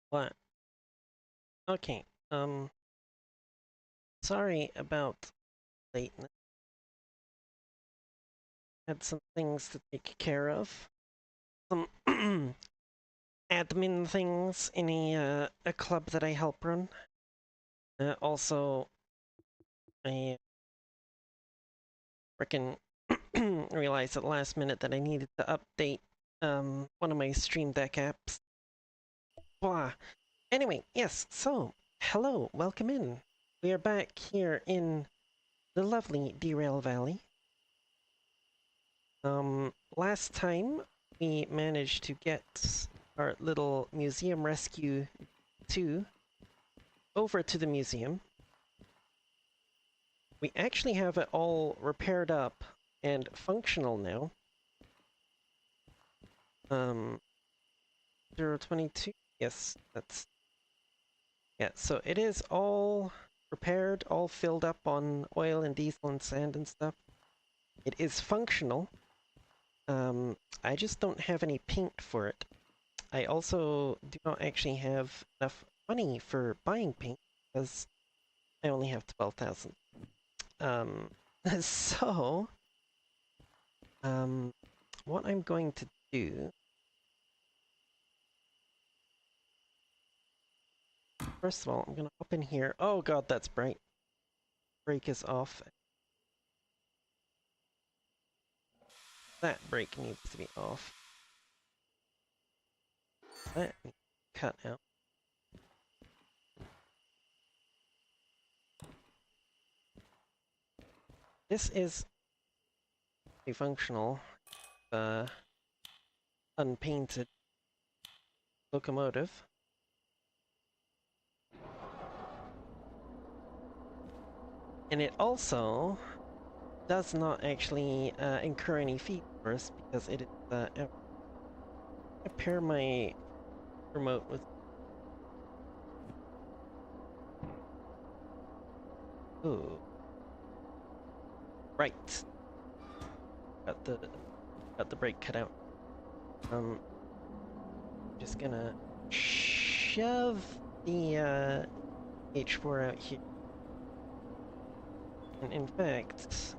What? Okay. Sorry about lateness. Had some things to take care of. Some admin things in a club that I help run. Also, I frickin' realized at the last minute that I needed to update one of my Stream Deck apps. Blah. Anyway, yes. So, hello, welcome in. We are back here in the lovely Derail Valley. Last time we managed to get our little museum rescue 2 over to the museum. We actually have it all repaired up and functional now. 022, yes, that's... Yeah, so it is all repaired, all filled up on oil and diesel and sand and stuff. It is functional. I just don't have any paint for it. I also do not actually have enough money for buying paint because I only have 12,000. So, what I'm going to do... First of all, I'm gonna hop in here. Oh god, that's bright. Brake is off. That brake needs to be off. That needs to cut out. This is a functional, unpainted locomotive. And it also does not actually incur any fees for us because it is I pair my remote with... Ooh. Right. Got the brake cut out. Just gonna shove the H4 out here. And in fact,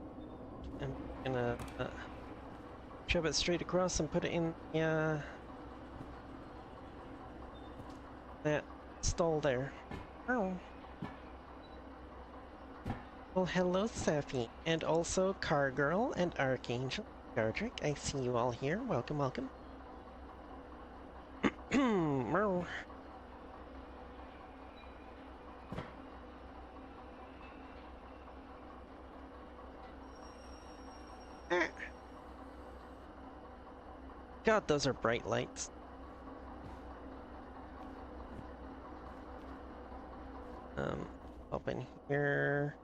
I'm gonna shove it straight across and put it in the that stall there. Oh. Well, hello, Safi, and also Cargirl and Archangel. Gardrick, I see you all here. Welcome, welcome. Merle. God, those are bright lights. Up in here.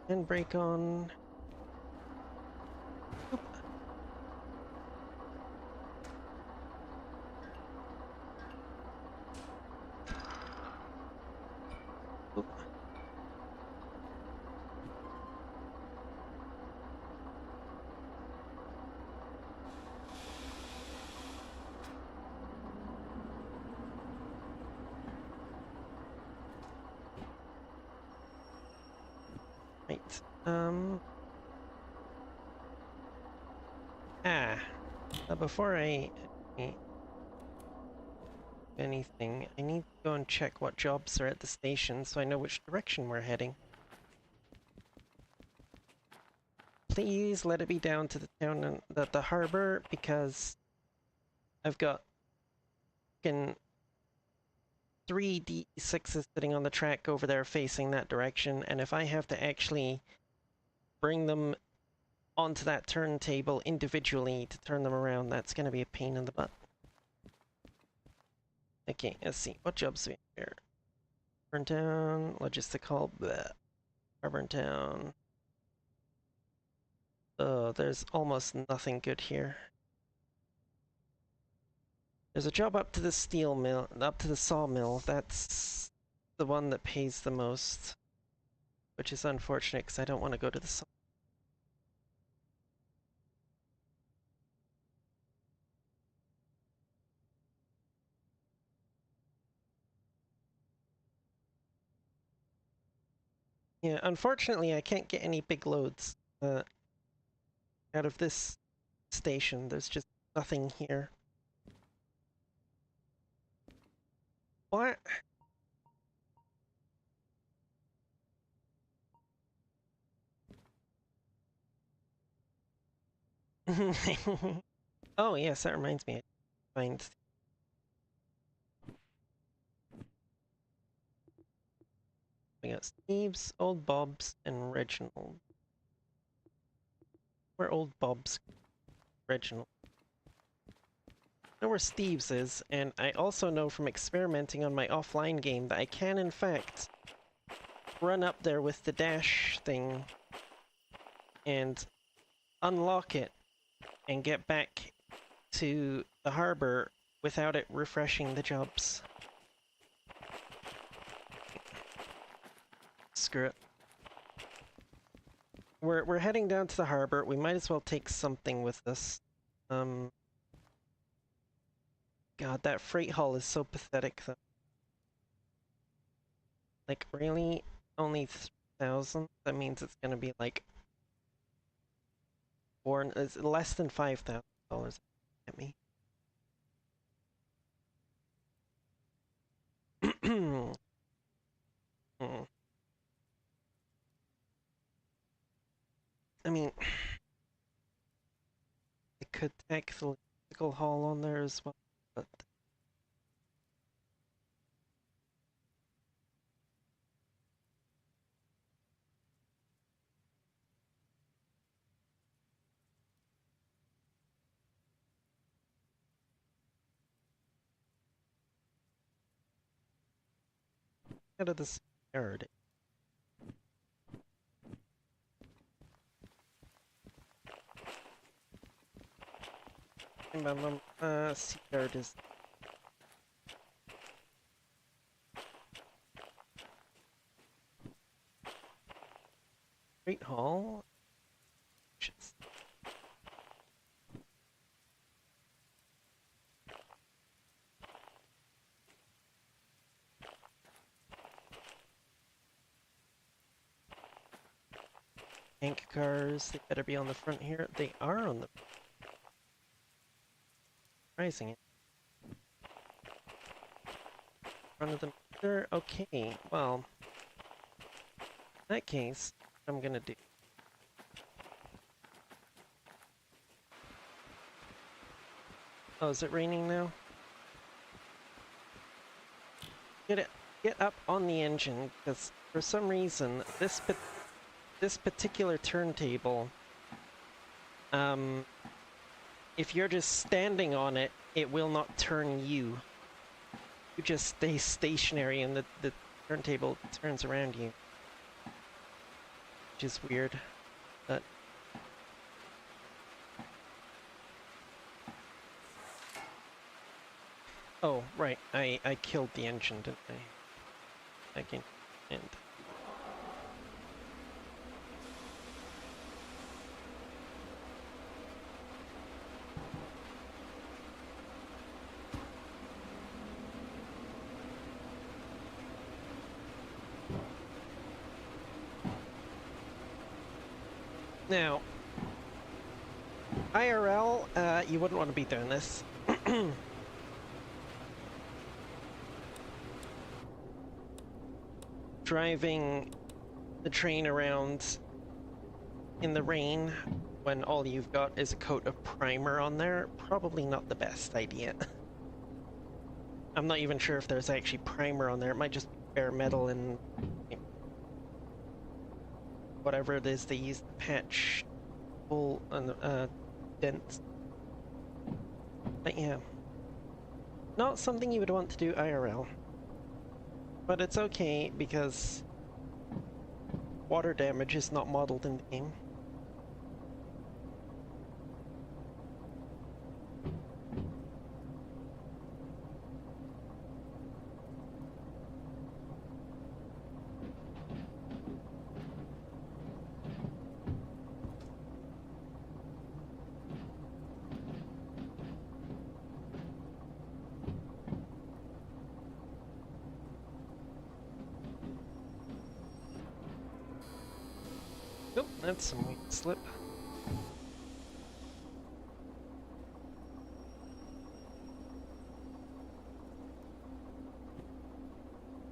And brake on. Oop. Oop. Right. Before I anything, I need to go and check what jobs are at the station so I know which direction we're heading. Please let it be down to the town and the harbor because I've got fucking 3 D6s sitting on the track over there facing that direction, and if I have to actually bring them onto that turntable individually to turn them around, that's going to be a pain in the butt. Okay, let's see. What jobs do we have here? Burn Town, Logistical, bleh. Harbor Town. Oh, there's almost nothing good here. There's a job up to the steel mill, up to the sawmill. That's the one that pays the most, which is unfortunate because I don't want to go to the saw. Yeah, unfortunately I can't get any big loads out of this station. There's just nothing here. What? Oh yes, that reminds me. Find we got Steve's, Old Bob's, and Reginald. Where Old Bob's, Reginald? I know where Steve's is, and I also know from experimenting on my offline game that I can in fact run up there with the dash thing and unlock it and get back to the harbor without it refreshing the jobs. Screw it. We're heading down to the harbor. We might as well take something with us. God, that freight haul is so pathetic though. Like, really? Only 3,000? That means it's gonna be like it's less than $5,000 at me. I mean, I could tack the logistical haul on there as well, but out of this yard. Seaguard is Great Hall. Tank cars, they better be on the front here. They are on the rising it. Front of them. Sure, okay, well. In that case, what I'm gonna do. Oh, is it raining now? Get up on the engine, because for some reason, this particular turntable, if you're just standing on it, it will not turn you. You just stay stationary and the turntable turns around you. Which is weird, but... Oh, right, I killed the engine, didn't I? Again, and... Now, IRL, you wouldn't want to be doing this. Driving the train around in the rain when all you've got is a coat of primer on there, probably not the best idea. I'm not even sure if there's actually primer on there. It might just be bare metal and whatever it is they use to patch hole and dents. But yeah, not something you would want to do IRL. But it's okay because water damage is not modeled in the game. That's some weak slip.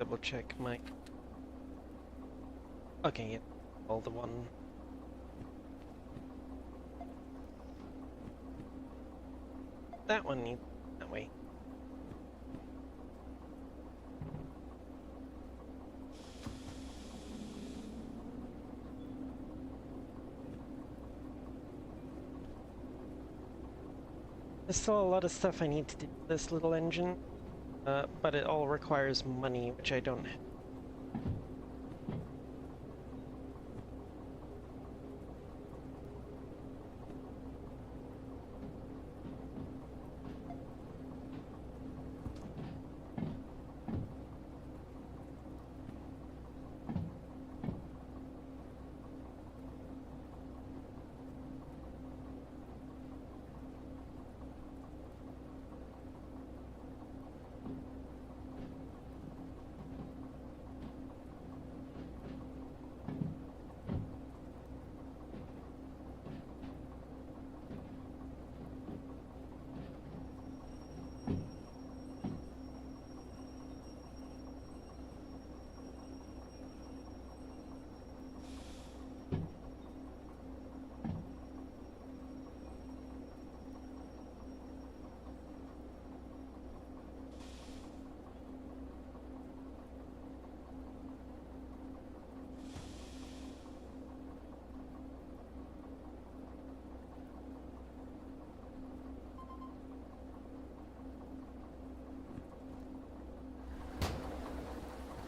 Double check my... Okay, yeah, all the one. That one needs that way. There's still a lot of stuff I need to do with this little engine, but it all requires money, which I don't have.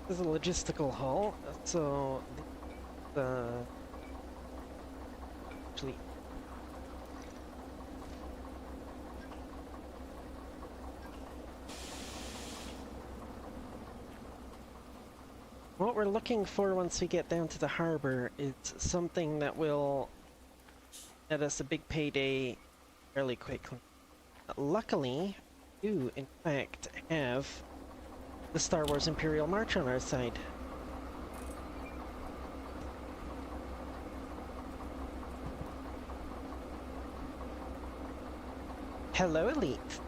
This is a logistical haul, so actually what we're looking for once we get down to the harbor is something that will get us a big payday fairly quickly. Luckily, we do in fact have the Star Wars Imperial March on our side. Hello, Elite.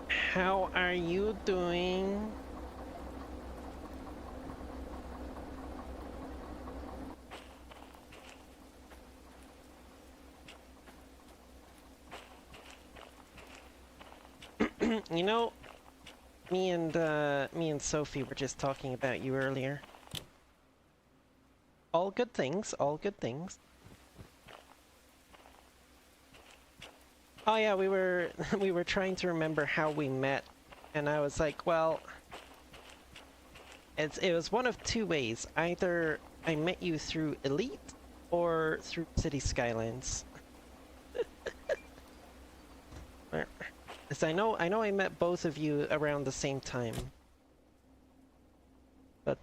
How are you doing? You know, me and Sophie were just talking about you earlier. All good things, all good things. Oh yeah, we were we were trying to remember how we met, and I was like, well, it was one of two ways. Either I met you through Elite or through City Skylines. Because I know I met both of you around the same time. But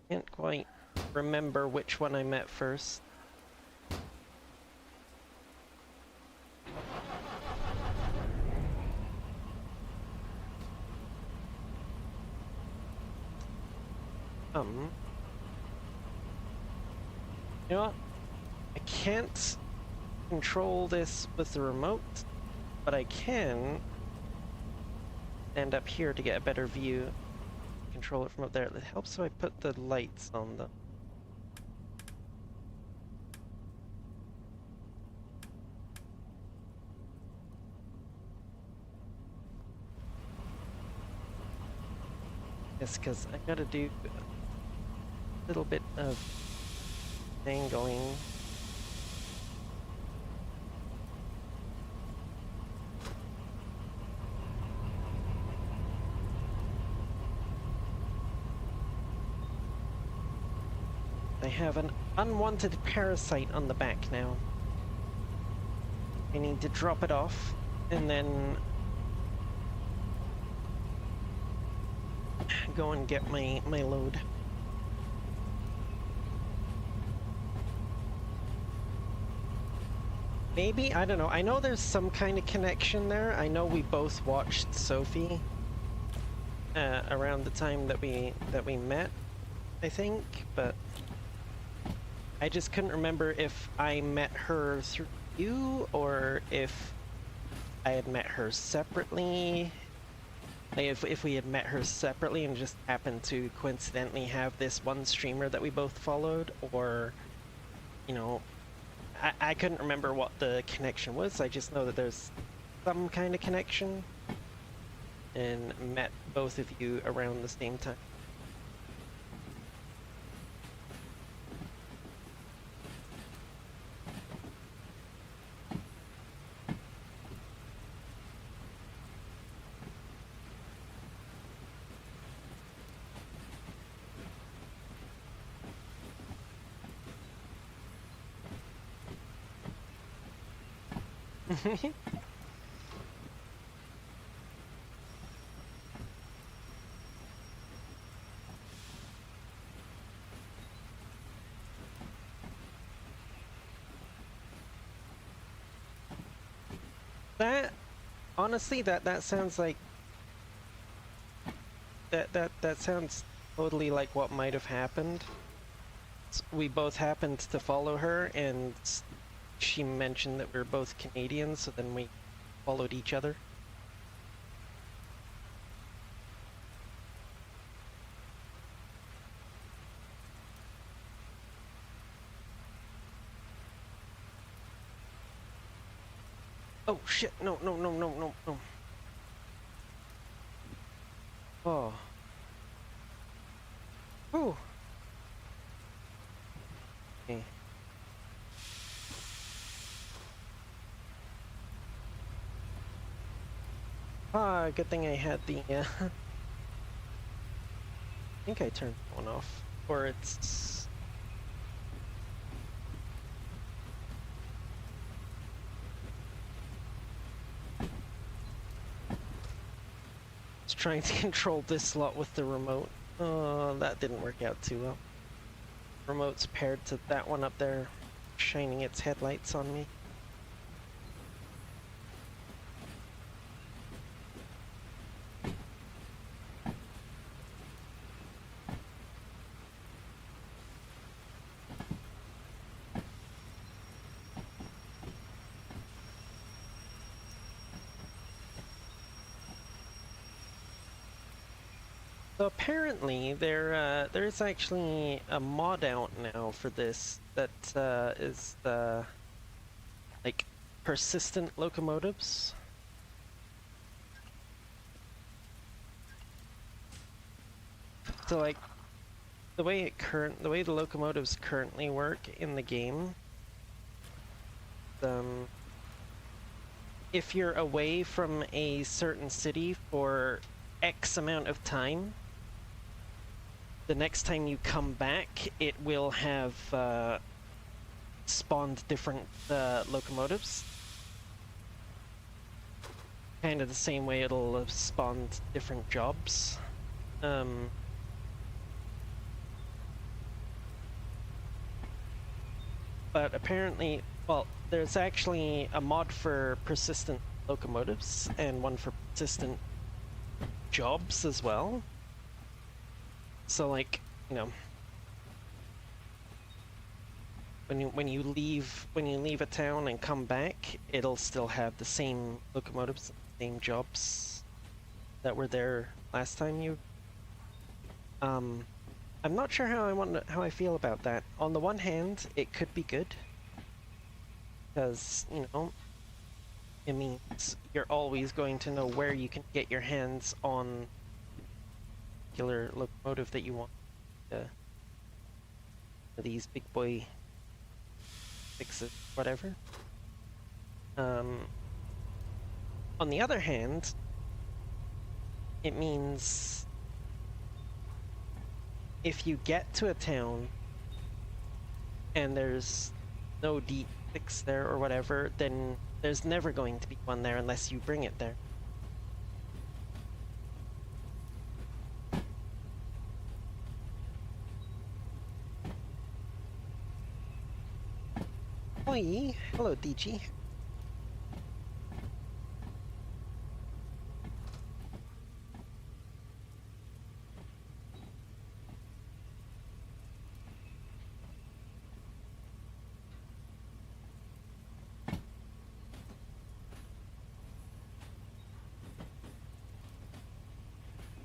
can't quite remember which one I met first. You know what? I can't control this with the remote, but I can stand up here to get a better view. Control it from up there. It helps if I put the lights on them. Yes, because I gotta do a little bit of angling. I have an unwanted parasite on the back now. I need to drop it off and then go and get my load. Maybe, I don't know. I know there's some kind of connection there. I know we both watched Sophie around the time that we met, I think, but I just couldn't remember if I met her through you or if I had met her separately. Like if we had met her separately and just happened to coincidentally have this one streamer that we both followed, or, you know, I couldn't remember what the connection was. I just know that there's some kind of connection and met both of you around the same time. That honestly, that sounds like that sounds totally like what might have happened. We both happened to follow her, and she mentioned that we are both Canadians, so then we followed each other. Oh shit, no, no, no, no, no, no. Oh. Ooh. Okay. Ah, good thing I had the, I think I turned one off. Or it's... It's trying to control this slot with the remote. Oh, that didn't work out too well. Remote's paired to that one up there, shining its headlights on me. So apparently there's actually a mod out now for this that is like persistent locomotives. So like the way the locomotives currently work in the game, if you're away from a certain city for X amount of time, the next time you come back, it will have spawned different locomotives. Kind of the same way it'll have spawned different jobs. But apparently, well, there's actually a mod for persistent locomotives and one for persistent jobs as well. So like, you know, when you leave a town and come back, it'll still have the same locomotives, same jobs that were there last time you. I'm not sure how I feel about that. On the one hand, it could be good because, you know, it means you're always going to know where you can get your hands on a particular locomotive that you want. These big boy fixes, whatever. On the other hand, it means if you get to a town and there's no D6 there or whatever, then there's never going to be one there unless you bring it there. Oi! Hello, DG.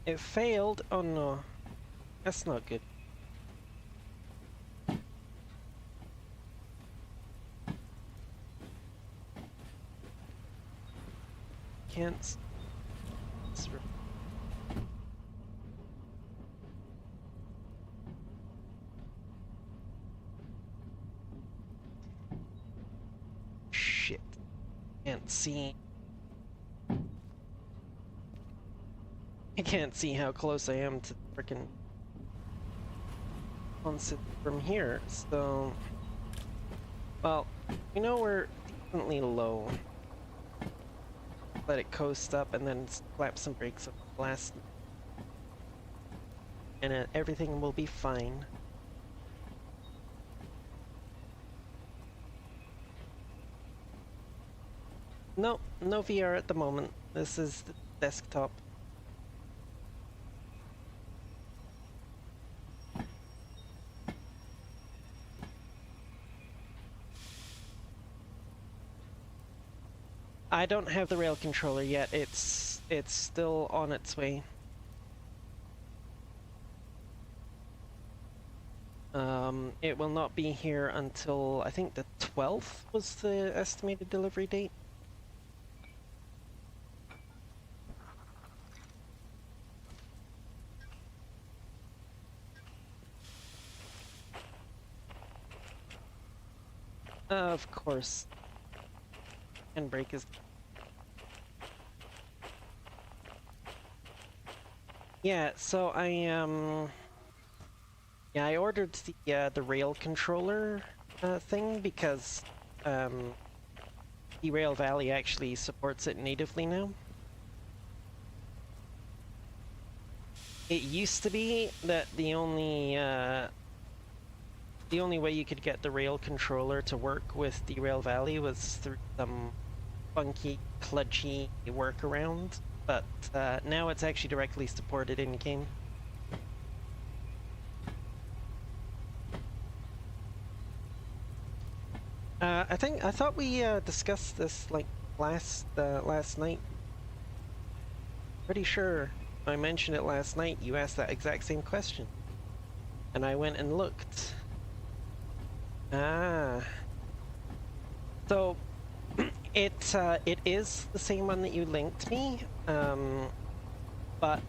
It failed? Oh no. That's not good. Can't... Shit. Can't see. I can't see how close I am to the frickin' concept from here, so... Well, we know we're decently low. Let it coast up and then slap some brakes on the blast. And everything will be fine. No, no VR at the moment. This is the desktop. I don't have the rail controller yet. It's still on its way. It will not be here until I think the 12th was the estimated delivery date. Of course. Handbrake is... Yeah, so yeah, I ordered the rail controller thing because Derail Valley actually supports it natively now. It used to be that the only way you could get the rail controller to work with Derail Valley was through some funky, kludgy workaround, but now it's actually directly supported in-game. I thought we discussed this like last night. Pretty sure I mentioned it last night. You asked that exact same question, and I went and looked. Ah, so it is the same one that you linked me, but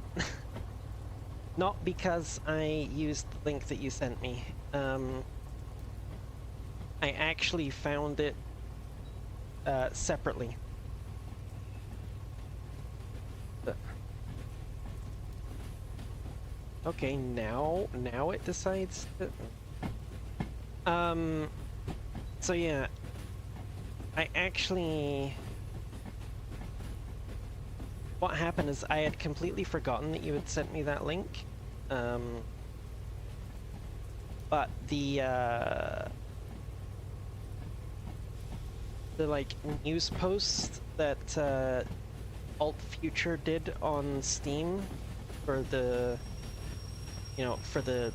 not because I used the link that you sent me. I actually found it separately. Okay, now it decides to... So yeah, I actually... What happened is I had completely forgotten that you had sent me that link. But the like news post that Alt Future did on Steam for the, you know, for the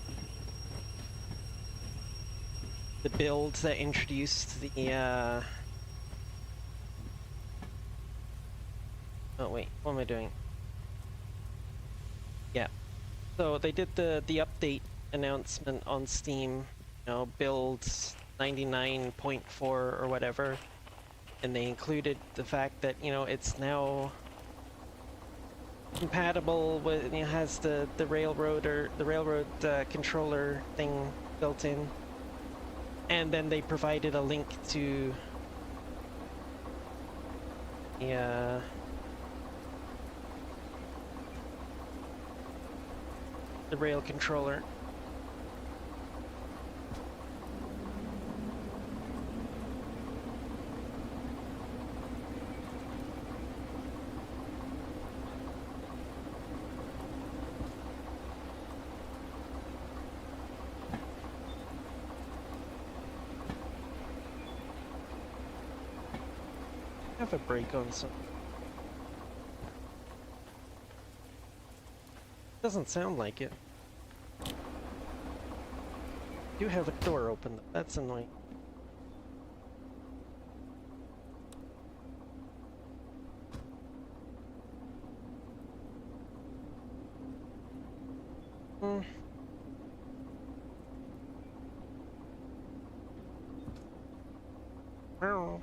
build that introduced the oh wait, what am I doing? Yeah, so they did the update announcement on Steam, you know, build 99.4 or whatever, and they included the fact that, you know, it's now compatible with, it has the railroad controller thing built in, and then they provided a link to the rail controller. Have a break on some. Doesn't sound like it. You have a door open. That's annoying. Meow.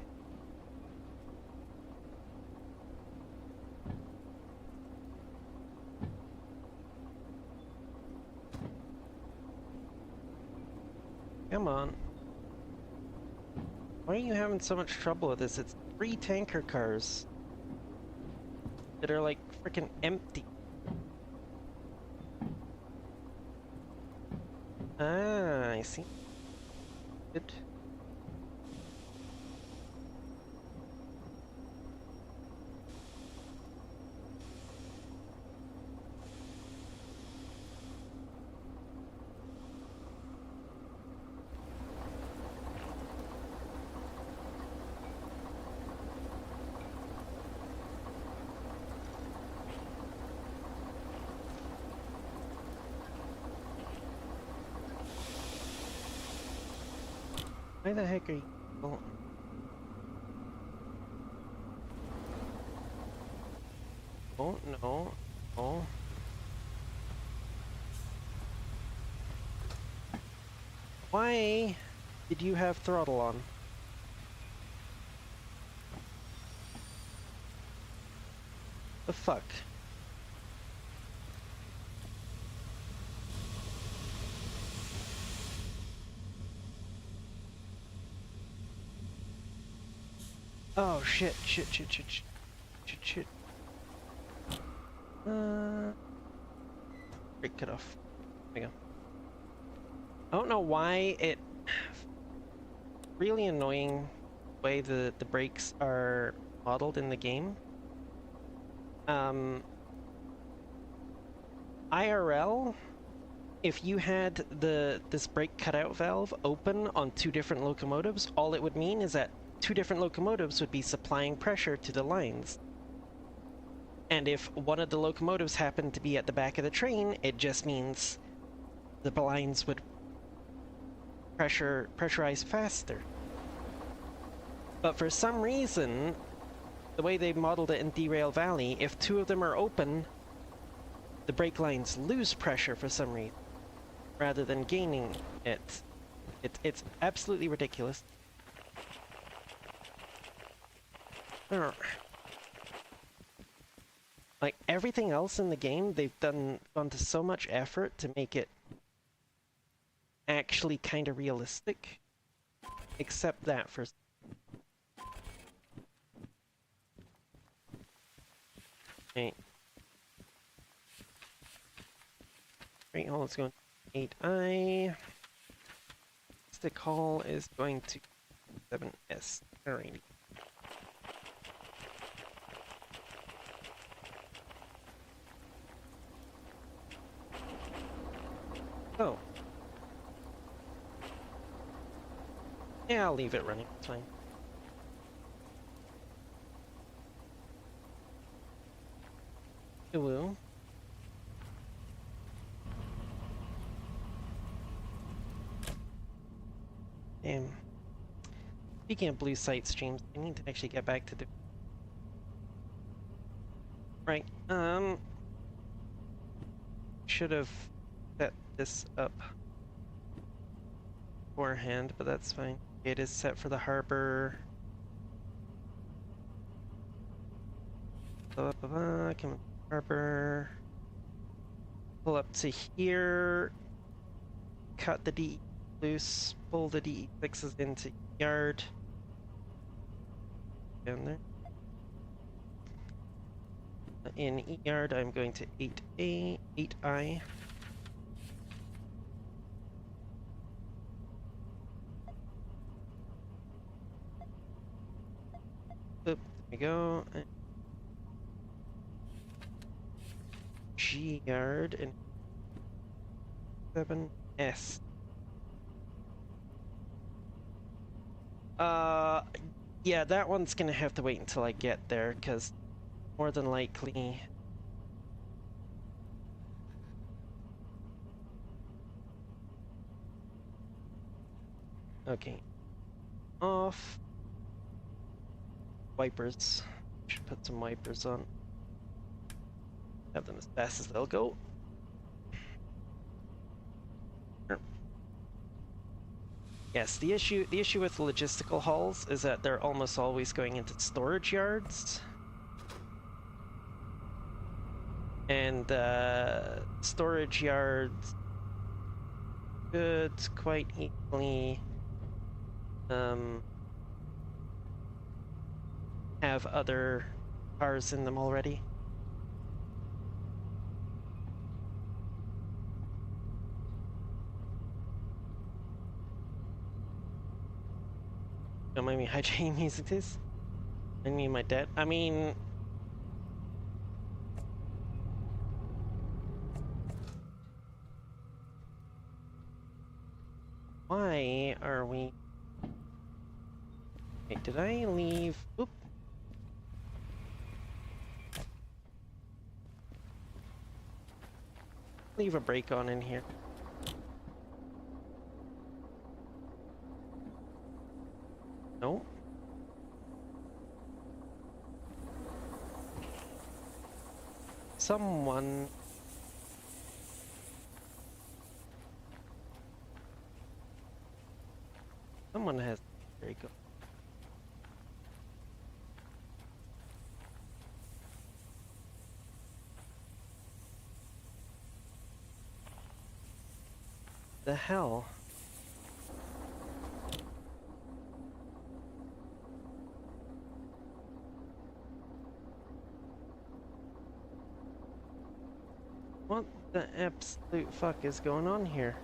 Come on. Why are you having so much trouble with this? It's 3 tanker cars that are like freaking empty. Ah, I see. Good. Why the heck are you... Oh, oh no. Oh. Why did you have throttle on? The fuck? Oh shit, shit, shit, shit, shit, shit, shit. Brake cut off. There we go. I don't know why it... Really annoying way the brakes are modeled in the game. IRL, if you had this brake cutout valve open on 2 different locomotives, all it would mean is that 2 different locomotives would be supplying pressure to the lines. And if one of the locomotives happened to be at the back of the train, it just means the lines would pressurize faster. But for some reason, the way they modeled it in Derail Valley, if 2 of them are open, the brake lines lose pressure for some reason, rather than gaining it. It's absolutely ridiculous. Like, everything else in the game, they've gone to so much effort to make it actually kind of realistic. Except that for... Okay. Right, hole is going to 8i. Stick haul is going to 7s. Alrighty. Oh. Yeah, I'll leave it running. It's fine. Hello. Damn. Speaking of blue site streams, I need to actually get back to the... Right, should have set this up beforehand, but that's fine. It is set for the harbor. Come on, harbor. Pull up to here. Cut the DE loose. Pull the DE6s into yard. Down there. In E yard, I'm going to 8A, 8I. Oop, there we go. G yard and 7S. Yeah, that one's gonna have to wait until I get there, because more than likely... Okay. Off. Wipers. Should put some wipers on. Have them as fast as they'll go. Yes, the issue with logistical hulls is that they're almost always going into storage yards. And storage yards could quite easily have other cars in them already. Don't mind me hijacking music this. I mean my dad. I mean, why are we? Wait, did I leave? Oop. Leave a brake on in here. No. Someone. Someone has. There you go. The hell? What the absolute fuck is going on here?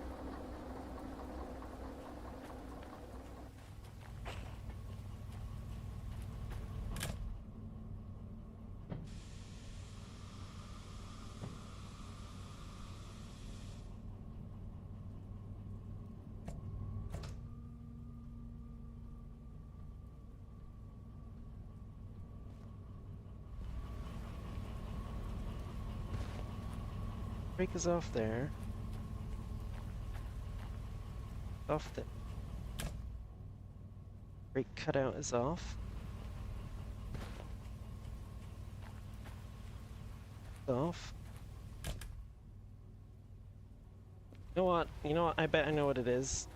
Brake is off there. Off there. Brake cutout is off. Off. You know what? You know what? I bet I know what it is.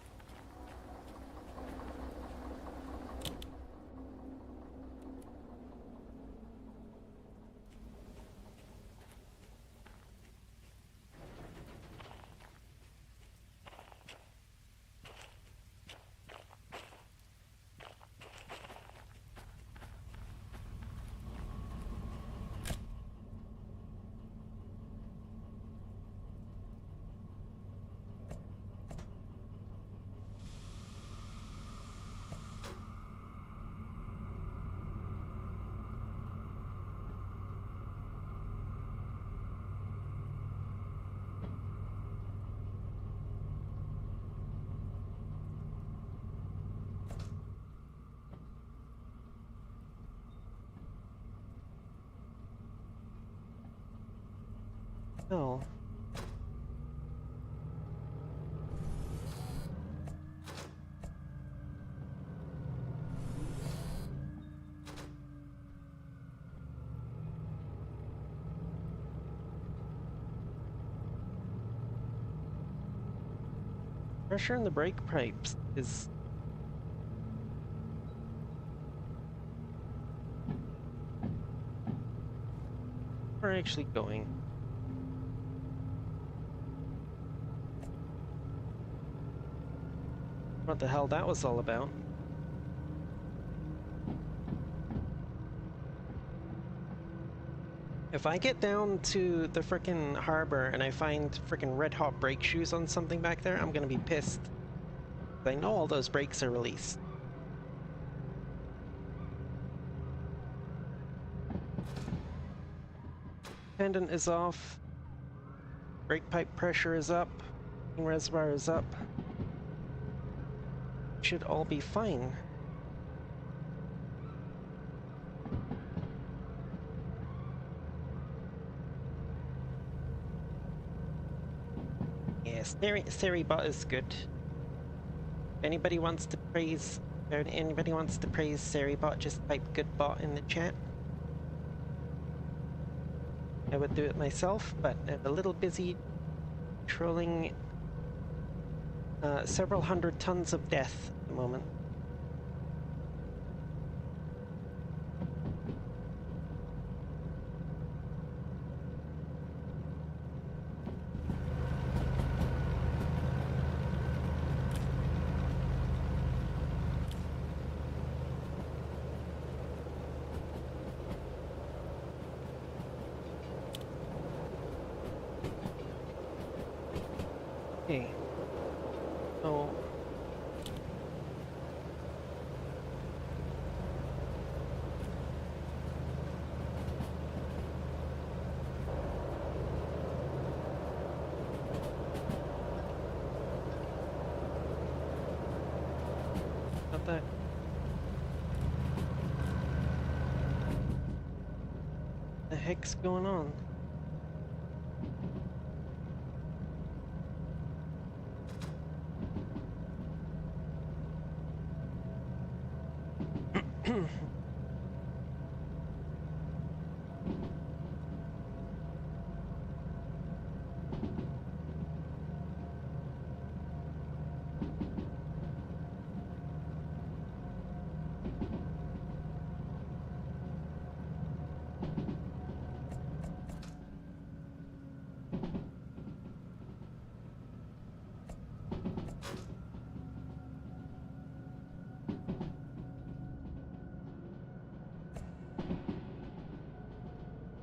No. Pressure in the brake pipes is... We're actually going. What the hell that was all about. If I get down to the frickin' harbor and I find frickin' red hot brake shoes on something back there, I'm gonna be pissed. I know all those brakes are released. Pendant is off. Brake pipe pressure is up. Reservoir is up. Should all be fine. Yes, Seribot is good. If anybody wants to praise, or anybody wants to praise Seribot, just type good bot in the chat. I would do it myself, but I'm a little busy trolling several hundred tons of death at the moment. Okay. Oh. What the heck's going on?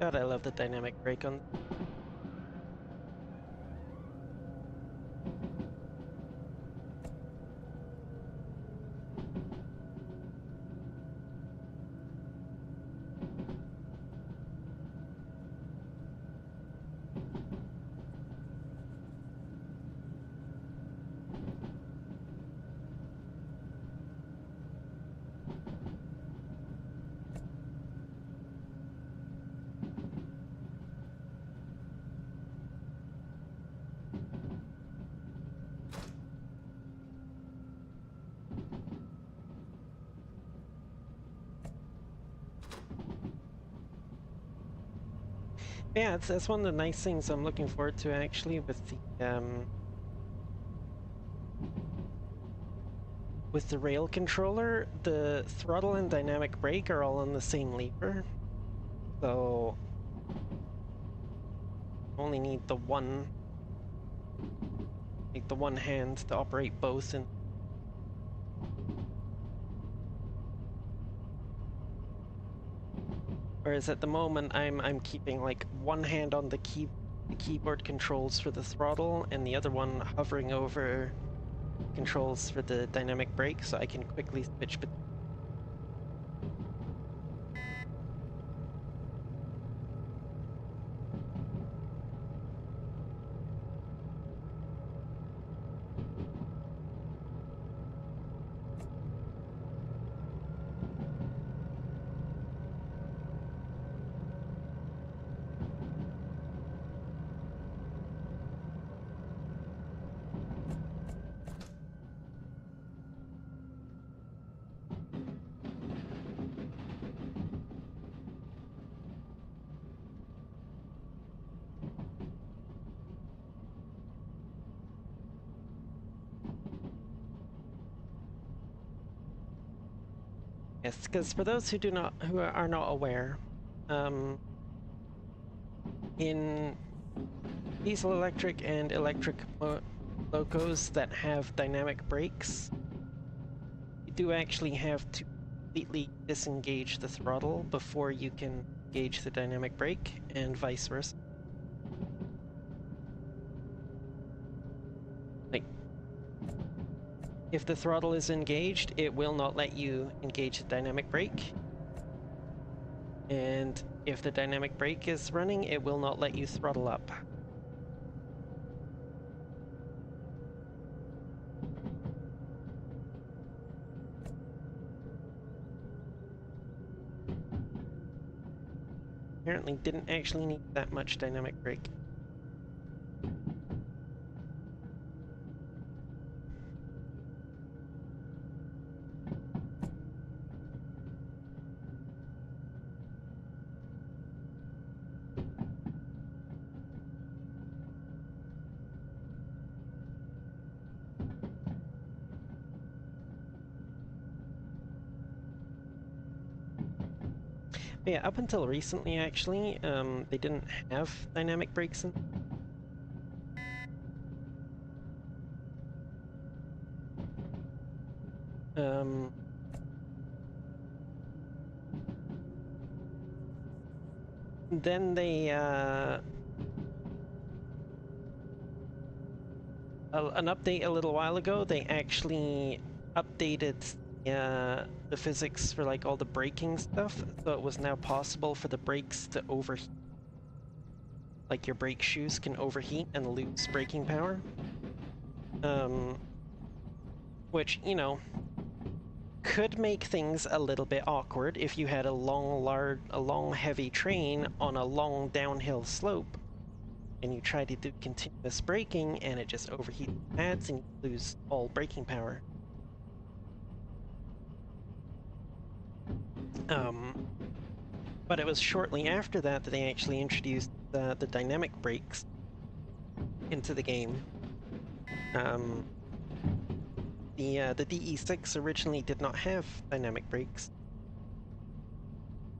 God, I love the dynamic brake on. Yeah, that's one of the nice things I'm looking forward to actually with the rail controller. The throttle and dynamic brake are all on the same lever, so only need the one hand to operate both. And whereas at the moment I'm keeping like one hand on the keyboard controls for the throttle and the other one hovering over controls for the dynamic brake, so I can quickly switch between. Yes, because for those who are not aware, in diesel electric and electric locos that have dynamic brakes, you do actually have to completely disengage the throttle before you can engage the dynamic brake, and vice versa. Like, if the throttle is engaged, it will not let you engage the dynamic brake. And if the dynamic brake is running, it will not let you throttle up. Apparently didn't actually need that much dynamic brake. Yeah, up until recently, actually, they didn't have dynamic brakes in. Then they, an update a little while ago, they actually updated the physics for like all the braking stuff, so it was now possible for the brakes to overheat. Like your brake shoes can overheat and lose braking power. Which, you know, could make things a little bit awkward if you had a long heavy train on a long downhill slope and you try to do continuous braking and it just overheats the pads and you lose all braking power. But it was shortly after that that they actually introduced the dynamic brakes into the game. The DE6 originally did not have dynamic brakes.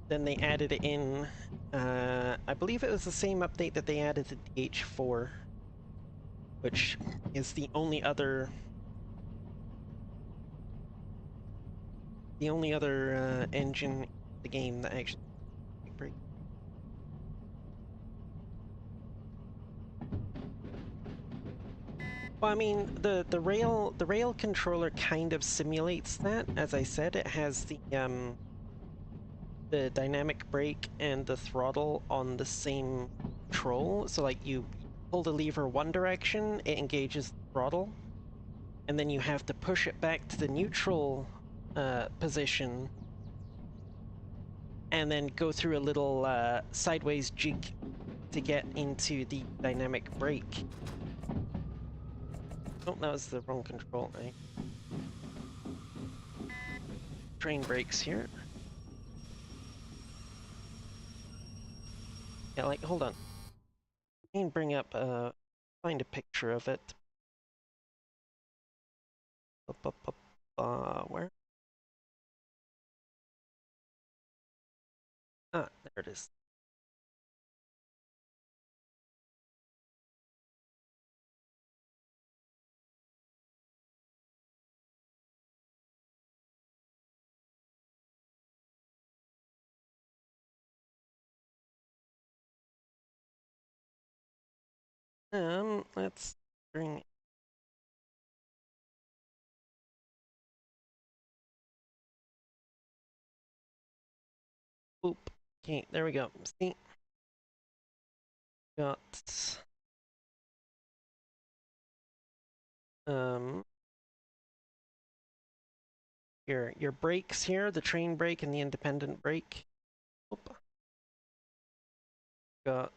Then they added it in, I believe it was the same update that they added to DH4, which is the only other engine in the game that actually brakes. Well, I mean, the rail controller kind of simulates that. As I said, it has the dynamic brake and the throttle on the same control. So like you pull the lever one direction, it engages the throttle, and then you have to push it back to the neutral position, and then go through a little sideways jig to get into the dynamic brake. Oh, that was the wrong control. Train brakes here. Yeah, like, hold on. I can bring up, find a picture of it. Where? Ah, there it is. Let's bring. Oop. Okay, there we go. See? Got um your brakes here, the train brake and the independent brake. Oop. Got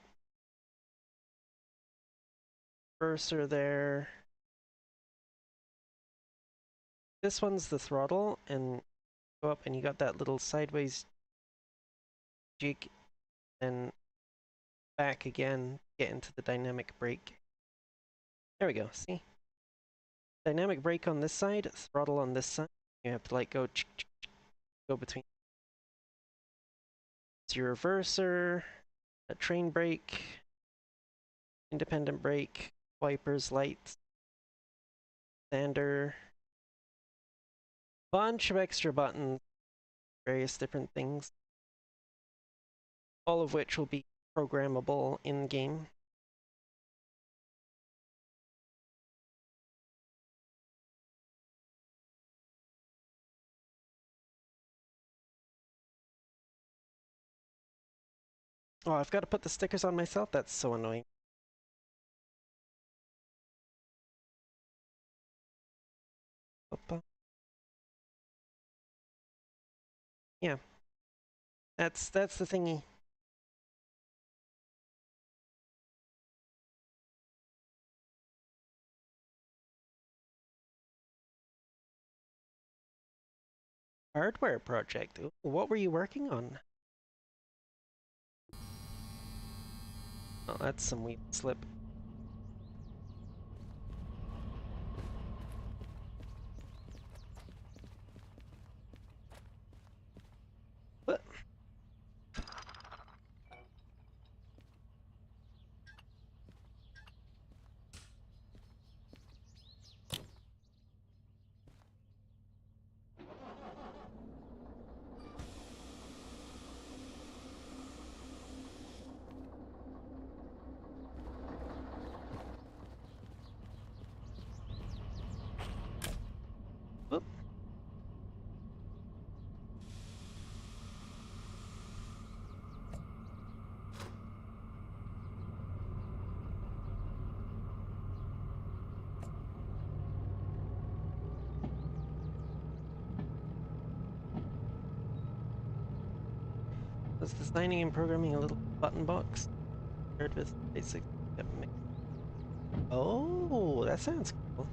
cursor there. This one's the throttle, and go up and you got that little sideways jig, and back again, get into the dynamic brake. There we go, see? Dynamic brake on this side, throttle on this side. You have to like go between. It's your reverser, a train brake, independent brake, wipers, lights, sander, bunch of extra buttons, various different things, all of which will be programmable in game. Oh, I've got to put the stickers on myself? That's so annoying. Yeah. That's the thingy. Hardware project. Ooh, what were you working on? Oh, that's some wheel slip. But Was designing and programming a little button box paired with basic mix. Oh, that sounds cool.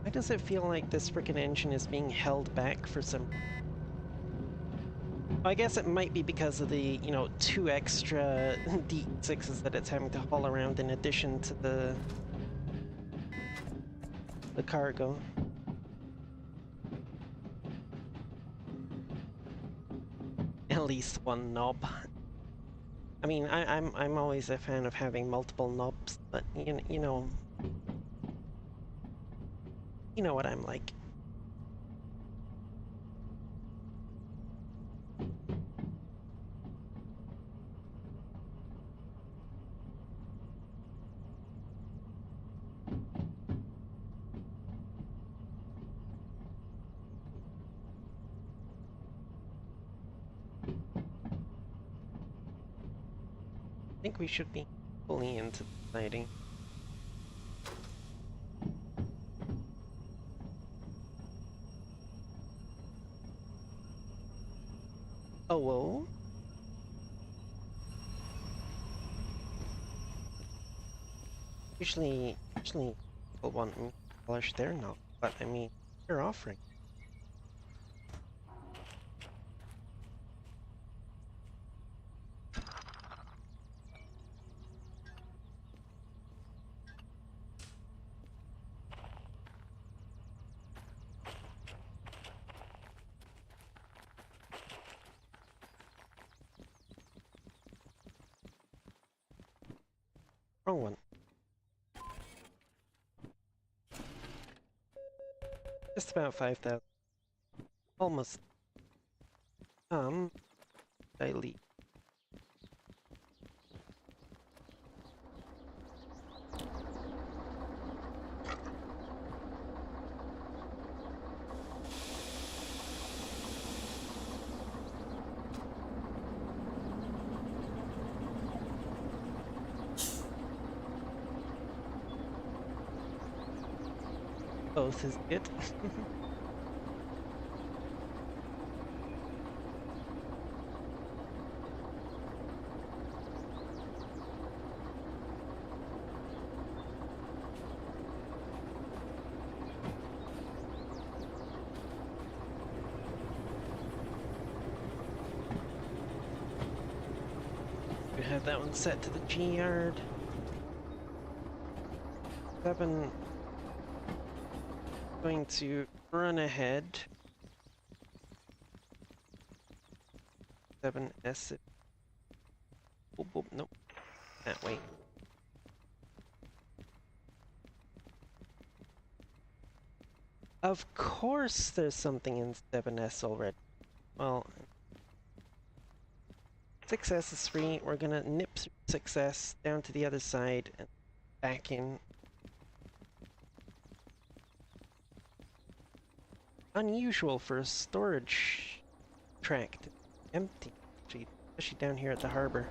Why does it feel like this frickin' engine is being held back for some... I guess it might be because of the, you know, 2 extra D6s that it's having to haul around in addition to the cargo. At least one knob. I mean, I'm always a fan of having multiple knobs, but you know what I'm like. I think we should be fully into deciding. Oh, whoa. Usually people want me to polish their knob, but I mean, they're offering. Wrong one. Just about 5,000. Almost. Dilute. Both is good. We have that one set to the G yard. 7 going to run ahead. 7S. Boop, boop, nope. That way. Of course there's something in 7S already. Well, 6S is free. We're gonna nip through 6S down to the other side and back in. Unusual for a storage track to be empty, especially down here at the harbor.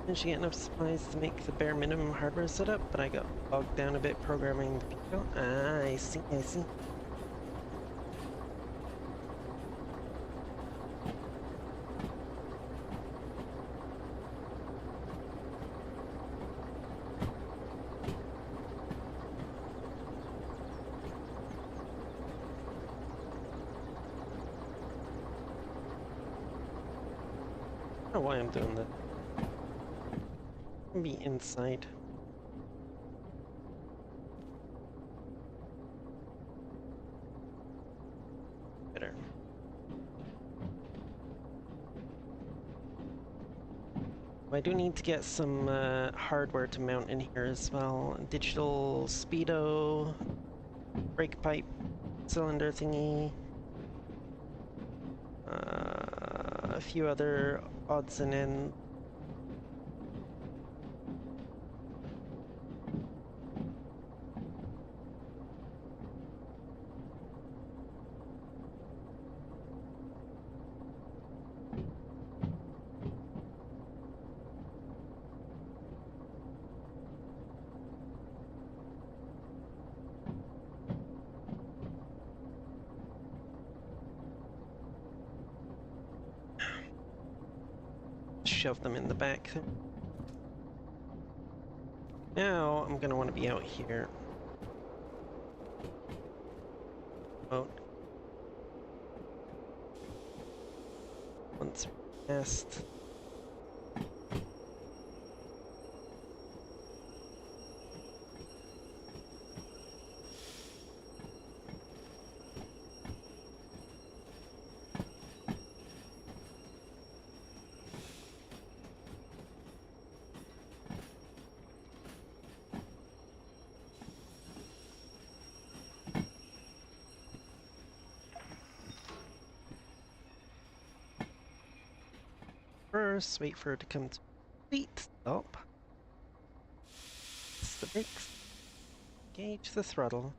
Didn't she get enough supplies to make the bare minimum hardware setup, but I got bogged down a bit programming the people. Ah, I see, I see. I don't know why I'm doing that. Be inside. Better. I do need to get some hardware to mount in here as well. Digital speedo, brake pipe, cylinder thingy, a few other odds and ends. shove them in the back. Now I'm gonna want to be out here. Oh, once past. First, wait for it to come to complete stop. Press the brakes. Engage the throttle.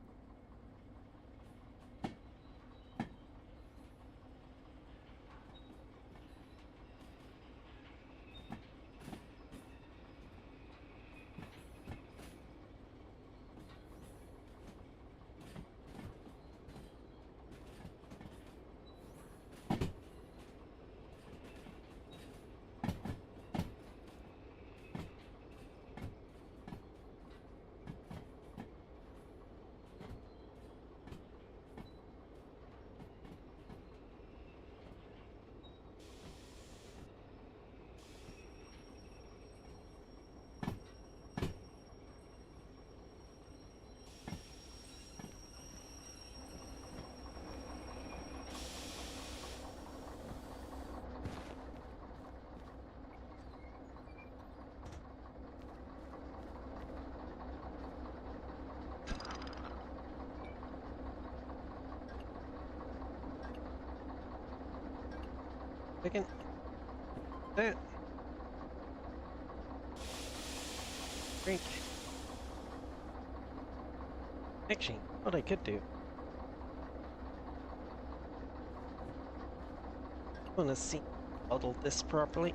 Second. That. Brake. Actually, what I could do. I want to see model this properly.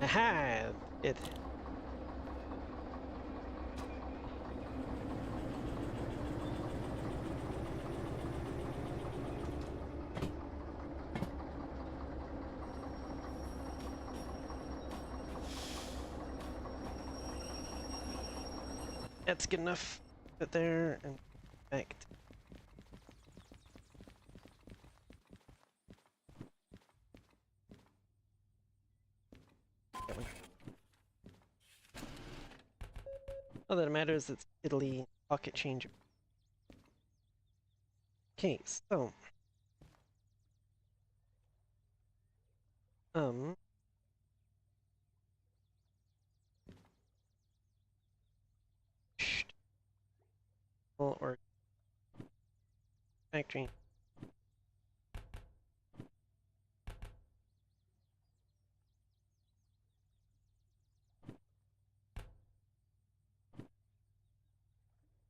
Aha! It. That's good enough. Put there and back. All that matters is Italy pocket changer. Okay, so um or factory.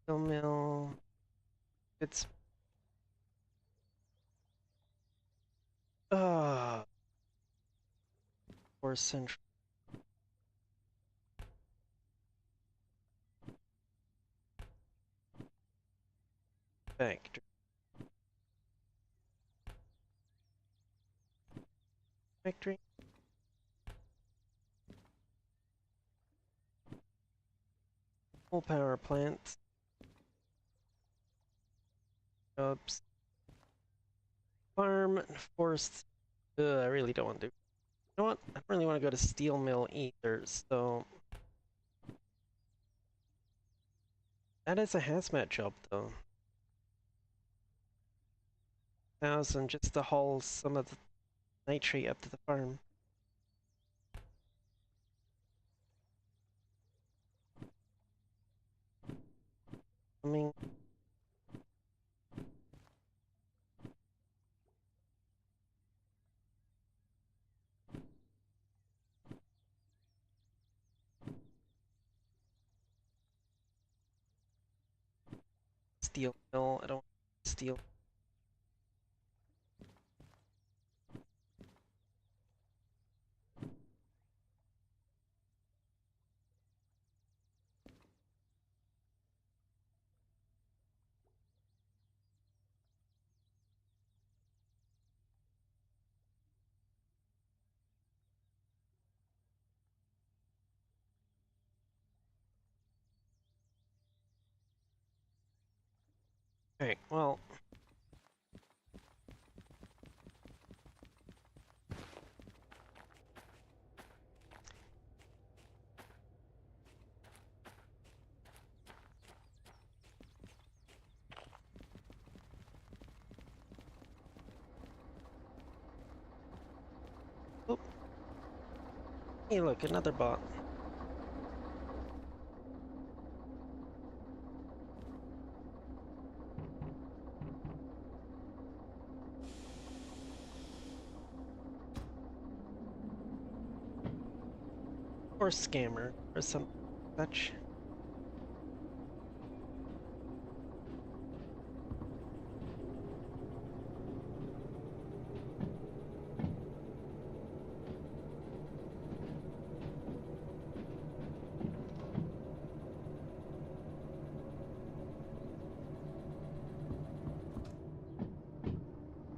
Steel mill. It's or central factory. Factory. Coal power plant. Jobs. Farm and forest. I really don't want to do. You know what? I don't really want to go to steel mill either, so that is a hazmat job though. 1,000 just to haul some of the nitrate up to the farm. I mean, steel mill. I don't steel. Alright, well... Oh, hey look, another bot. Or scammer, or some such.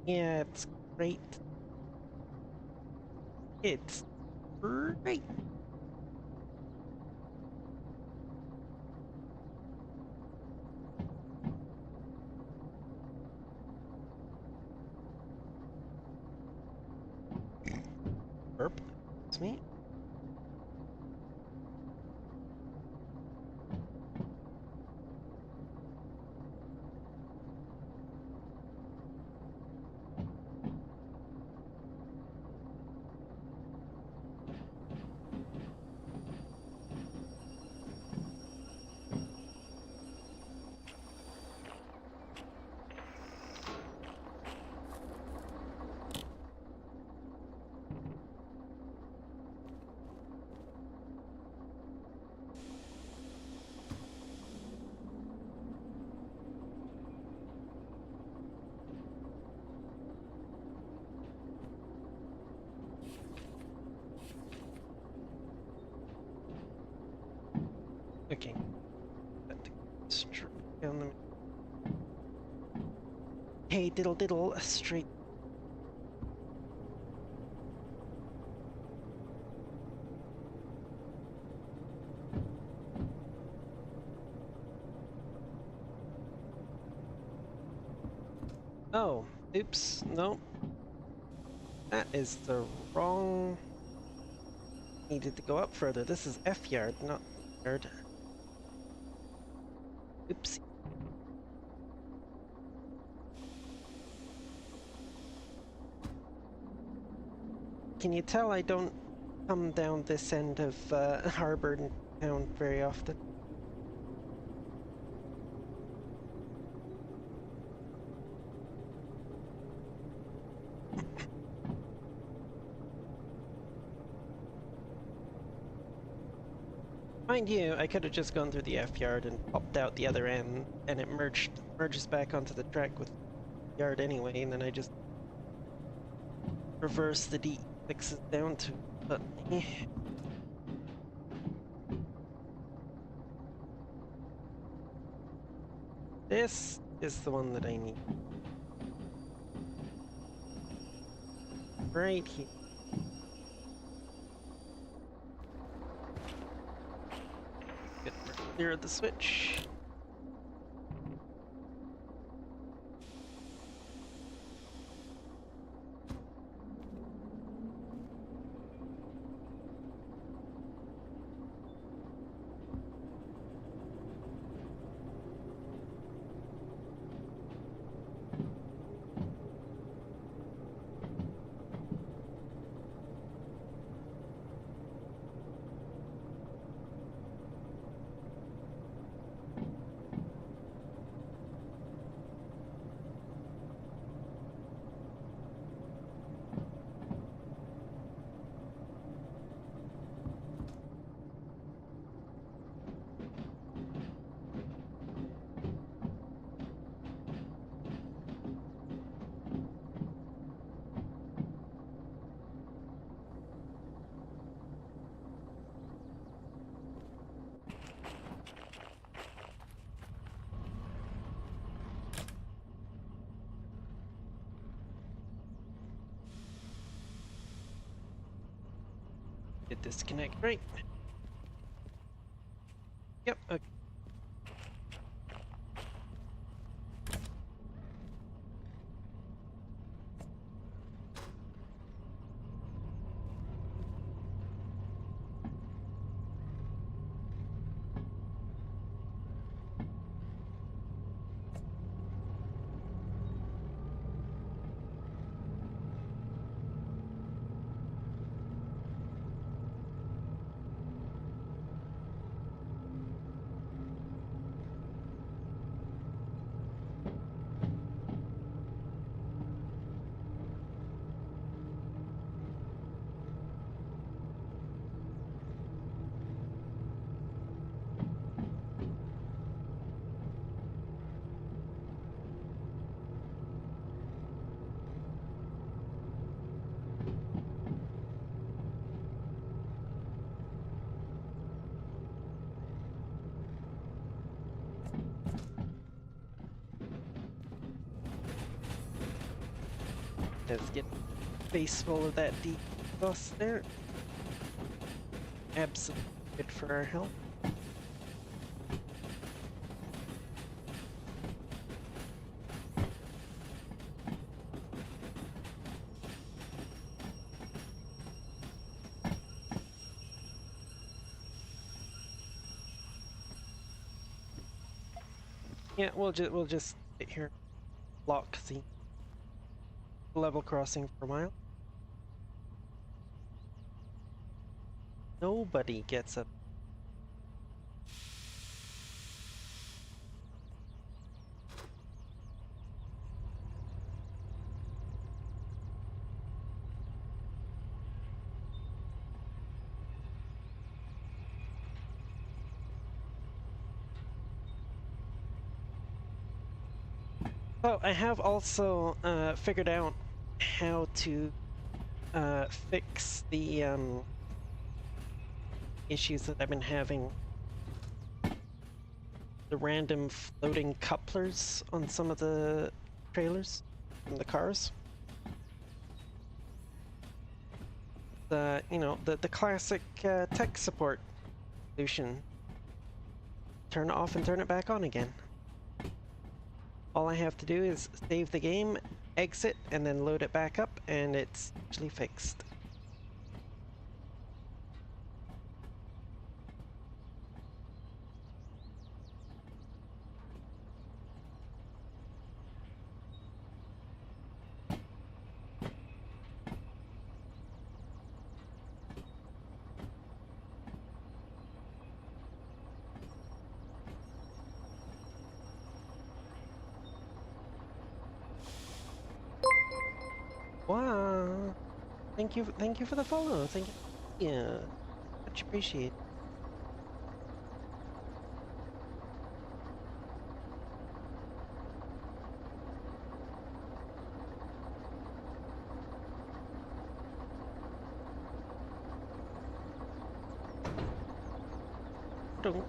Yeah, it's great. It's great. Burp. It's me. Okay. Straight down the... Hey, diddle diddle, straight. Oh, oops, no. That is the wrong... Needed to go up further. This is F yard, not yard. Oops. Can you tell I don't come down this end of Harbor Town very often? Mind you, I could have just gone through the F yard and popped out the other end, and it merges back onto the track with the yard anyway, and then I just reverse the D6s down to... But, eh. This is the one that I need. Right here. Good, we're clear of the switch. Did disconnect, right? Yep, okay. Let's get face full of that deep sauce there. Absolutely good for our health. Yeah, we'll just sit here, block the level crossing for a while. Nobody gets up. Oh, I have also figured out how to fix the issues that I've been having. The random floating couplers on some of the trailers from the cars. You know, the classic tech support solution. Turn it off and turn it back on again. All I have to do is save the game, exit, and then load it back up, and it's actually fixed. Wow! Thank you for the follow. Thank you. Yeah, much appreciated. Dunk.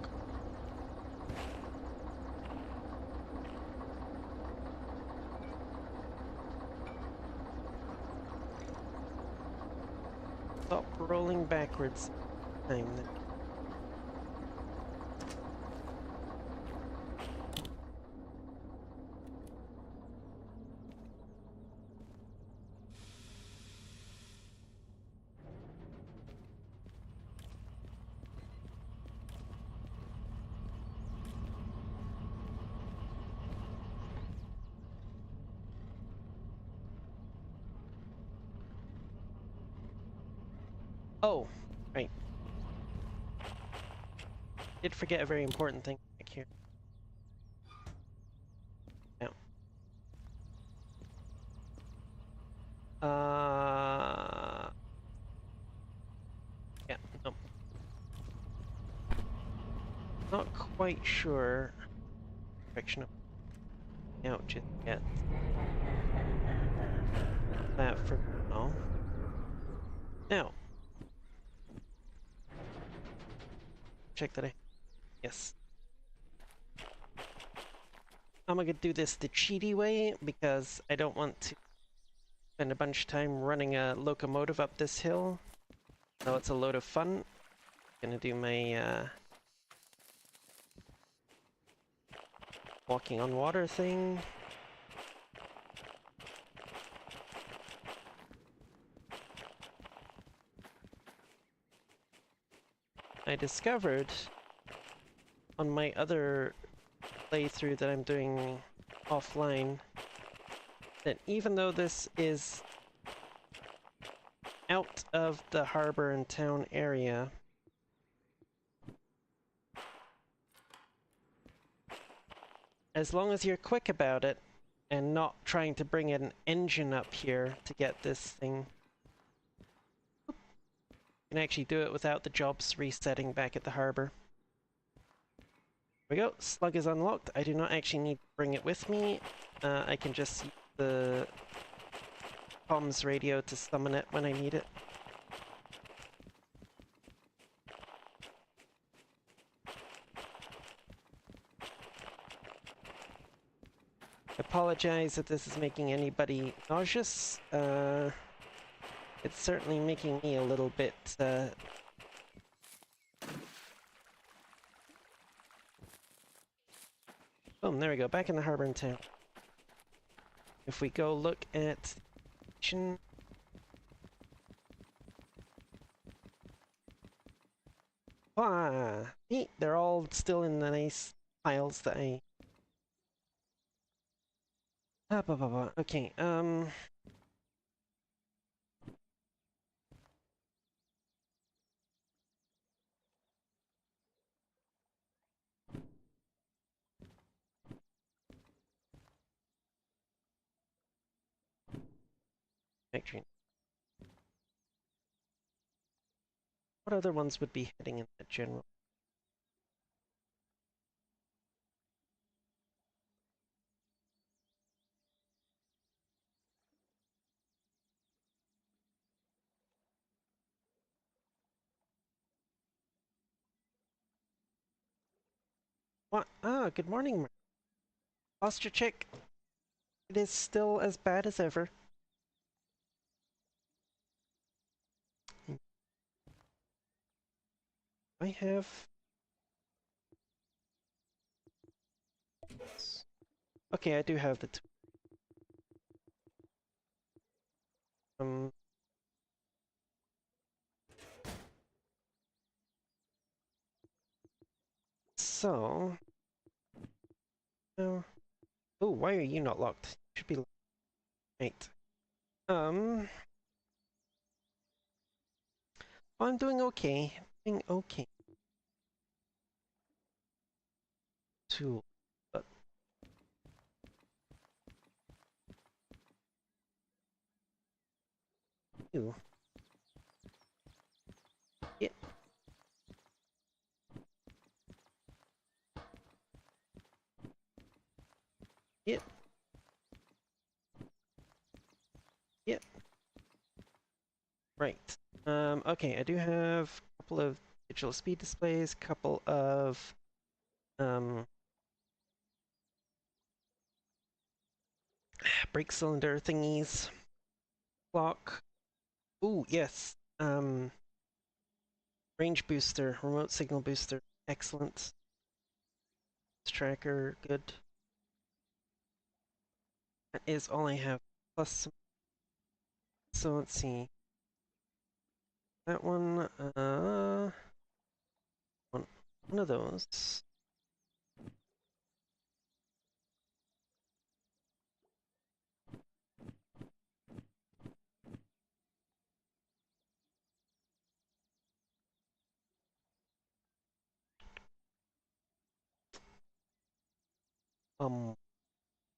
Stop rolling backwards. Time. Oh, right. Did forget a very important thing back here. Now. Yeah, no. Not quite sure direction of out just yet. That for now. Now. Check that I... Yes. I'm gonna do this the cheaty way because I don't want to spend a bunch of time running a locomotive up this hill. Though it's a load of fun. Gonna do my walking on water thing. I discovered on my other playthrough that I'm doing offline that even though this is out of the harbor and town area, as long as you're quick about it and not trying to bring an engine up here to get this thing, you can actually do it without the jobs resetting back at the harbor. There we go, slug is unlocked. I do not actually need to bring it with me. I can just use the comms radio to summon it when I need it. Apologies apologize if this is making anybody nauseous. It's certainly making me a little bit, Boom, there we go, back in the harbor in town. If we go look at... Ah, neat, they're all still in the nice piles that I... Okay, Factory. What other ones would be heading in that general? What? Ah, good morning, Mark. Lost your chick. It is still as bad as ever. I have... Okay, I do have the... Um... So... Oh, why are you not locked? You should be locked. Right. I'm doing okay. Doing okay. Tool. But... You. Yeah. Yeah. Yeah. Right. Okay, I do have a couple of digital speed displays, couple of brake cylinder thingies. Clock. Ooh, yes. Range booster, remote signal booster. Excellent. Tracker, good. That is all I have. Plus some... So let's see. That one, one of those.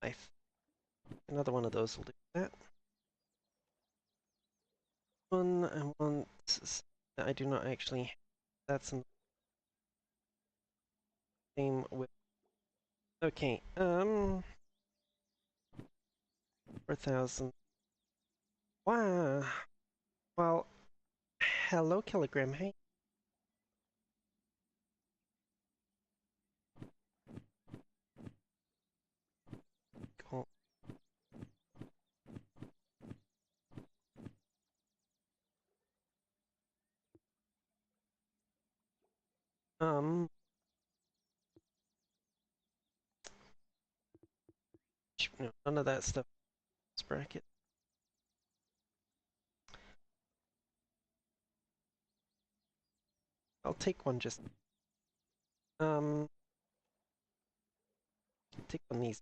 I another one of those will do that. One I want that I do not actually. That's in the same with. Okay, 4,000. Wow. Well, hello, Kilogram. Hey. Cool. Um. No, none of that stuff. Bracket. I'll take one just. Take one of these.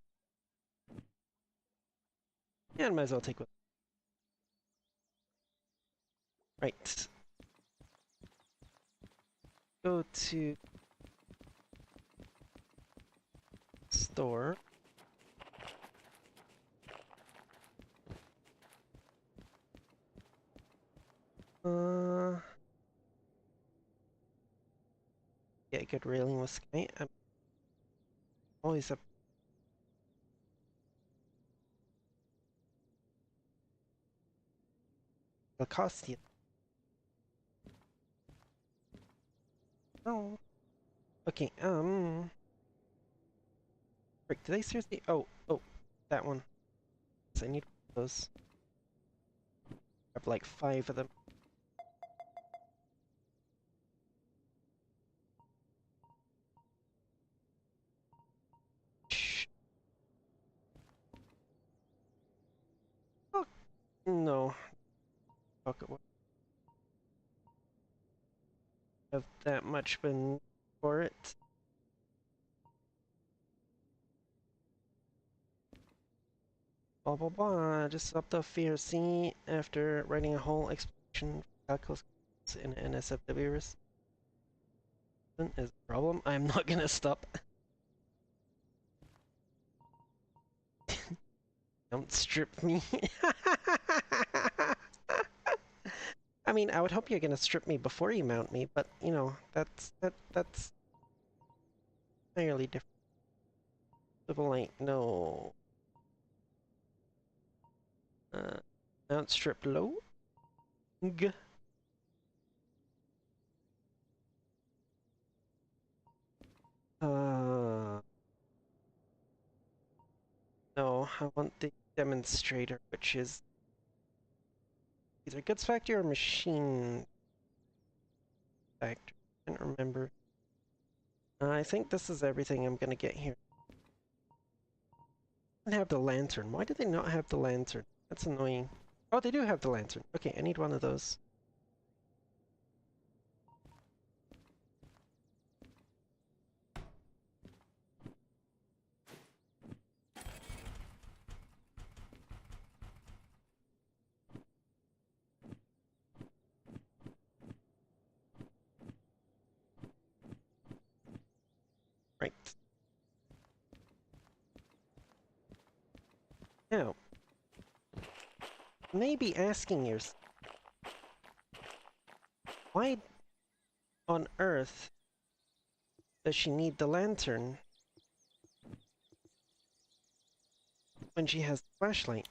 Yeah, I might as well take one. Right. Go to store. Get good railing with Sky. I'm always up. It'll cost you. Oh. Okay, frick, did I seriously? Oh, that one. So I need those. I have like 5 of them. Shh. Oh, no. Pocket watch. Have that much been for it. Blah blah blah. Just up the fear. See, after writing a whole explanation for calculus in NSFW is a problem. I'm not gonna stop. Don't strip me. I mean, I would hope you're gonna strip me before you mount me, but you know, that's entirely different. Civil light, no. Mount strip low. G. No, I want the demonstrator, which is either goods factory or machine factory. I can't remember. I think this is everything I'm gonna get here. They have the lantern. Why do they not have the lantern? That's annoying. Oh, they do have the lantern. Okay, I need one of those. Right. Now, maybe asking yourself, why on earth does she need the lantern when she has the flashlight?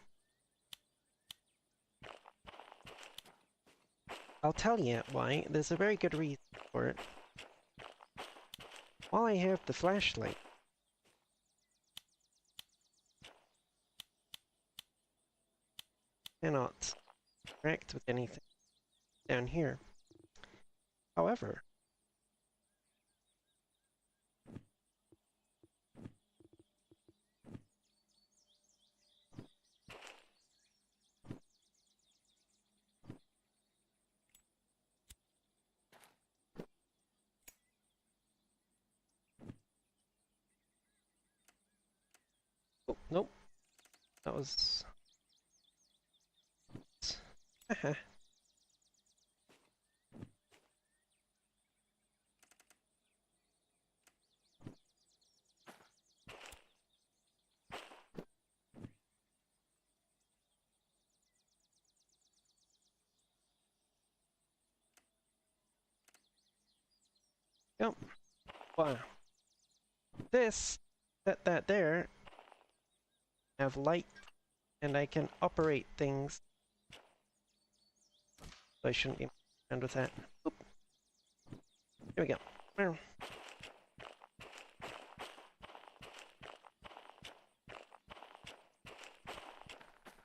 I'll tell you why. There's a very good reason for it. While I have the flashlight, I cannot interact with anything down here. However, oh, nope, that was... Haha. Yep. Wow. This, that there, have light, and I can operate things. So I shouldn't be around with that. Oop. Here we go. There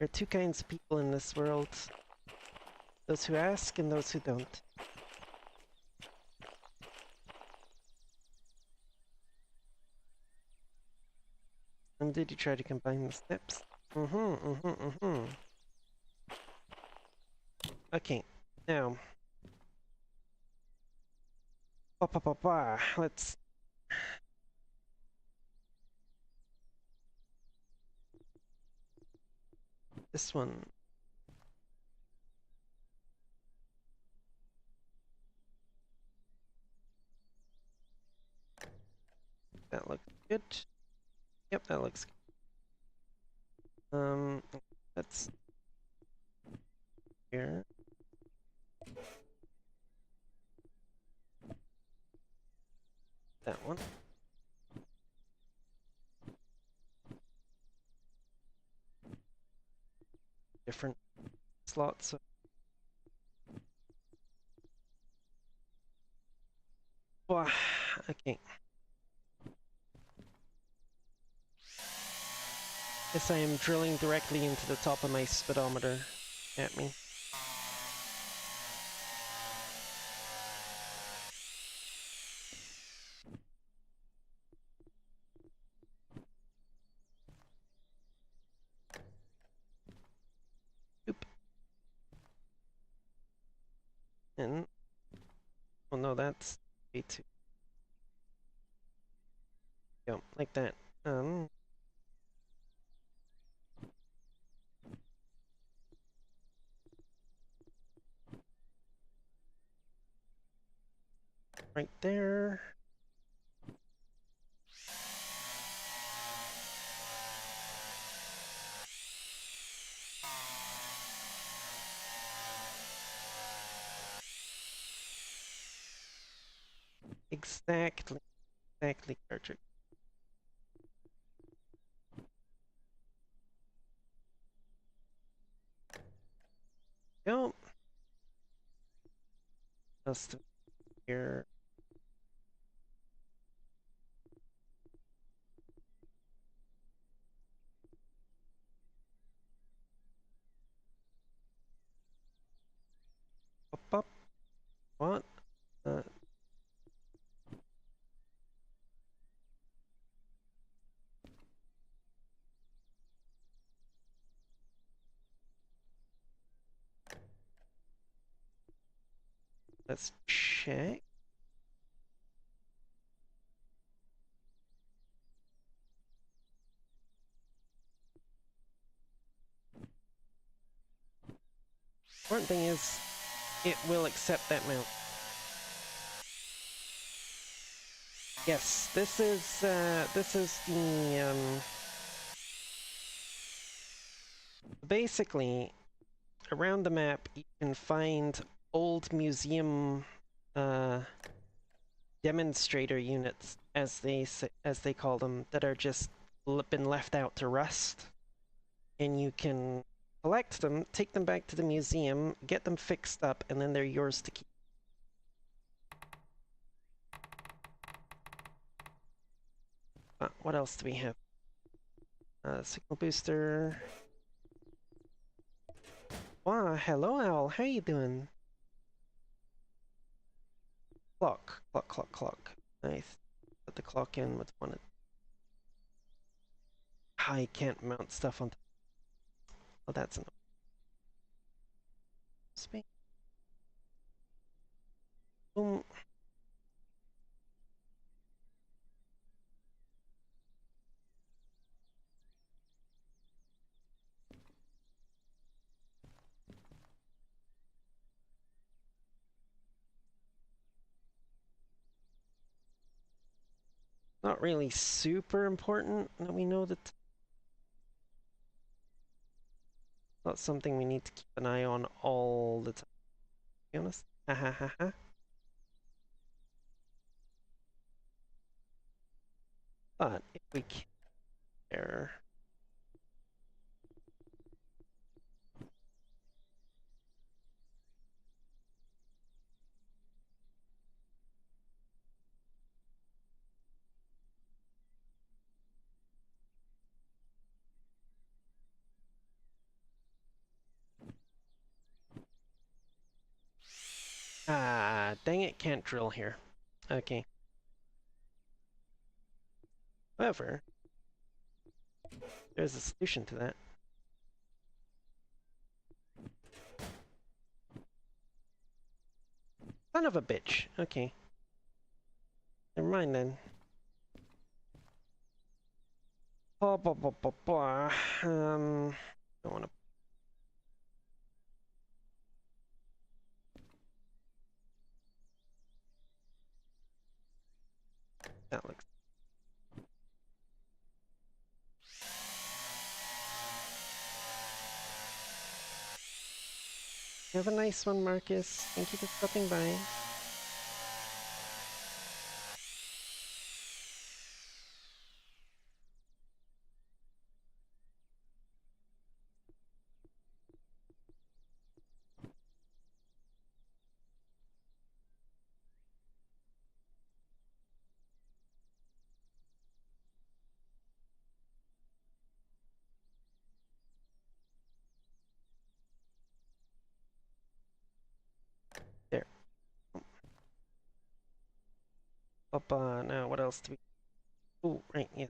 are two kinds of people in this world. Those who ask and those who don't. And did you try to combine the steps? Okay, now. Let's... This one. That looks good. Yep, that looks good. That's here. That one. Different slots. Wow. Okay. Yes, I am drilling directly into the top of my speedometer at me. Oop. And, oh no, that's way too. Go, like that. Right there. Exactly, Cartridge. Go. Just here. Up, up. What? Uh, let's check. Important thing is, it will accept that mount. Yes, this is the basically around the map you can find old museum uh, demonstrator units, as they call them, that are just been left out to rust, and you can collect them, take them back to the museum, get them fixed up, and then they're yours to keep. What else do we have? Signal booster. Wow, hello Owl, how you doing? Clock. Nice. Put the clock in with one. I can't mount stuff on. Oh, that's enough space. Boom. Not really super important that we know that. Not something we need to keep an eye on all the time, to be honest. Ha ha ha ha. But if we care. Ah, dang it, can't drill here. Okay. However, there's a solution to that. Son of a bitch. Okay. Never mind then. Blah, blah, blah, blah, blah. Don't want to. That looks. You have a nice one, Marcus. Thank you for stopping by. Now what else do we... Oh, right, yeah.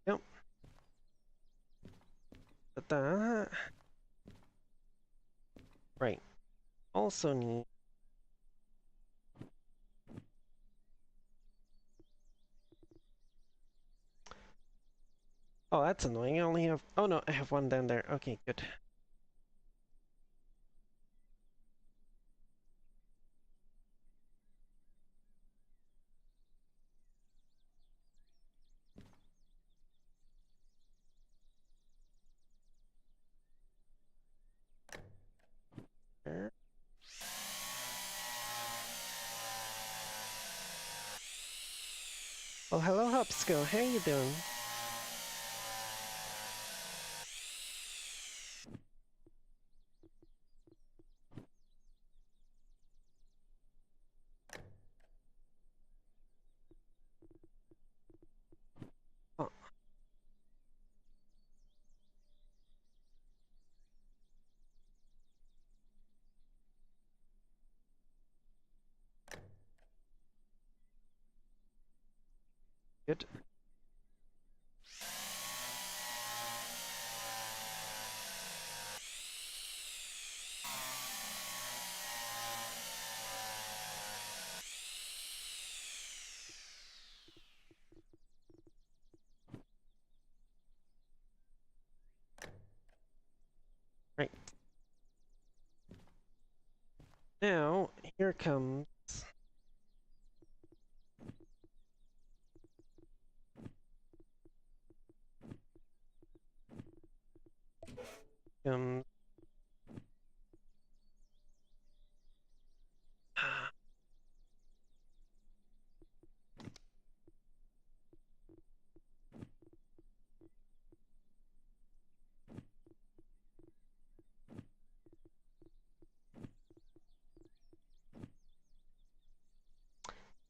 Yep. But that... Right. Also need... Oh, that's annoying. I only have... Oh no, I have one down there. Okay, good. There. Well, hello, Hopsco. How you doing? Oh, good. Right. Now, here comes... comes...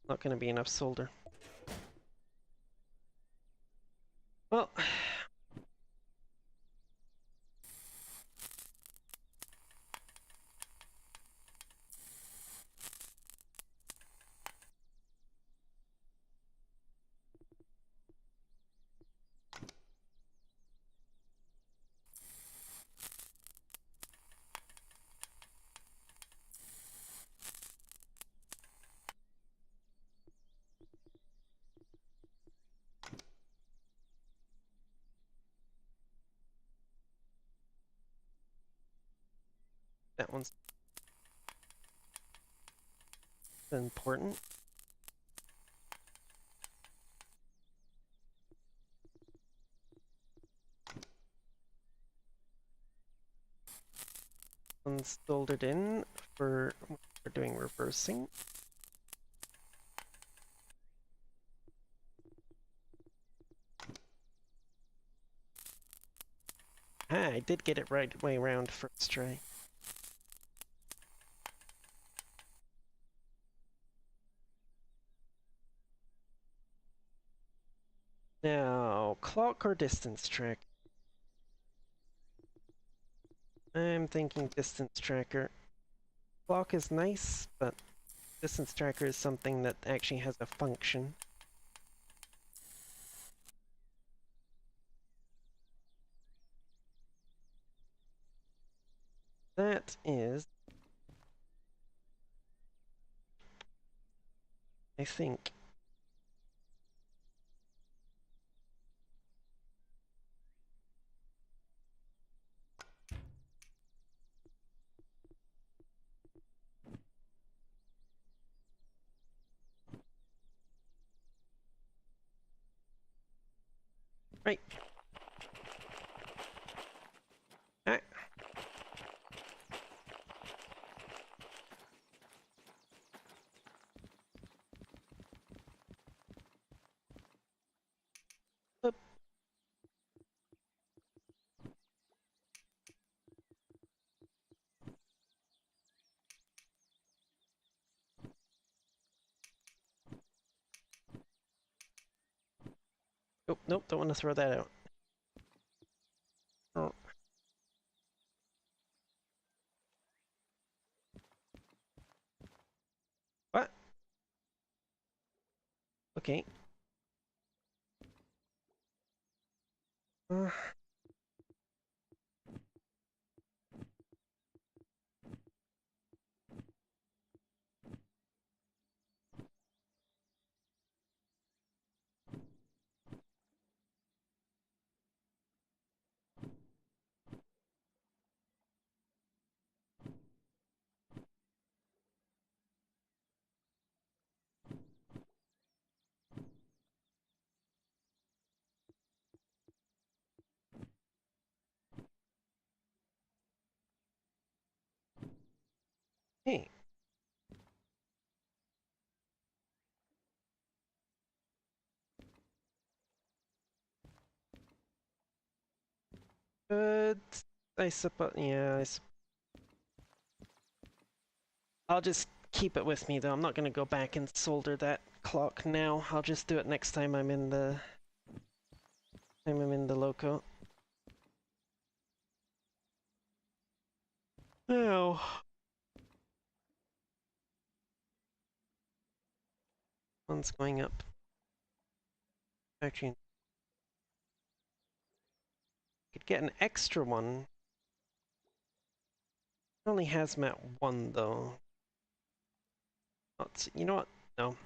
Not gonna be enough solder. Well... That one's important. One's soldered in for doing reversing. Ah, I did get it right way around first try. Now, clock or distance track? I'm thinking distance tracker. Clock is nice, but distance tracker is something that actually has a function. That is... I think... Right. Ah. Nope, don't want to throw that out. Oh. What? Okay. Uh, hey. Good. I suppose. Yeah, I'll just keep it with me though. I'm not gonna go back and solder that clock now. I'll just do it next time I'm in the loco. Oh. One's going up. Actually, could get an extra one. It only hazmat 1 though. You know what? No.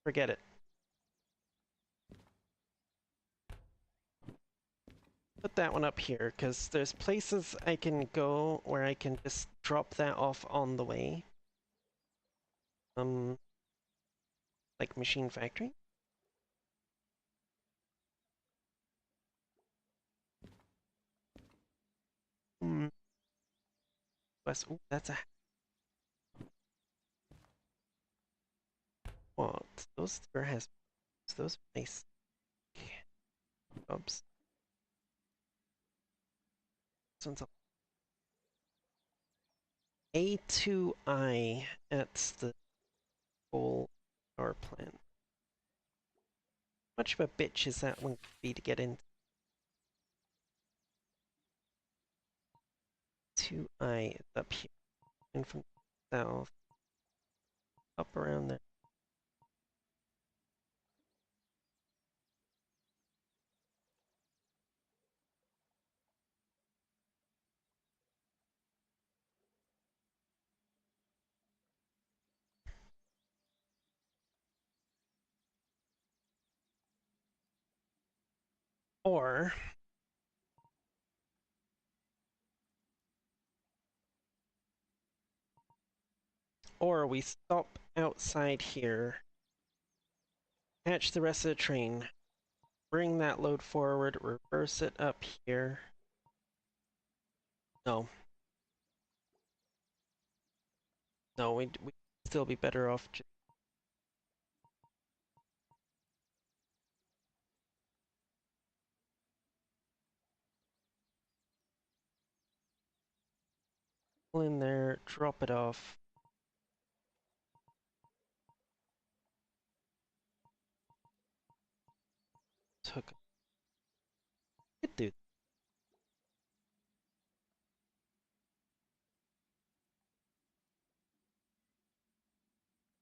Forget it. Put that one up here, because there's places I can go where I can just drop that off on the way. Like Machine Factory. Hmm. West. Ooh, that's a. What? Those are has. Those are nice. Oops. This one's A2I at the coal power plant. How much of a bitch is that one to be to get into? 2I is up here. And from south. Up around there. Or we stop outside here, catch the rest of the train, bring that load forward, reverse it up here. No. No, we'd still be better off just pull in there, drop it off. Took it, dude.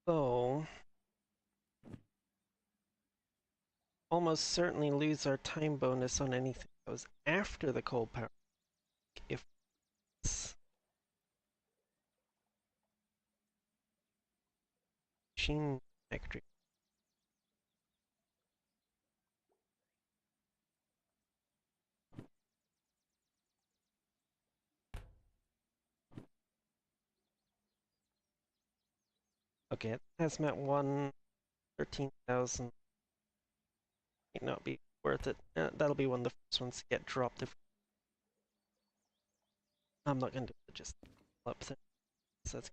So almost certainly lose our time bonus on anything that goes after the coal power if it's machine factory. Okay, hazmat 1, 13,000. Might not be worth it. That'll be one of the first ones to get dropped if I'm not gonna do it, just up there. So that's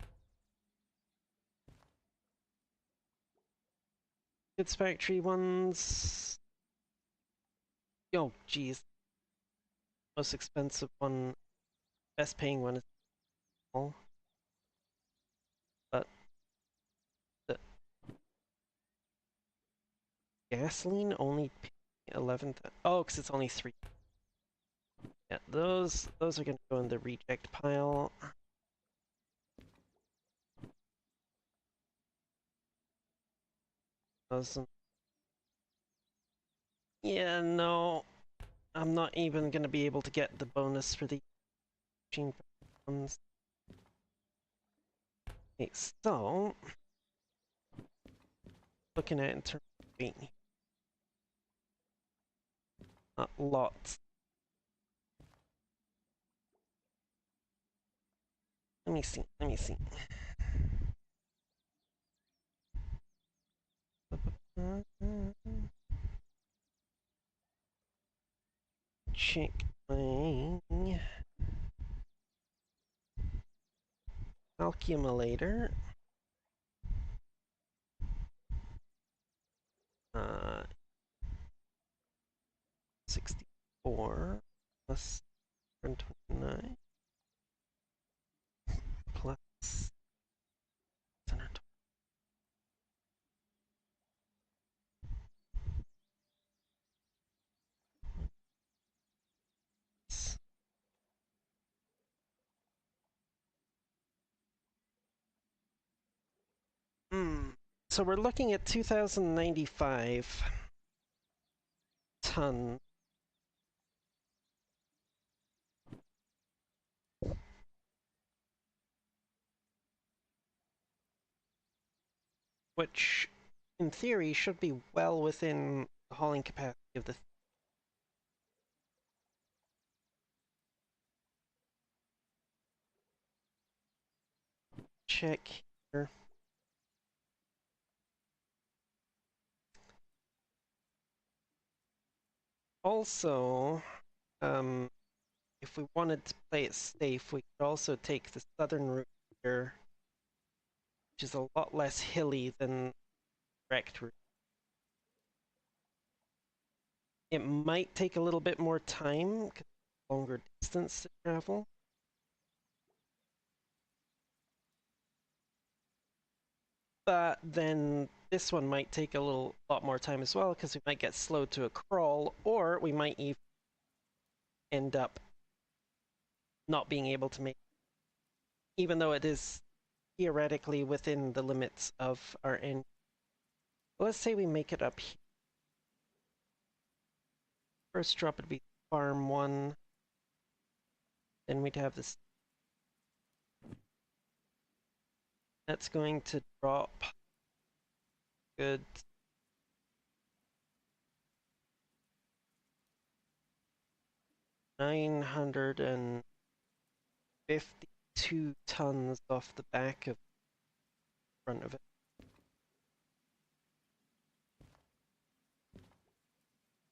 goods factory ones. Oh, geez. Most expensive one, best paying one is small. But the gasoline only 11th. Oh, because it's only 3. Yeah, those are going to go in the reject pile. Those, yeah, no, I'm not even going to be able to get the bonus for the machine ones. Okay, so looking at it in terms of weight, not lots. Let me see. Let me see. Check my calculator. 64 plus 129 plus 120. So we're looking at 2,095 ton. Which, in theory, should be well within the hauling capacity of the. Check here. Also, if we wanted to play it safe, we could also take the southern route here, which is a lot less hilly than the direct route. It might take a little bit more time, because longer distance to travel. But then this one might take a lot more time as well, because we might get slowed to a crawl, or we might even end up not being able to make, even though it is theoretically within the limits of our engine. Let's say we make it up here. First drop would be farm 1. Then we'd have this. That's going to drop good 952 tons off the back of the front of it.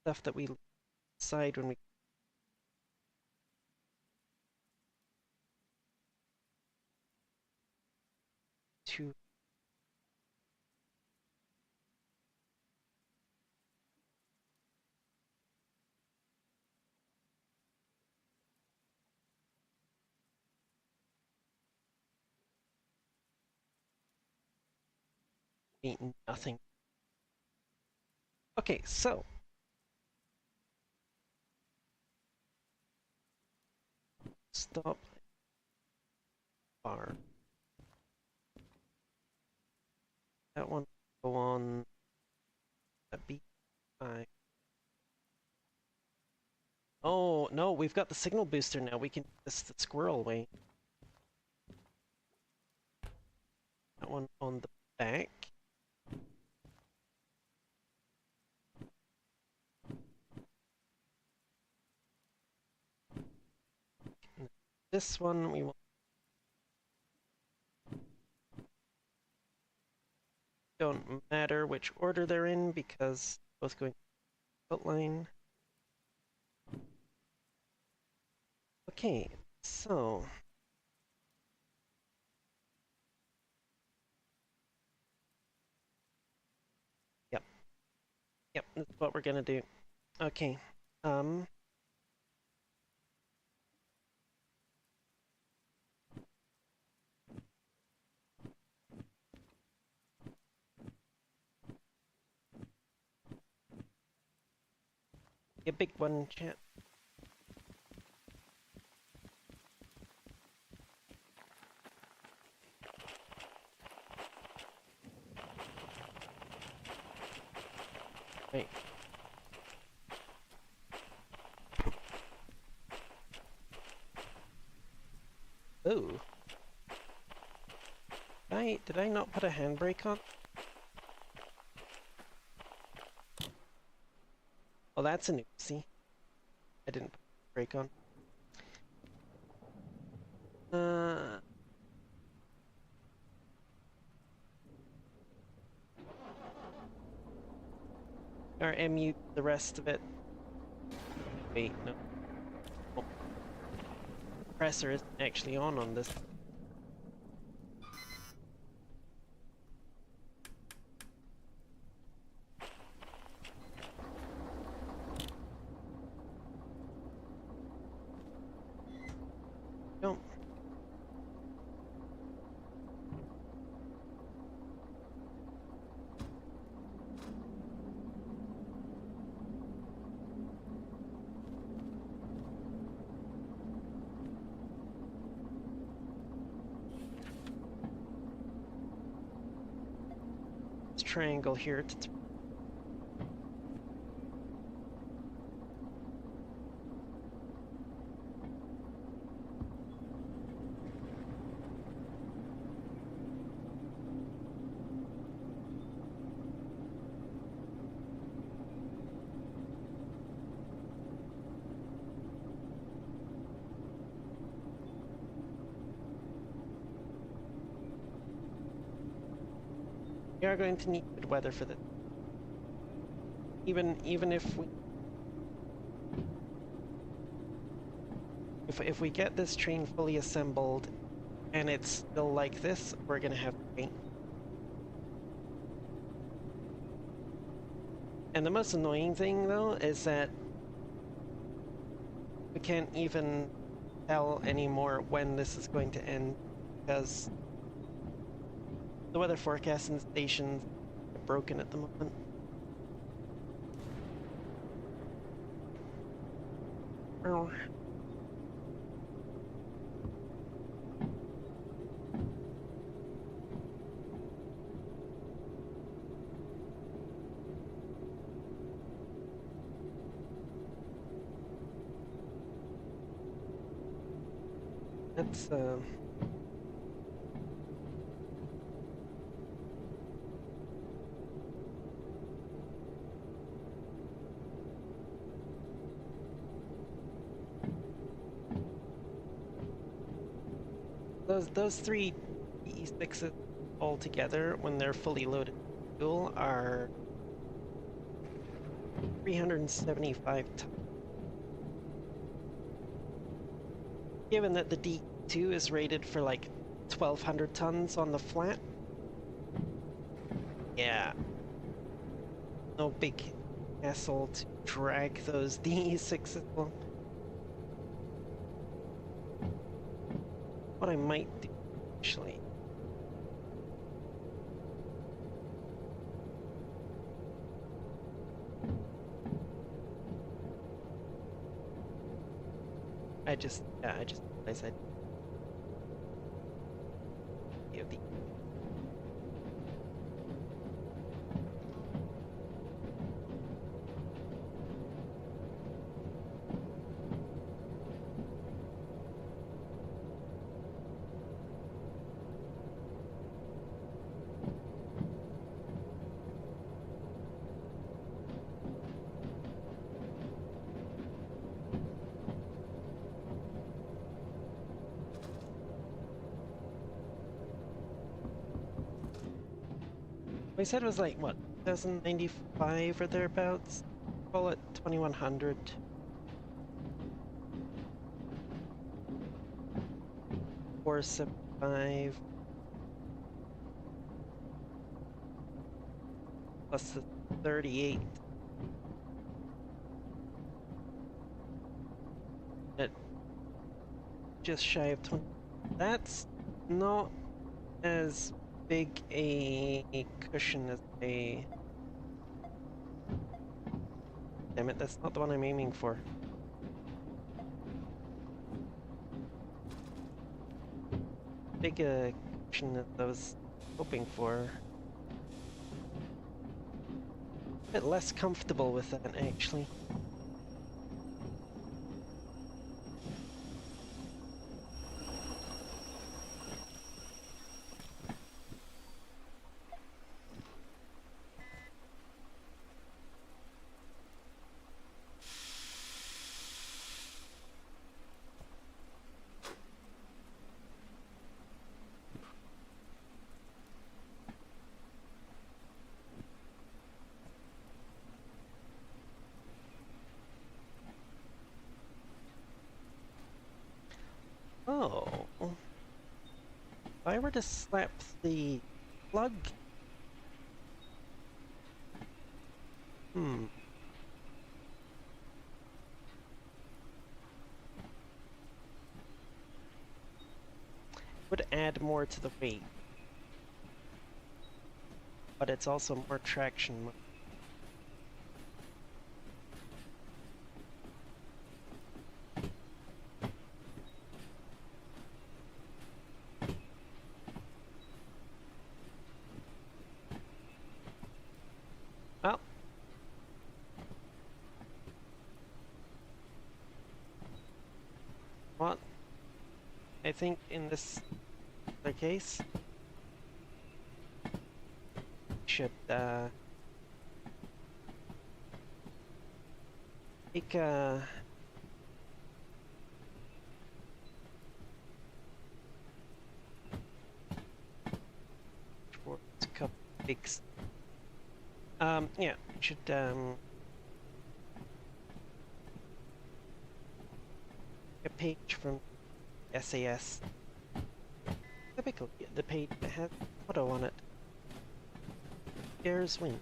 Stuff that we decide when we to be nothing. Okay, so stop bar. That one go on a B5. Oh no, we've got the signal booster now. We can do this the squirrel way. That one on the back. This one we will. Don't matter which order they're in because both going outline. Okay, so yep, that's what we're gonna do. Okay, A big one, chat. Right. Ooh. Did I not put a handbrake on? Oh, that's an oopsie. I didn't put a brake on. Or MU the rest of it. Wait, no. Oh, compressor isn't actually on this. No. This triangle here to we are going to need good weather for this. Even if we get this train fully assembled and it's still like this, we're gonna have to paint. And the most annoying thing though is that we can't even tell anymore when this is going to end because the weather forecasting stations are broken at the moment. Oh. That's those three E6s all together when they're fully loaded with fuel are 375 tons. Given that the D2 is rated for like 1,200 tons on the flat, yeah, no big hassle to drag those DE6s along. What I might do, actually. I just realized I'd give the we said it was like, what, 1095 or thereabouts? Call it 2100. Or 75 plus the 38 at just shy of 20. That's not as big a cushion as a Damn it, that's not the one I'm aiming for. Big action that I was hoping for. A bit less comfortable with that, actually. Oh. If I were to slap the plug... Hmm. Would add more to the weight. But it's also more traction. Well. What? I think in this other case, should take towards a couple bigs. Yeah, should a page from SAS. Typically, the page that has auto on it. Dares win.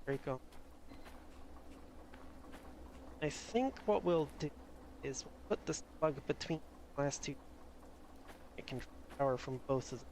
There you go. I think what we'll do is we'll put this plug between the last two. It can power from both of them.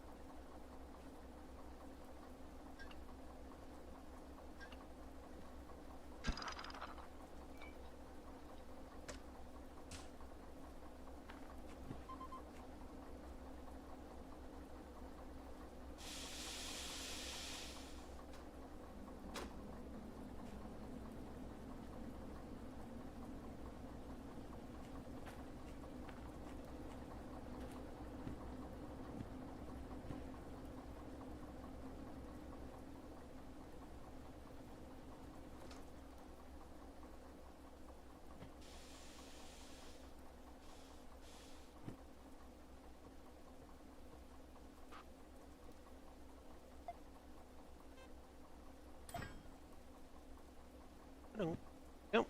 No. Nope.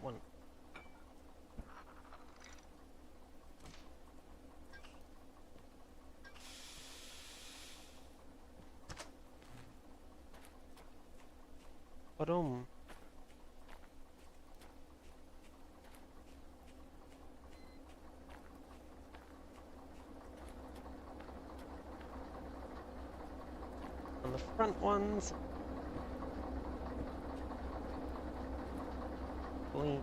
one. Ba-dum. On the front ones, clean.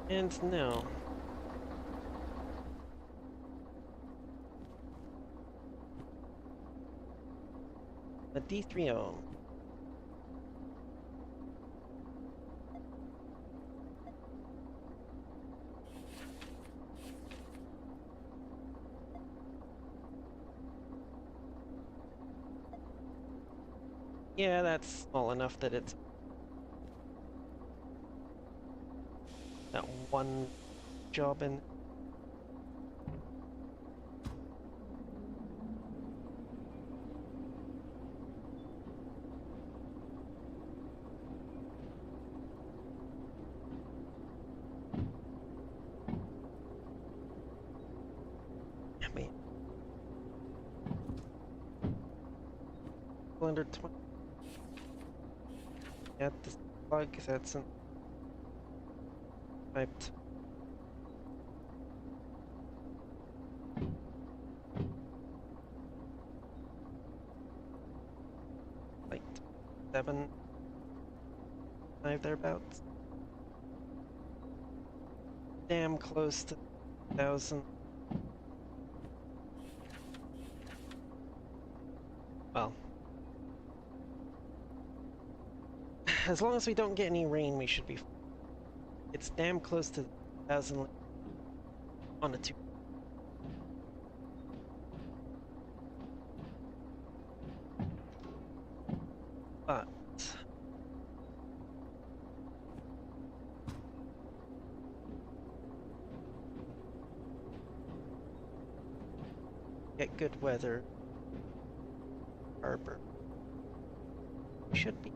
And now, the D30. Yeah, that's small enough that it's that one job in. I mean, 220. Add this plug, that's in typed. Like 7, 5 thereabouts. Damn close to 1,000. Well, as long as we don't get any rain, we should be. It's damn close to 1,000 on a 2. But get good weather, harbor. We should be.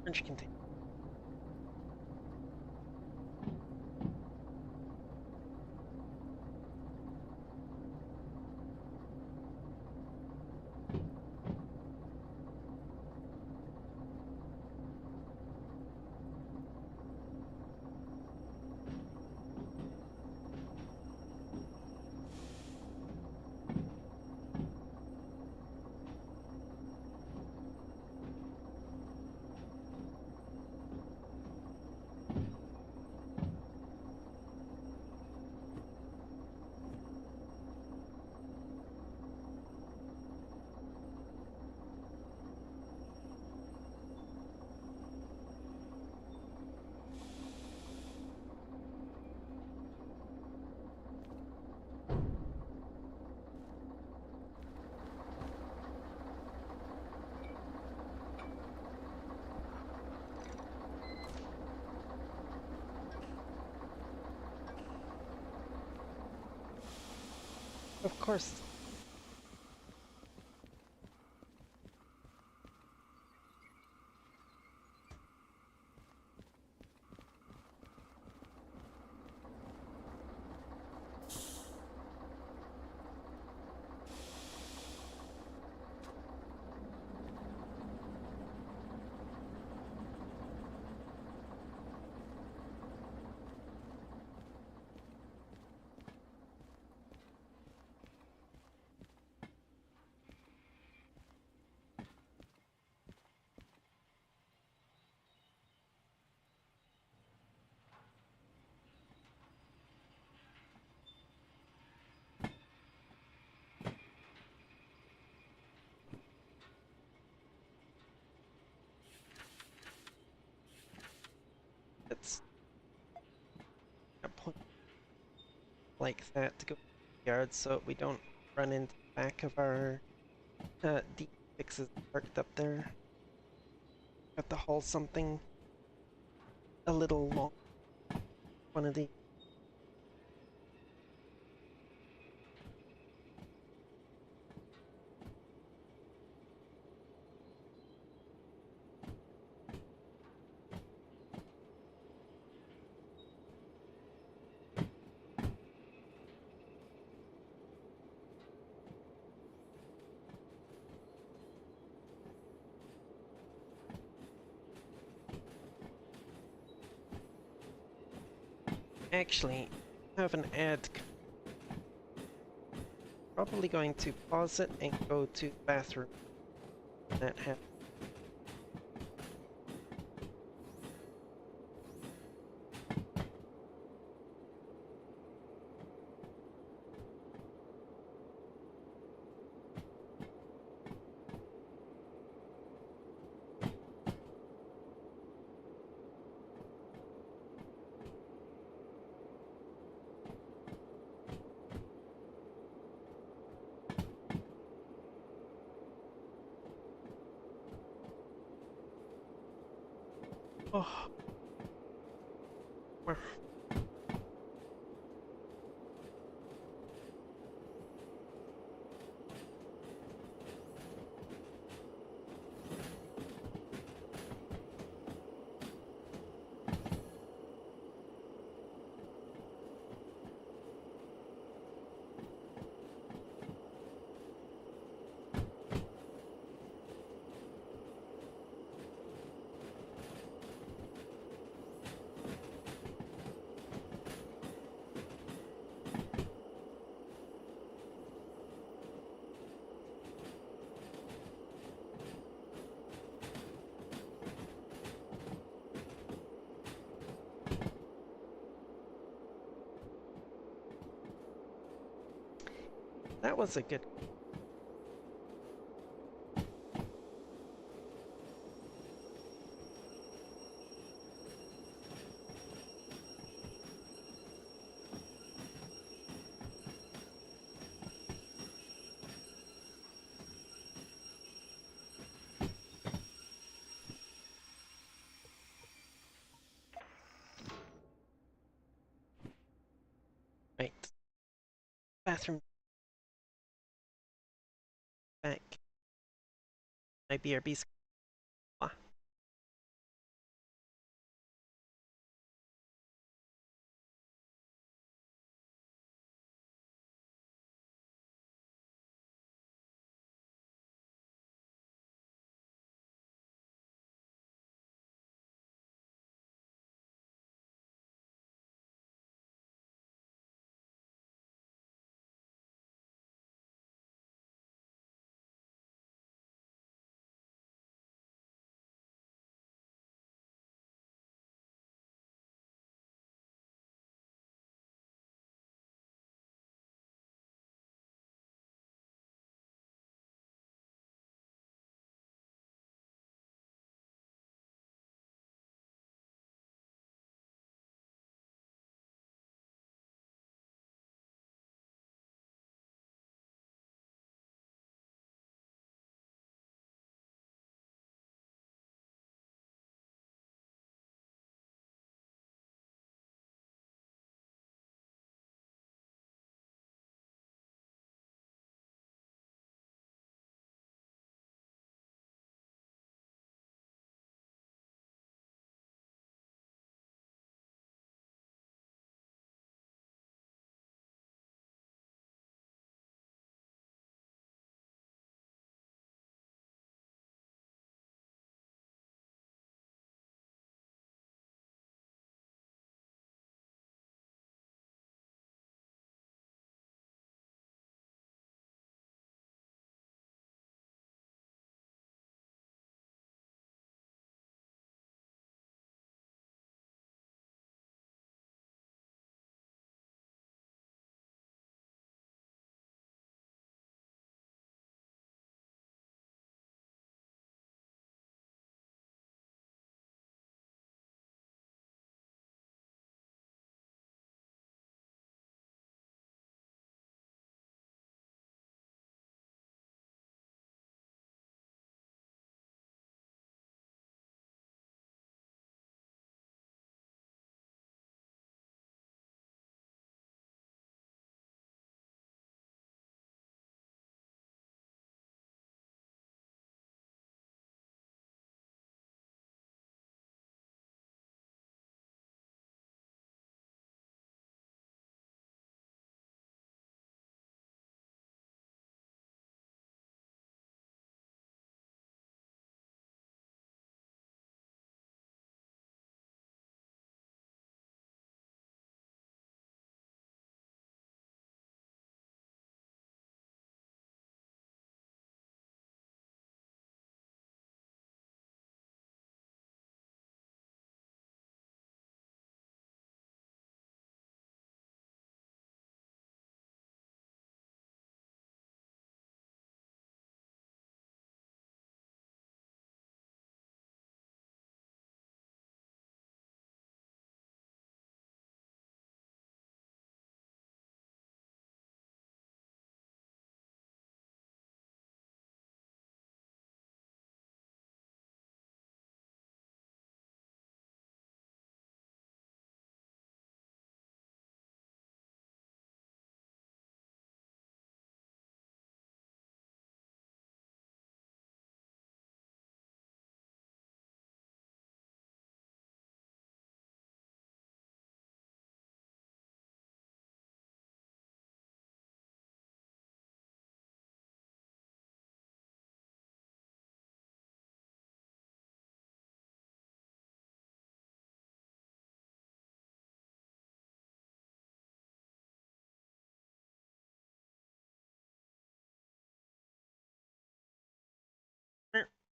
Orange container. Of course. like that to go in the yard so we don't run into the back of our deep fixes parked up there. Got to haul something a little long. One of the actually have an ad. Probably going to pause it and go to the bathroom. That happens. Oh, where? That was a good. Right. Bathroom back. My BRB's. Ah,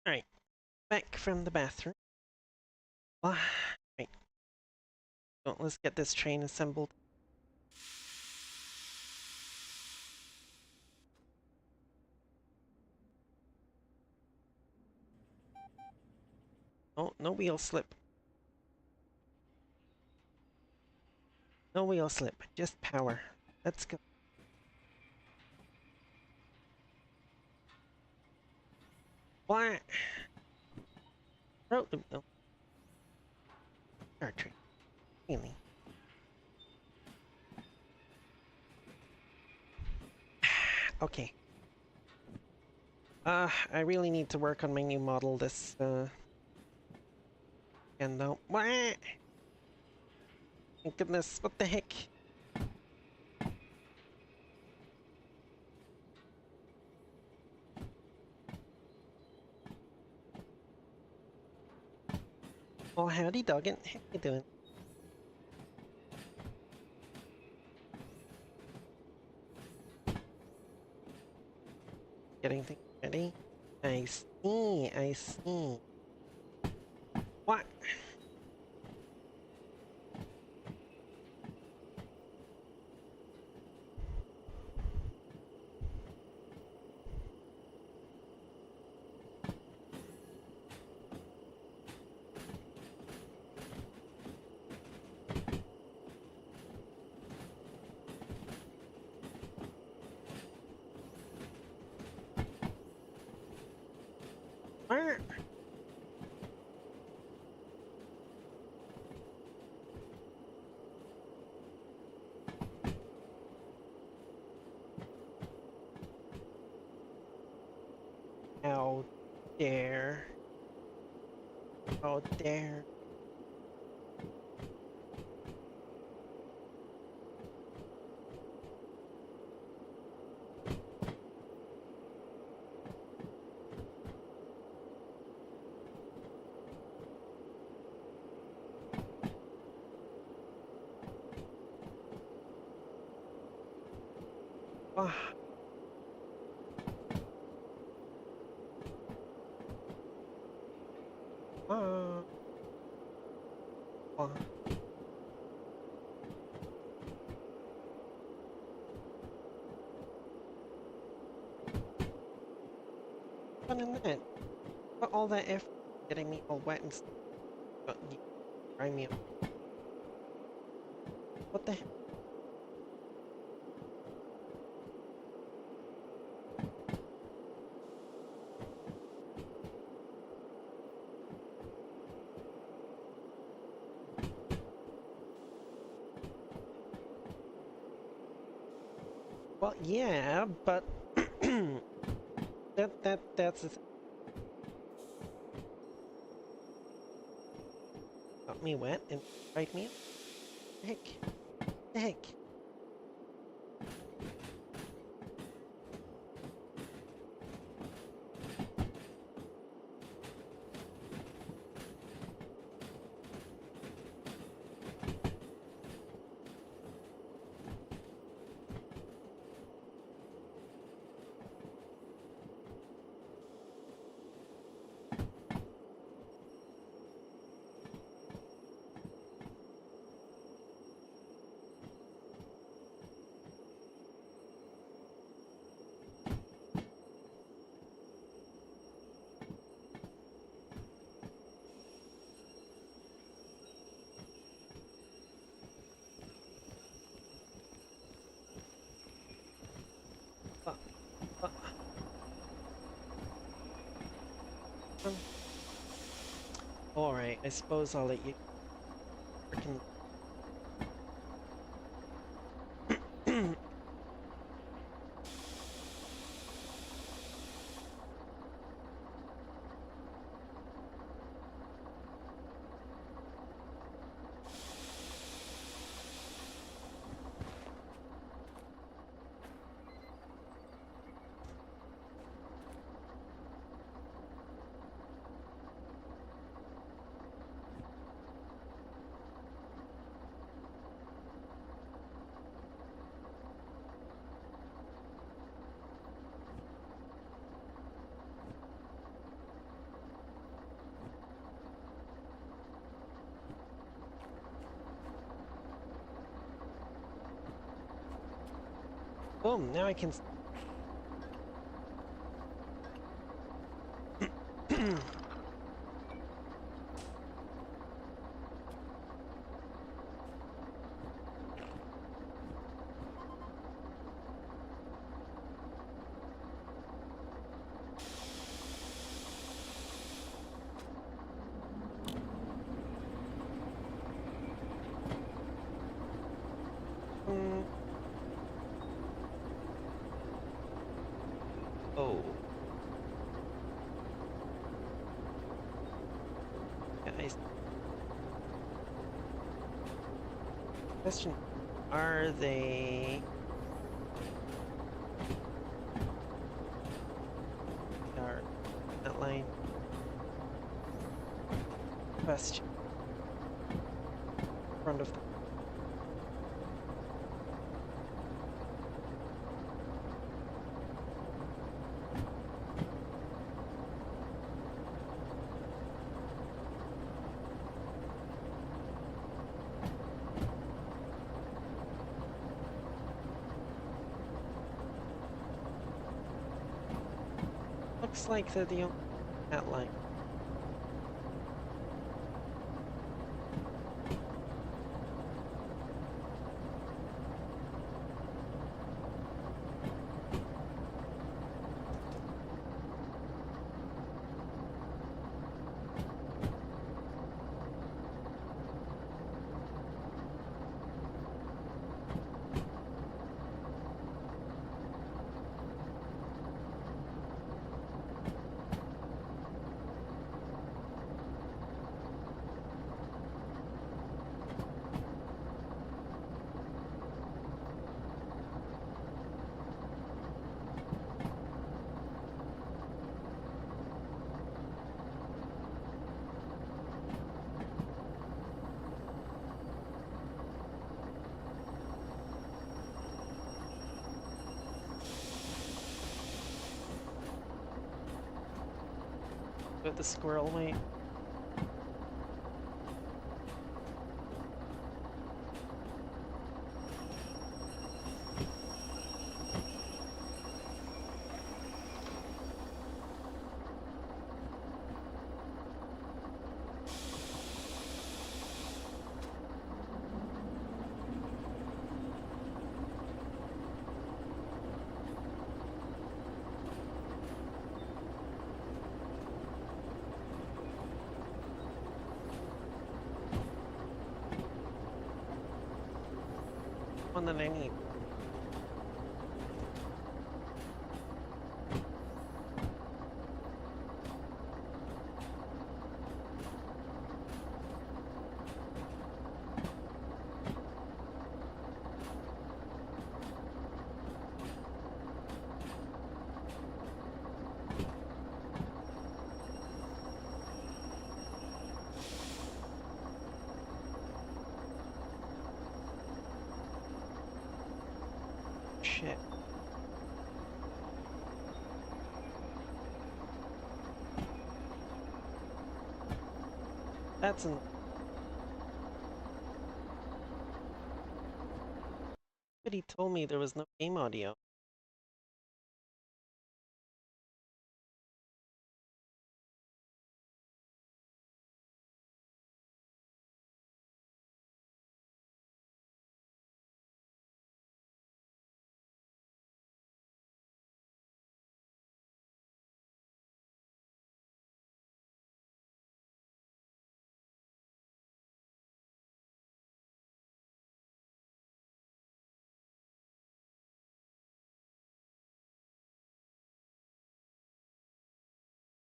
Alright, back from the bathroom. Right, so let's get this train assembled. Oh, no wheel slip. No wheel slip, just power. Let's go. What? Oh, no. Star Trek. Really? Okay. I really need to work on my new model this, and now. What? Thank goodness, what the heck? Oh, howdy, doggin. How you doing? Getting things ready? I see, I see. What? What? How dare. How dare. Ah. Ah. Ah. What in that? What all that effort getting me all wet and stuff? You dry me up. What the heck? Well, yeah, but that's the thing. Got me wet and dried me up. The heck? The heck? Uh, uh, um, Alright, I suppose I'll let you freaking. Boom, now I can... Mm. Oh. Guys, question, are they... Are that line? Question. Front of the... Looks like they're the only that line. Go the squirrel way. One that I need. Shit. That's an... But he told me there was no game audio.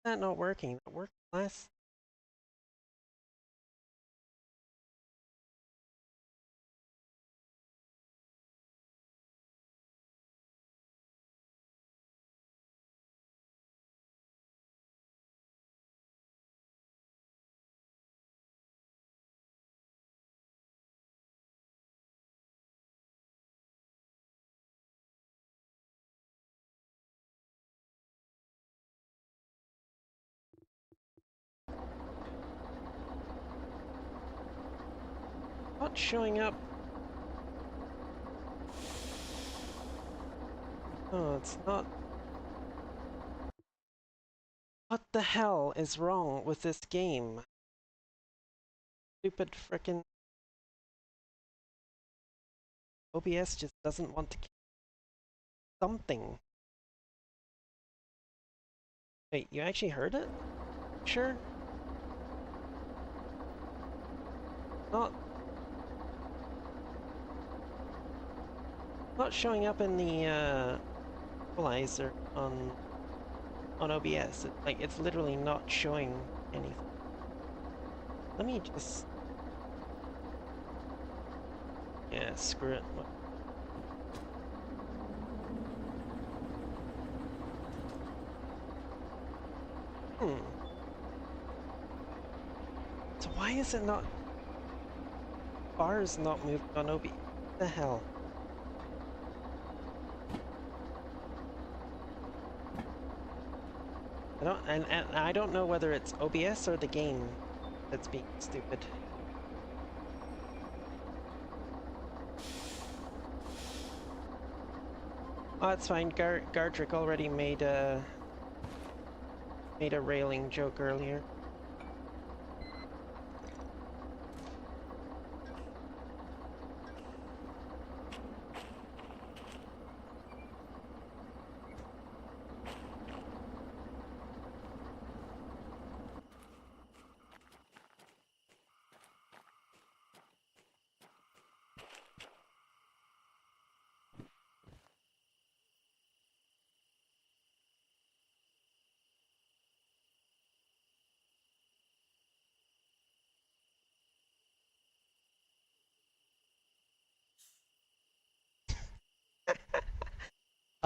That not working. That worked last... Not showing up. No, it's not. What the hell is wrong with this game? Stupid frickin' OBS just doesn't want to keep something. Wait, you actually heard it? Sure? Not showing up in the equalizer on OBS. It's literally not showing anything. Let me just... Yeah, screw it. Hmm. So why is it not... Bars not moving on OBS? What the hell? And I don't know whether it's OBS or the game that's being stupid. Oh, it's fine. Gardrick already made a railing joke earlier.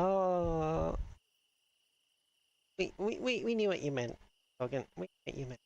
Oh, we knew what you meant, Logan. We knew what you meant.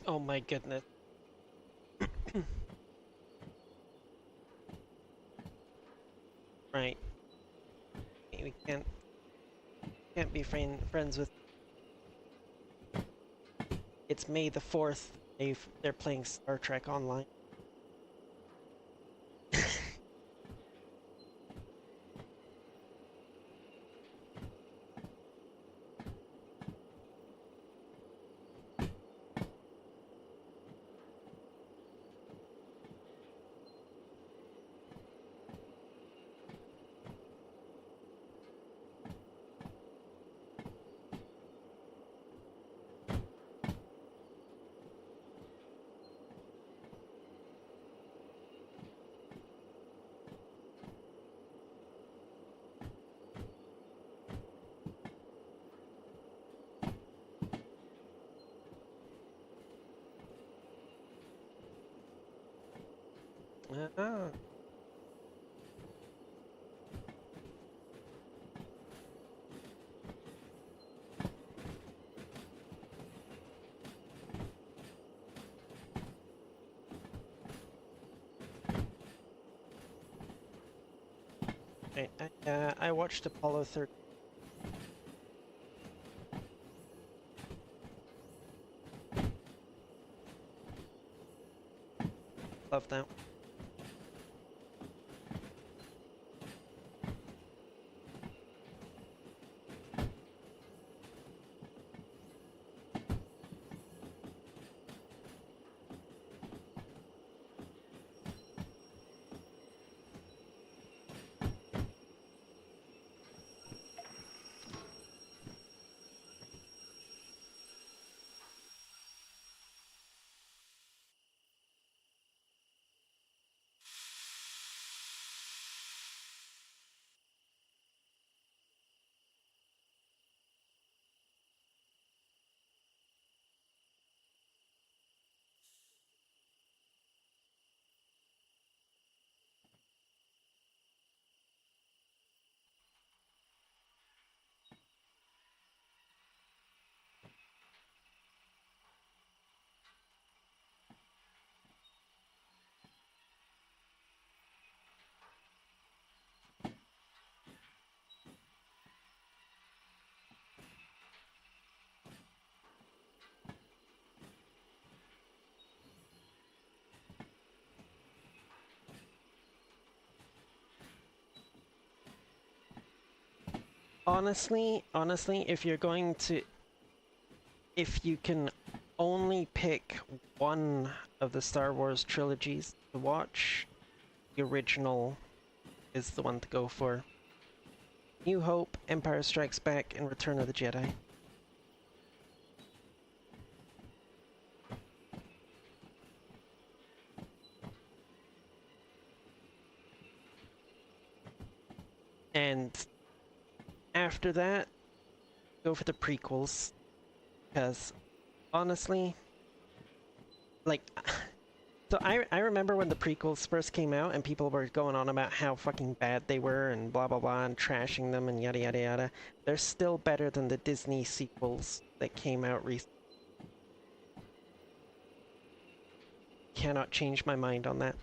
Oh my goodness. Right. We can't be friends with. It's May the 4th. They're playing Star Trek Online. Ah. I watched Apollo 13. Love that. Honestly, if you can only pick one of the Star Wars trilogies to watch, the original is the one to go for. New Hope, Empire Strikes Back, and Return of the Jedi. And after that, go for the prequels. Because honestly, like, so I remember when the prequels first came out and people were going on about how fucking bad they were and blah blah blah and trashing them and yada yada yada. They're still better than the Disney sequels that came out recently. Cannot change my mind on that.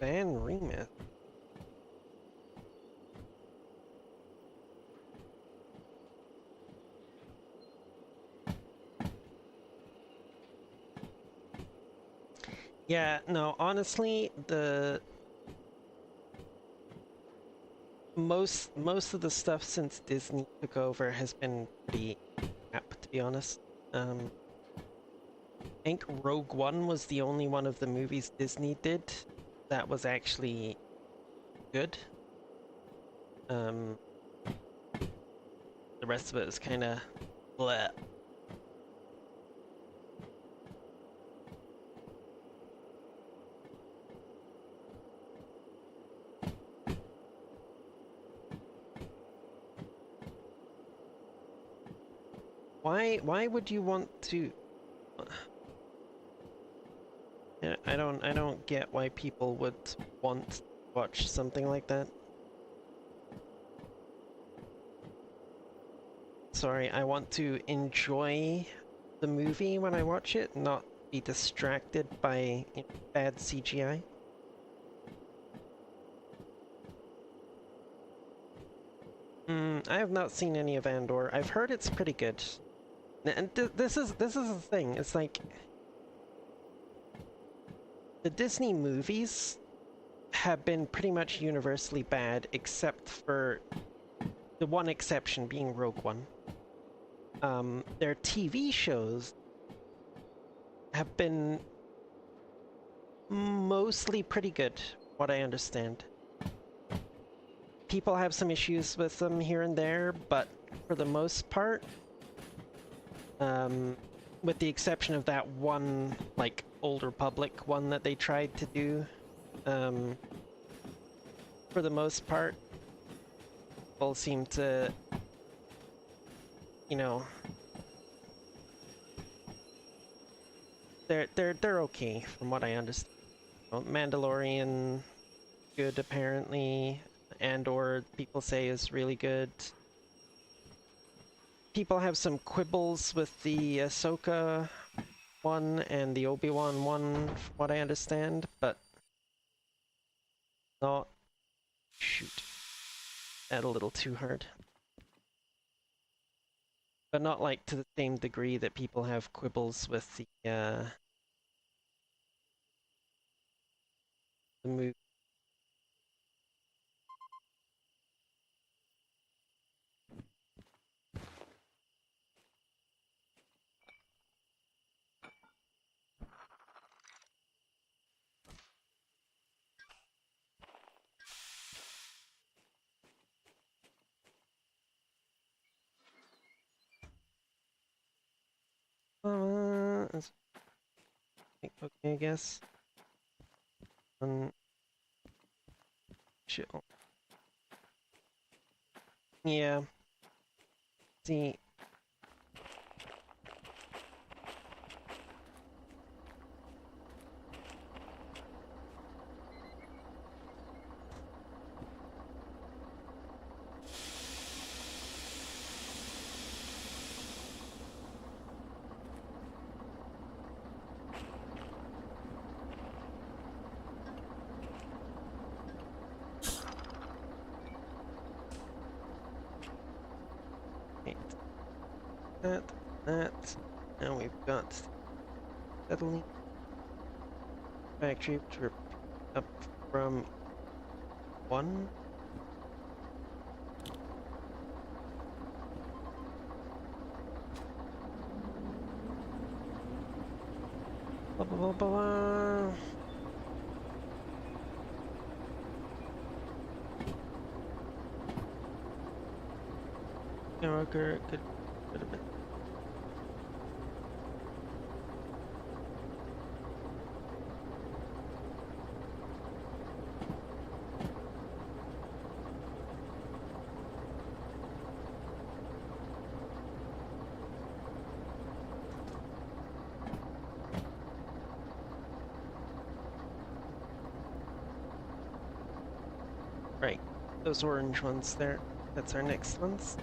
Van Remith. Yeah, no, honestly, the most of the stuff since Disney took over has been pretty crap, to be honest. I think Rogue One was the only one of the movies Disney did that was actually good. The rest of it was kind of bleh. Why would you want to? I don't get why people would want to watch something like that. Sorry, I want to enjoy the movie when I watch it, not be distracted by bad CGI. I have not seen any of Andor. I've heard it's pretty good. And this is the thing. It's like the Disney movies have been pretty much universally bad, except for the one exception being Rogue One. Their TV shows have been mostly pretty good, what I understand. People have some issues with them here and there, but for the most part, with the exception of that one, like, Old Republic one that they tried to do, for the most part, people seem to, you know, they're okay from what I understand. Mandalorian, good apparently. Andor, people say is really good. People have some quibbles with the Ahsoka one and the Obi-Wan one, from what I understand, but not... Shoot. That a little too hard. But not like to the same degree that people have quibbles with the movie. Okay, I guess. Chill. Yeah. See. that. Now we've got settling factory trip up from 1. Blah, blah, blah, blah, blah. Could have been. Right, those orange ones there. That's our next ones.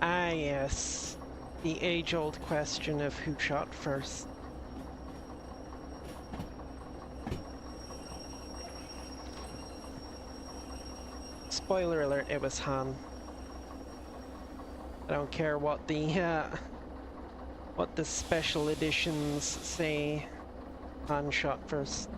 Ah, yes. The age-old question of who shot first. Spoiler alert, it was Han. I don't care what the special editions say. Han shot first.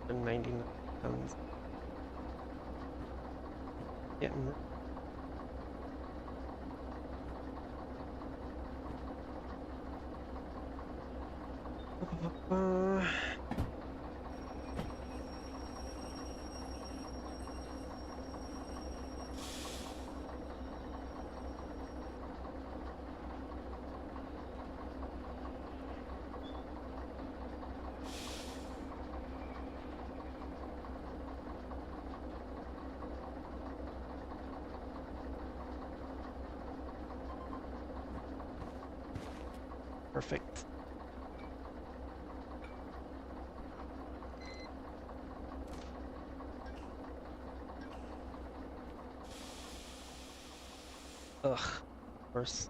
And 99 tons. Getting perfect. Ugh, of course.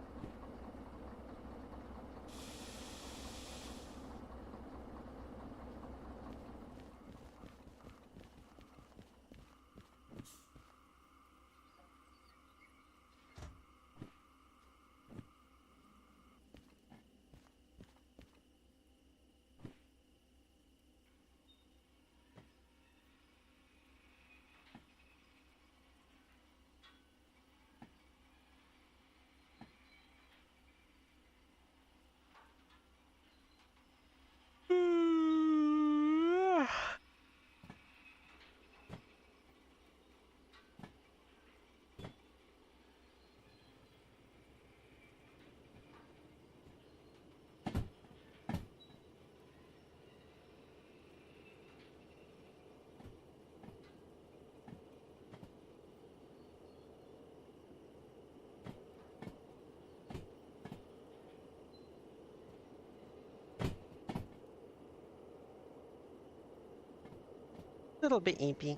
Little bit eepy.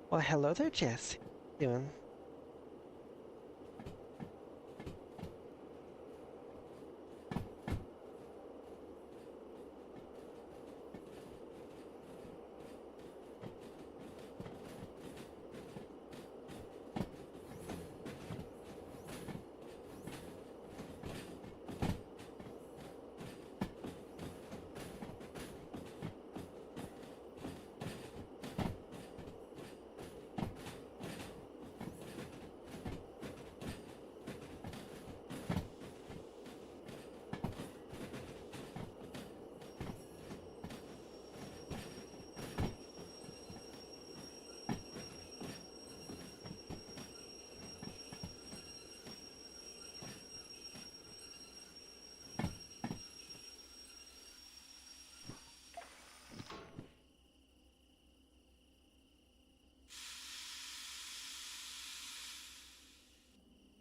Well, hello there, Jess. How you doing?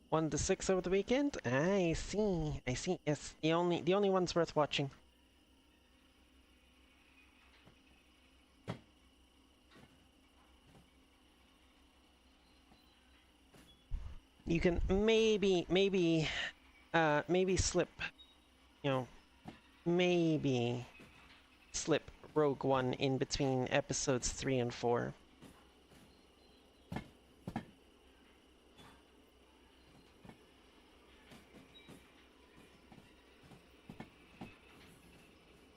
One to six over the weekend? I see. I see. Yes, the only ones worth watching. You can maybe slip, you know, maybe slip Rogue One in between episodes 3 and 4.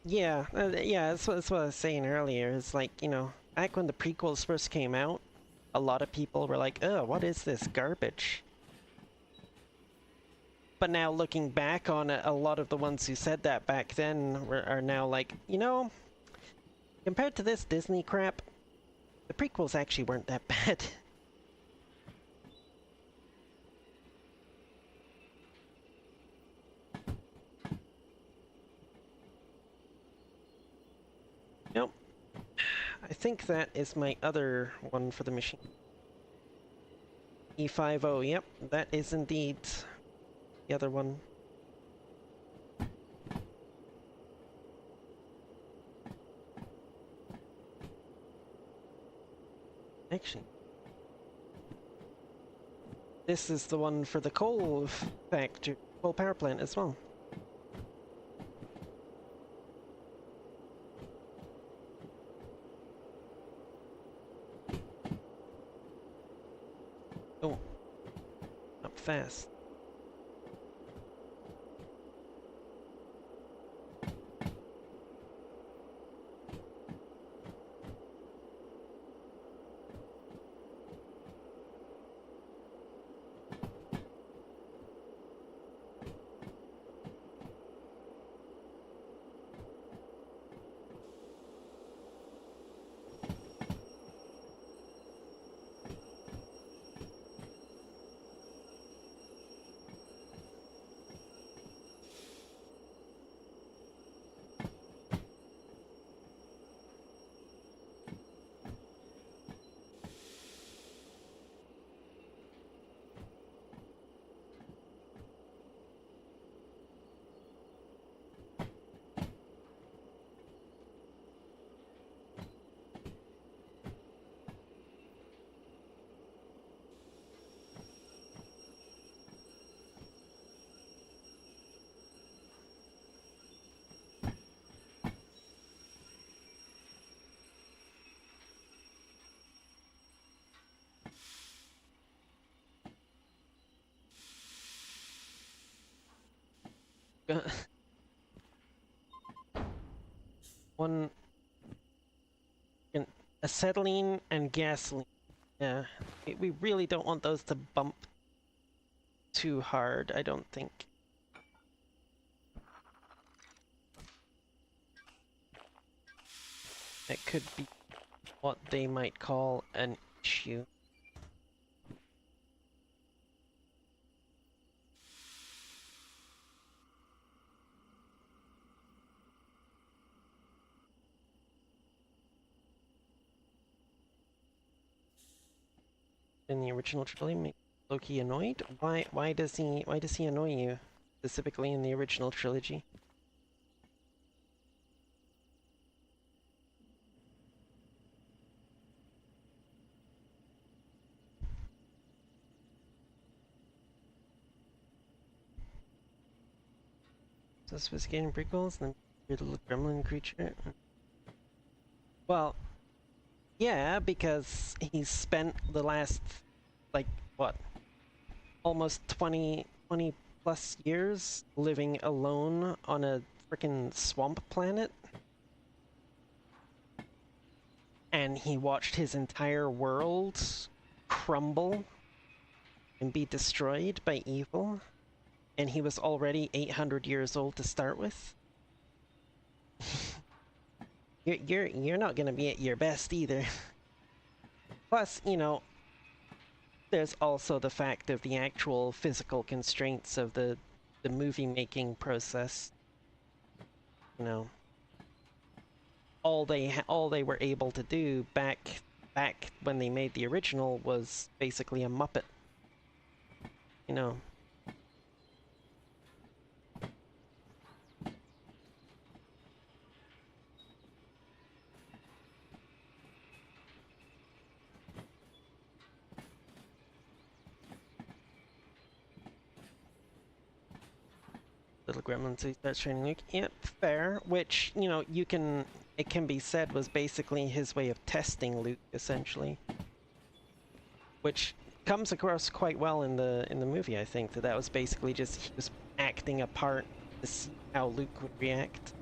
Yeah, yeah, that's what I was saying earlier. It's like, back when the prequels first came out, a lot of people were like, "Oh, what is this garbage?" But now looking back on it, a lot of the ones who said that back then are now like, compared to this Disney crap, the prequels actually weren't that bad. Nope. I think that is my other one for the machine. E50, yep, that is indeed the other one. Actually, this is the one for the coal factory, coal power plant as well. Oh, up fast. One, acetylene and gasoline. Yeah, we really don't want those to bump too hard, I don't think. It could be what they might call an issue. In the original trilogy, Loki annoyed? Why does he annoy you? Specifically in the original trilogy? So sophisticated prequels, and then weird little gremlin creature. Well, yeah, because he's spent the last, like, what, almost 20 plus years living alone on a freaking swamp planet. And he watched his entire world crumble and be destroyed by evil. And he was already 800 years old to start with. You're not gonna be at your best either. Plus, you know, there's also the fact of the actual physical constraints of the movie making process. You know, all they were able to do back when they made the original was basically a Muppet. You know. Little gremlin, so he starts training Luke. Yep, fair. Which, you know, it can be said was basically his way of testing Luke, essentially. Which comes across quite well in the movie, I think, that was basically just he was acting a part to see how Luke would react.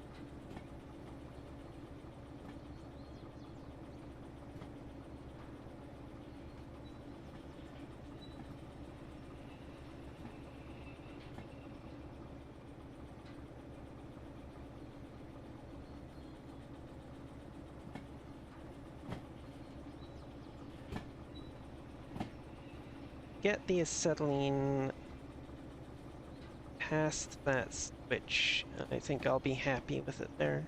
Get the acetylene past that switch. I think I'll be happy with it there.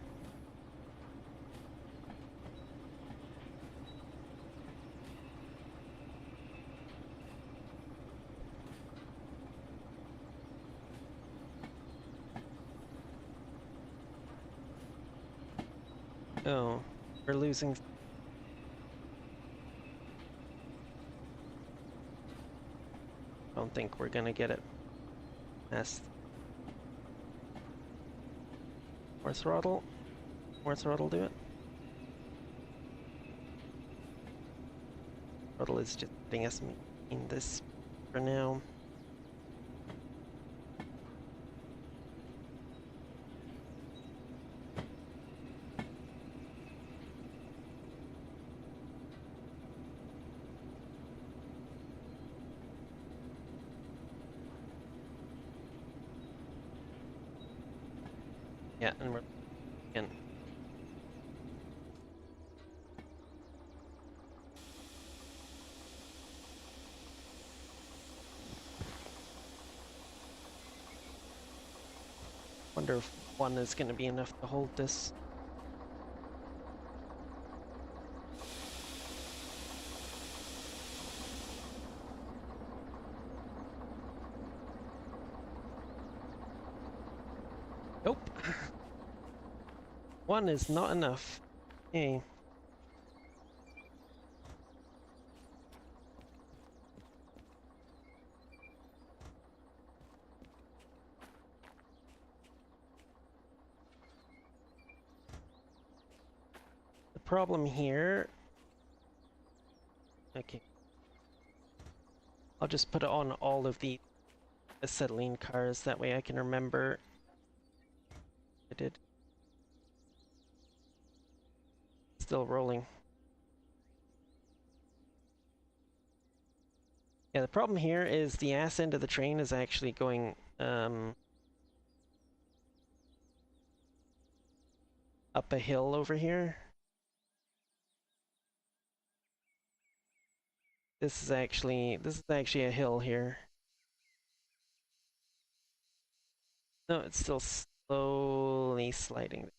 Oh, we're losing. Don't think we're gonna get it past. More throttle. More throttle, do it. Throttle is just letting us maintain this for now. Yeah, and we're again. Wonder if one is going to be enough to hold this. Nope. One is not enough. Okay. The problem here... Okay. I'll just put it on all of the acetylene cars, that way I can remember I did. Still rolling. Yeah, the problem here is the ass end of the train is actually going up a hill over here. This is actually a hill here. No, it's still slowly sliding.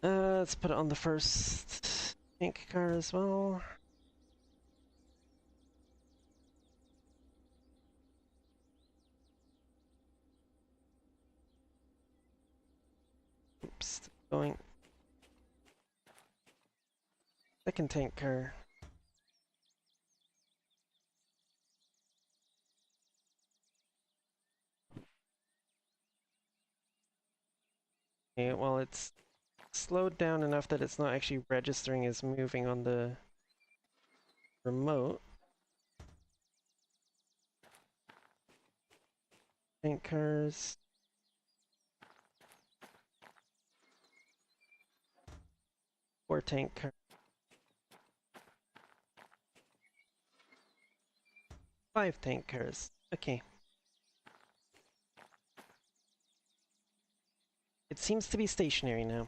Let's put it on the first tank car as well. Oops, going. Second tank car. Okay, well it's slowed down enough that it's not actually registering as moving on the remote. Tank cars. Four tank cars. 5 tank cars. Okay. It seems to be stationary now.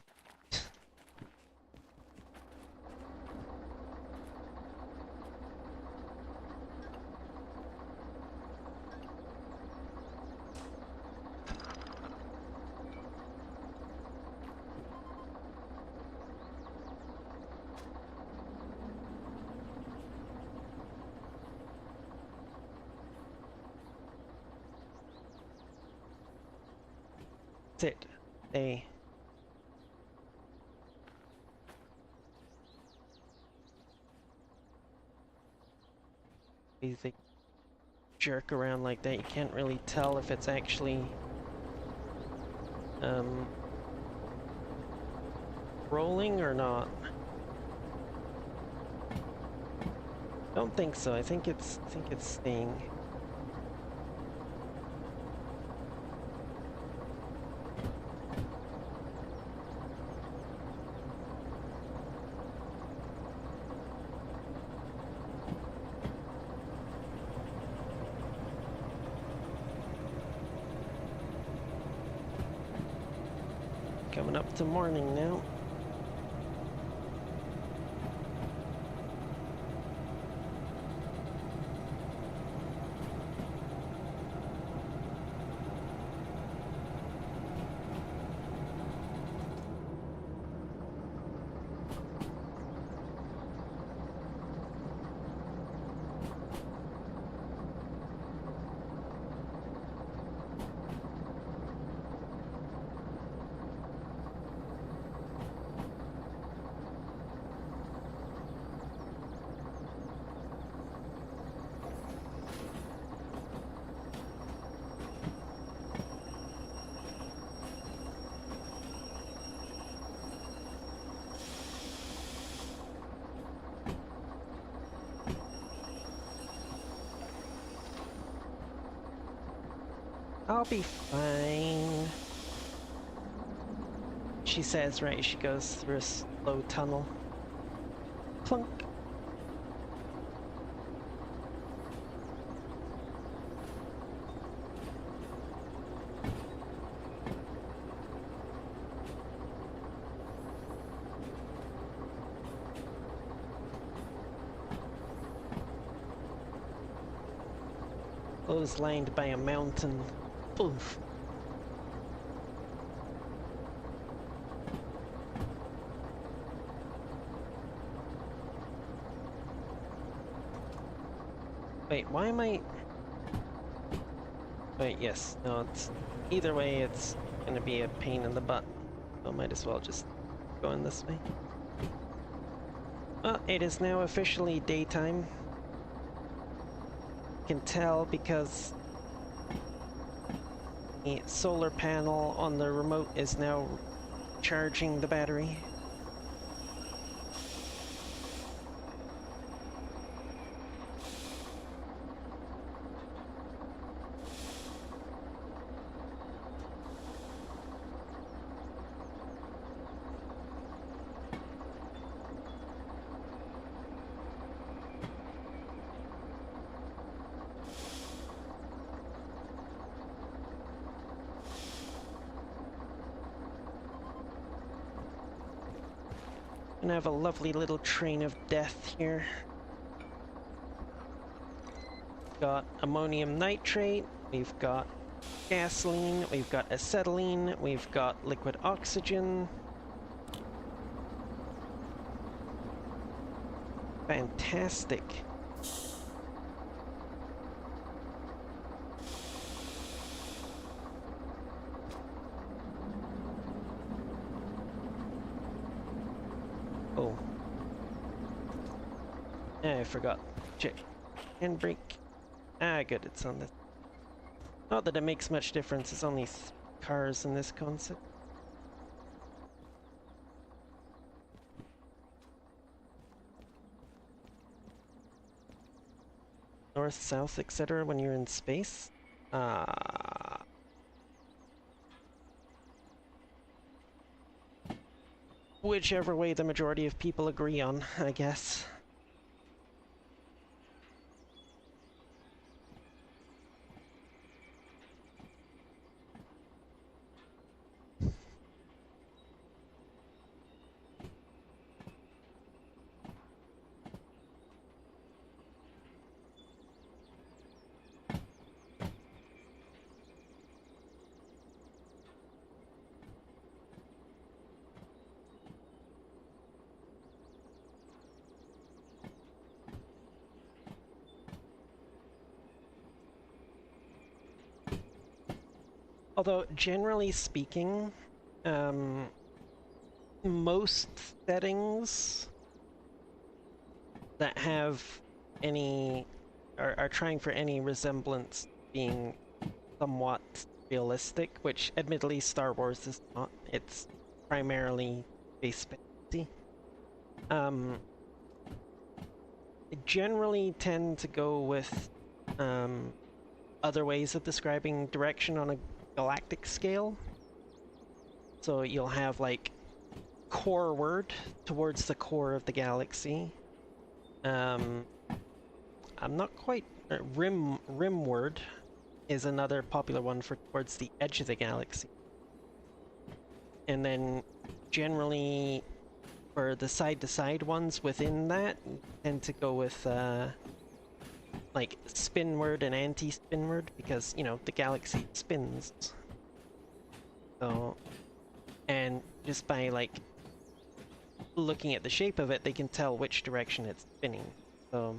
That's it. They jerk around like that. You can't really tell if it's actually rolling or not. Don't think so. I think it's staying. Coming up to morning now. I'll be fine. She says, right, she goes through a slow tunnel. Plunk. Lined by a mountain. Oof. Wait, why am I... Wait, yes. No, it's... Either way, it's gonna be a pain in the butt. So I might as well just go in this way. Well, it is now officially daytime. Can tell because the solar panel on the remote is now charging the battery. And I have a lovely little train of death here. Got ammonium nitrate, we've got gasoline, we've got acetylene, we've got liquid oxygen. Fantastic. Oh. I forgot. Check. Handbrake. Ah, good, it's on this. Not that it makes much difference, it's only cars in this concept. North, south, etc. when you're in space. Whichever way the majority of people agree on, I guess. Although, generally speaking, most settings that have any are trying for any resemblance being somewhat realistic, which admittedly Star Wars is not. It's primarily space fantasy. I generally tend to go with other ways of describing direction on a galactic scale. So you'll have like coreward towards the core of the galaxy. I'm not quite rimward is another popular one for towards the edge of the galaxy. And then generally for the side-to-side ones within that, you tend to go with like spinward and anti-spinward because, you know, the galaxy spins. So, and just by like looking at the shape of it, they can tell which direction it's spinning. So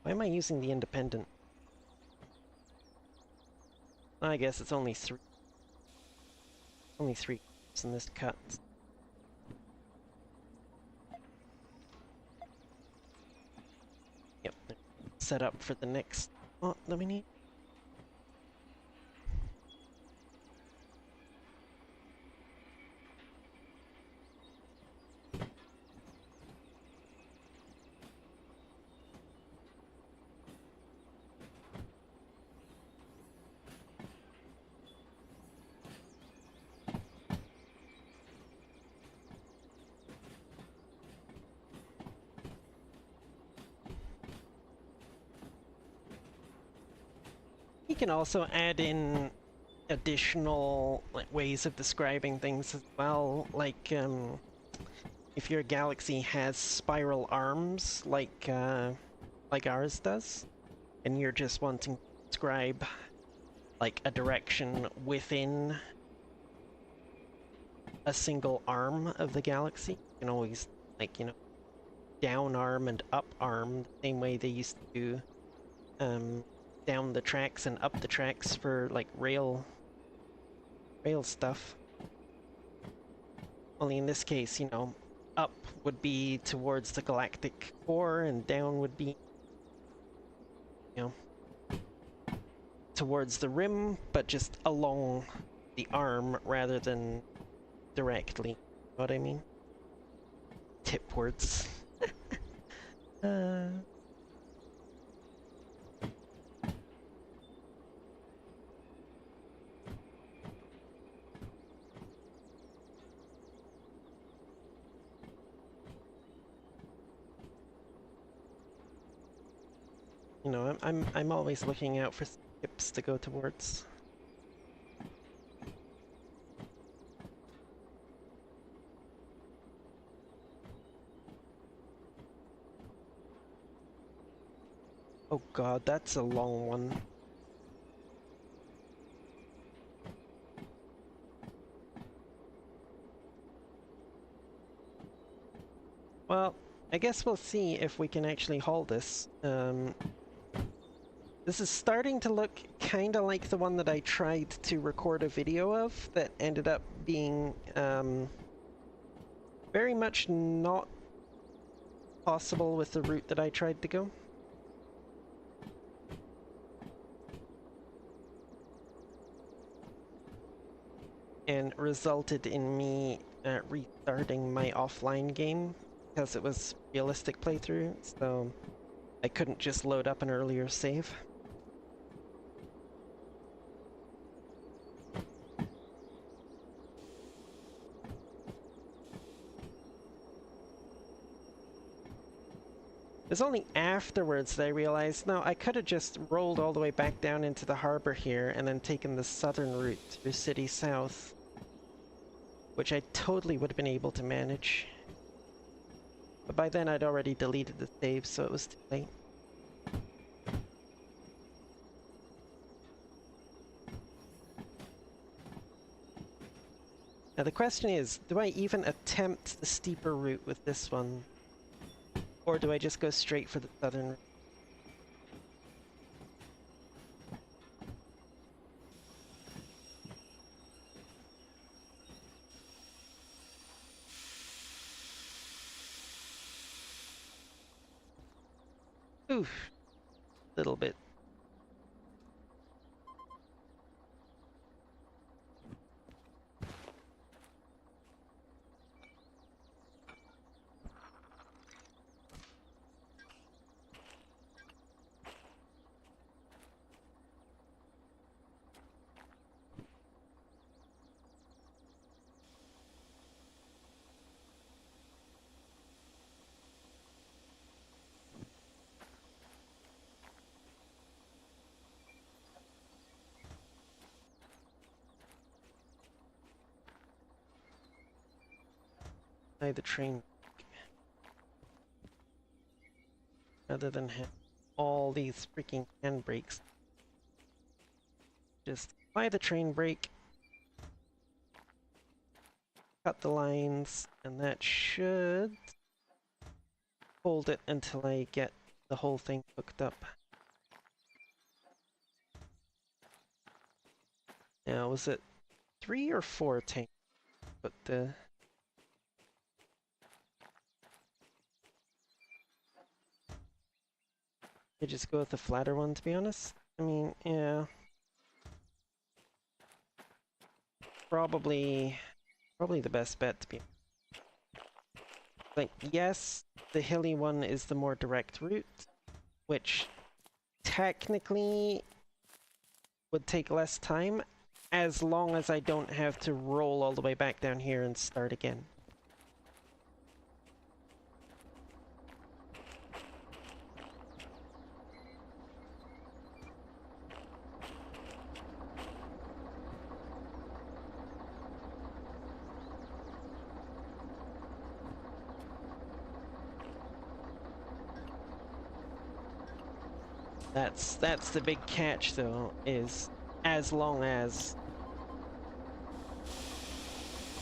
why am I using the independent? I guess it's only three in this cut. Yep, set up for the next spot that we need. You can also add in additional like ways of describing things as well, like if your galaxy has spiral arms like ours does, and you're just wanting to describe like a direction within a single arm of the galaxy, you can always like, you know, down arm and up arm the same way they used to do down the tracks and up the tracks for like rail stuff. Only in this case, you know, up would be towards the galactic core and down would be, you know, towards the rim, but just along the arm rather than directly. You know what I mean? Tip words. You know, I'm always looking out for tips to go towards. Oh god, that's a long one. Well, I guess we'll see if we can actually haul this. This is starting to look kind of like the one that I tried to record a video of that ended up being very much not possible with the route that I tried to go. And resulted in me restarting my offline game because it was realistic playthrough, so I couldn't just load up an earlier save. It was only afterwards that I realized, no, I could have just rolled all the way back down into the harbor here and then taken the southern route through City South, which I totally would have been able to manage. But by then I'd already deleted the save, so it was too late. Now the question is, do I even attempt the steeper route with this one? Or do I just go straight for the southern route? Oof. Little bit. By the train. Rather than have all these freaking handbrakes. Just apply the train brake, cut the lines, and that should hold it until I get the whole thing hooked up. Now, was it 3 or 4 tanks? But I just go with the flatter one, to be honest. I mean, yeah. Probably the best bet to be. Like, yes, the hilly one is the more direct route, which technically would take less time, as long as I don't have to roll all the way back down here and start again. That's the big catch, though, is as long as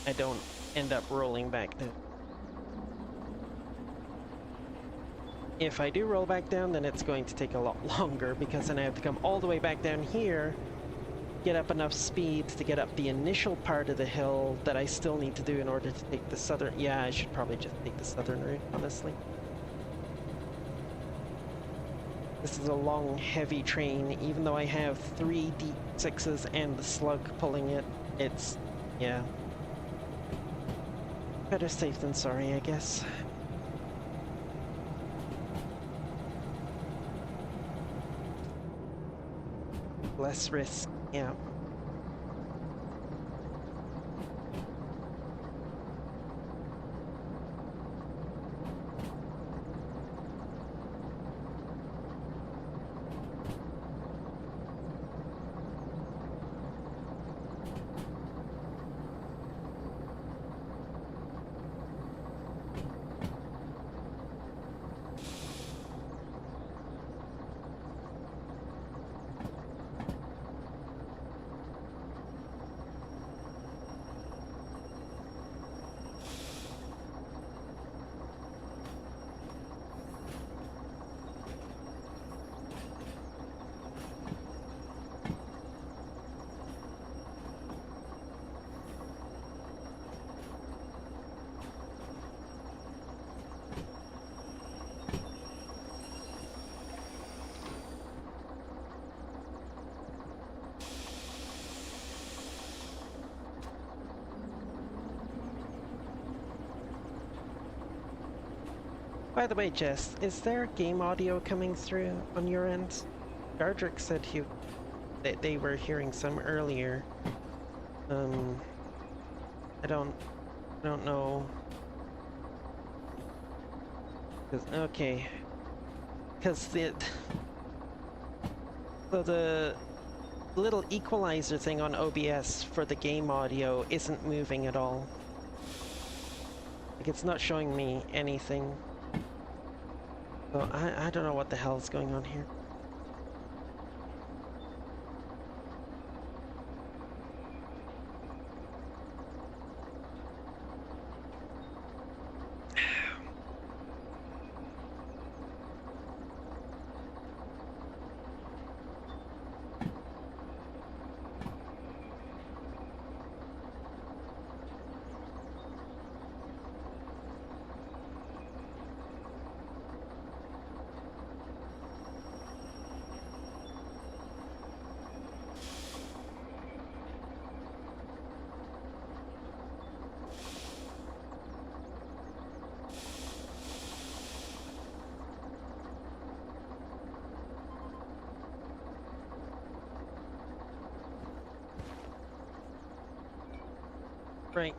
I don't end up rolling back down. If I do roll back down, then it's going to take a lot longer, because then I have to come all the way back down here, get up enough speed to get up the initial part of the hill that I still need to do in order to take the southern... Yeah, I should probably just take the southern route, honestly. This is a long, heavy train. Even though I have 3 D6s and the slug pulling it, it's... yeah. Better safe than sorry, I guess. Less risk, yeah. By the way, Jess, is there game audio coming through on your end? Gardrick said that they were hearing some earlier. I don't know. Okay, because the little equalizer thing on OBS for the game audio isn't moving at all. Like, it's not showing me anything. So I don't know what the hell is going on here. Right.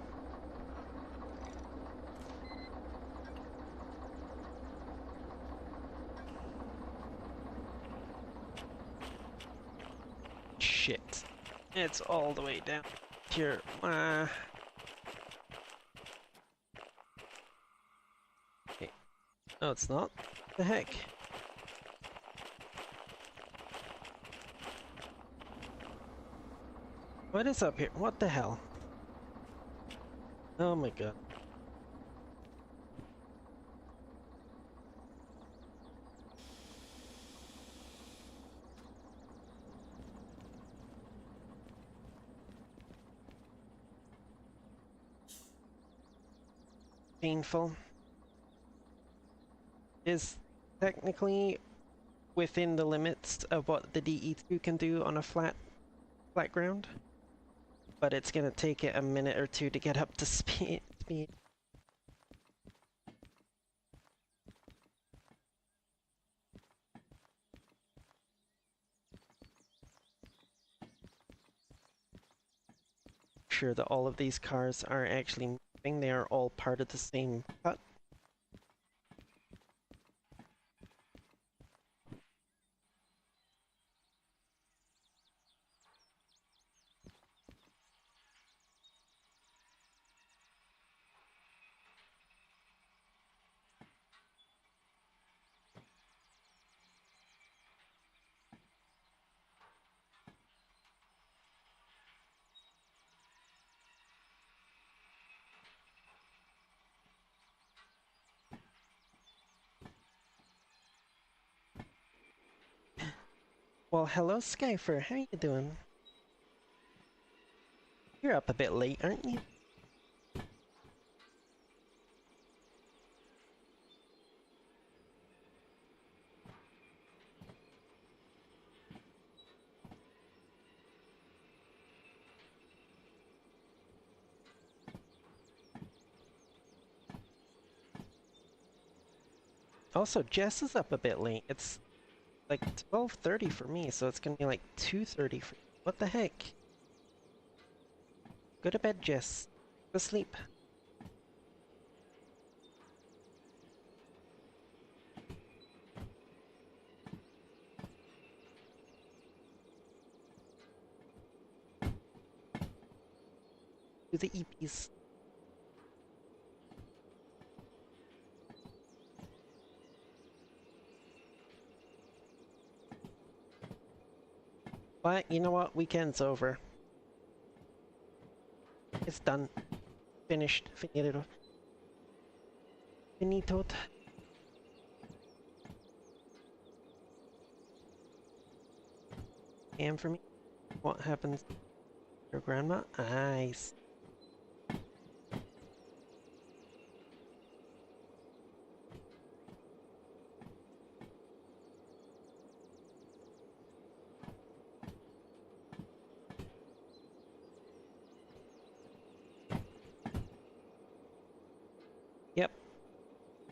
Shit. It's all the way down here. Okay. No, it's not. The heck? What is up here? What the hell? Oh my god. Painful. Is technically within the limits of what the DE2 can do on a flat ground, but it's gonna take it a minute or two to get up to speed. Sure that all of these cars are actually moving. They are all part of the same cut. Well, hello Skyfer, how you doing? You're up a bit late, aren't you? Also, Jess is up a bit late. It's like 12:30 for me, so it's gonna be like 2:30 for you. What the heck? Go to bed, Jess. Go sleep. Do the EPs. But you know what? Weekend's over. It's done. Finished. Finito. Finito. And for me, what happens to your grandma? Nice. Yep.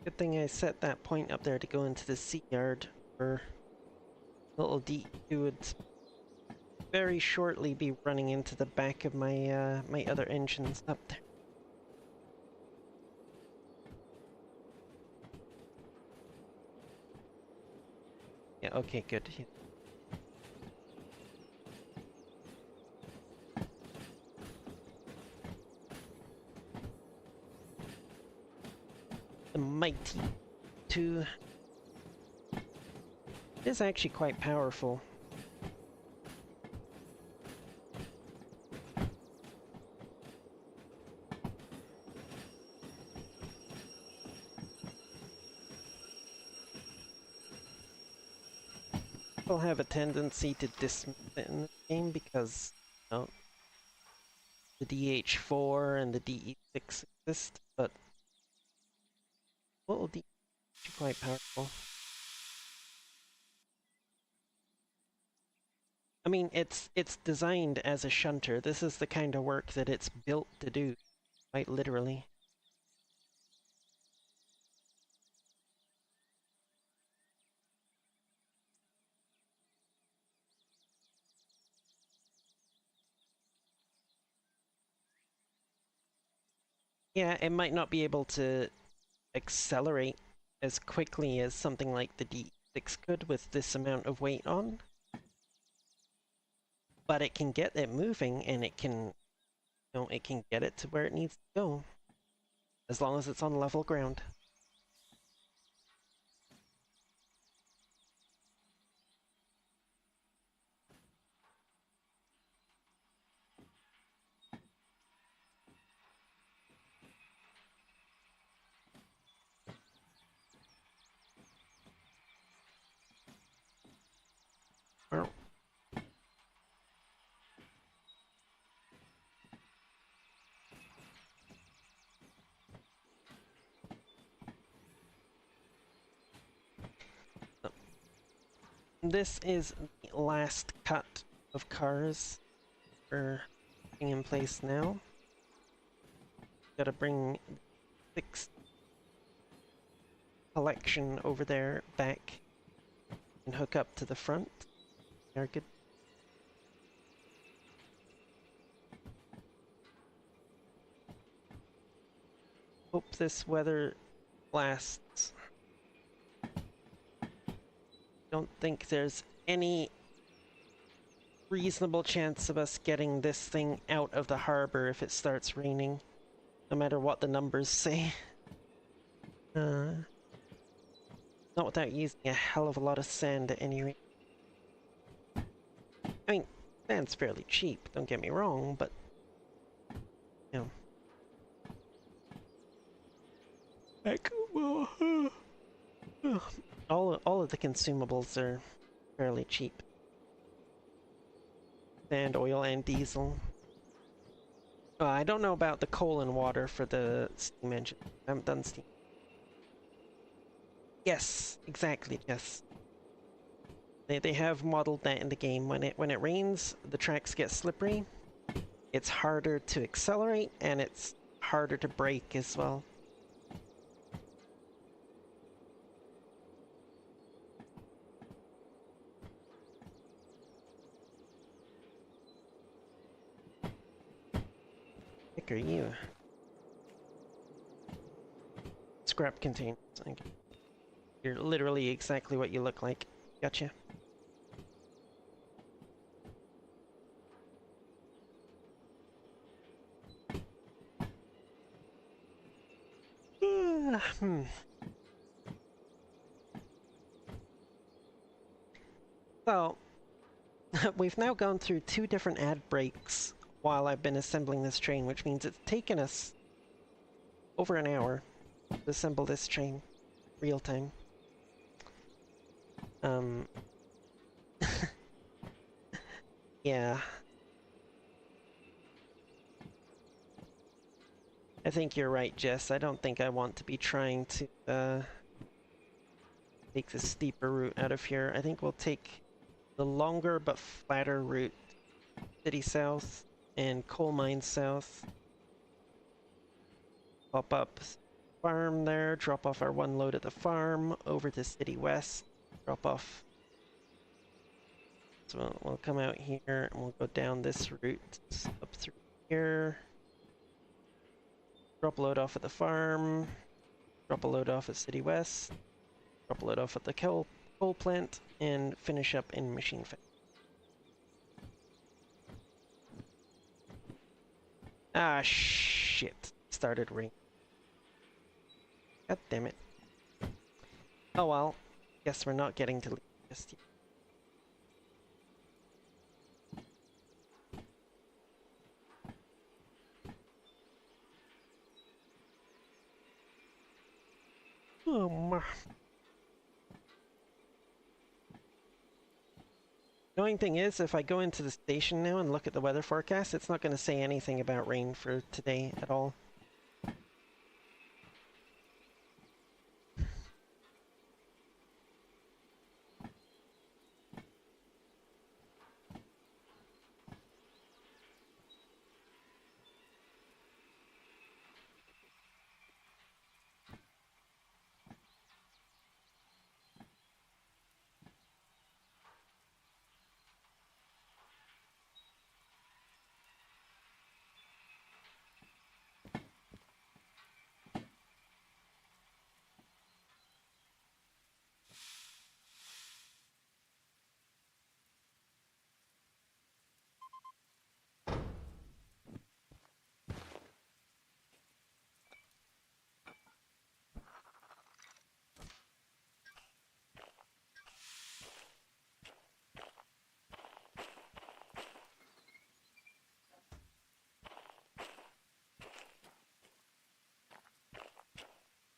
Good thing I set that point up there to go into the sea yard, or little D2 would very shortly be running into the back of my my other engines up there. Yeah, okay, good. Yeah. The mighty 2 is actually quite powerful. People have a tendency to dismiss it in the game because, you know, the DH4 and the DE6 exist, but little D is quite powerful. I mean, it's designed as a shunter. This is the kind of work that it's built to do, quite literally. Yeah, it might not be able to accelerate as quickly as something like the D6 could with this amount of weight on, but it can get it moving and it can, you know, it can get it to where it needs to go, as long as it's on level ground. Well, this is the last cut of cars we're putting in place now. Gotta bring the 6 collection over there back and hook up to the front. They're good. Hope this weather lasts. Don't think there's any reasonable chance of us getting this thing out of the harbor if it starts raining, no matter what the numbers say. Not without using a hell of a lot of sand at any rate. I mean, sand's fairly cheap, don't get me wrong, but, you know. Heck, well, all of the consumables are fairly cheap. Sand, oil, and diesel. I don't know about the coal and water for the steam engine. I haven't done steam. Yes, exactly, yes. They have modeled that in the game. When it rains, the tracks get slippery. It's harder to accelerate, and it's harder to brake as well. Heck are you? Scrap containers. You're literally exactly what you look like. Gotcha. So, we've now gone through 2 different ad breaks while I've been assembling this train, which means it's taken us over an hour to assemble this train, real time. Yeah. I think you're right, Jess. I don't think I want to be trying to take the steeper route out of here. I think we'll take the longer but flatter route, city south and coal mine south. Pop up farm there, drop off our one load at the farm, over to City West, drop off. So we'll come out here and we'll go down this route, up through here. Drop a load off at the farm, drop a load off at City West, drop a load off at the coal plant, and finish up in Machine Factory. Ah, shit. Started raining. God damn it. Oh well. Guess we're not getting to leave just yet. Oh my. Annoying thing is, if I go into the station now and look at the weather forecast, it's not going to say anything about rain for today at all.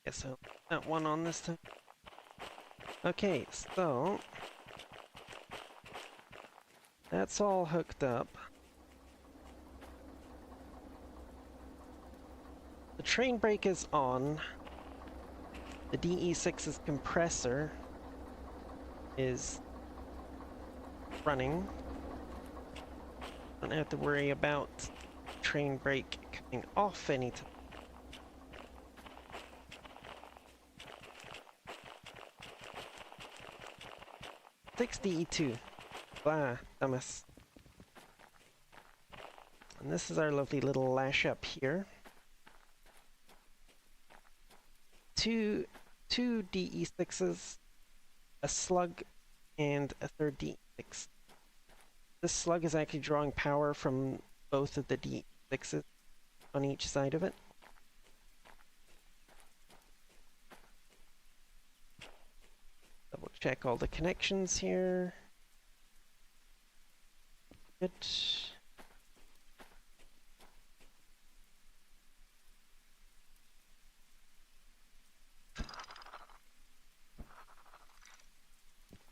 Yeah, so that one on this time. Okay, so that's all hooked up. The train brake is on. The DE6's compressor is running. Don't have to worry about train brake coming off anytime. 6DE2. Blah, dumbass. And this is our lovely little lash up here. Two DE6s, a slug, and a third DE6. This slug is actually drawing power from both of the DE6s on each side of it. Double check all the connections here. Good.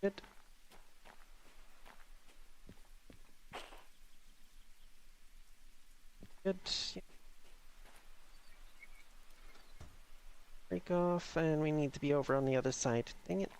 Good. Good. Yeah. Break off, and we need to be over on the other side. Dang it.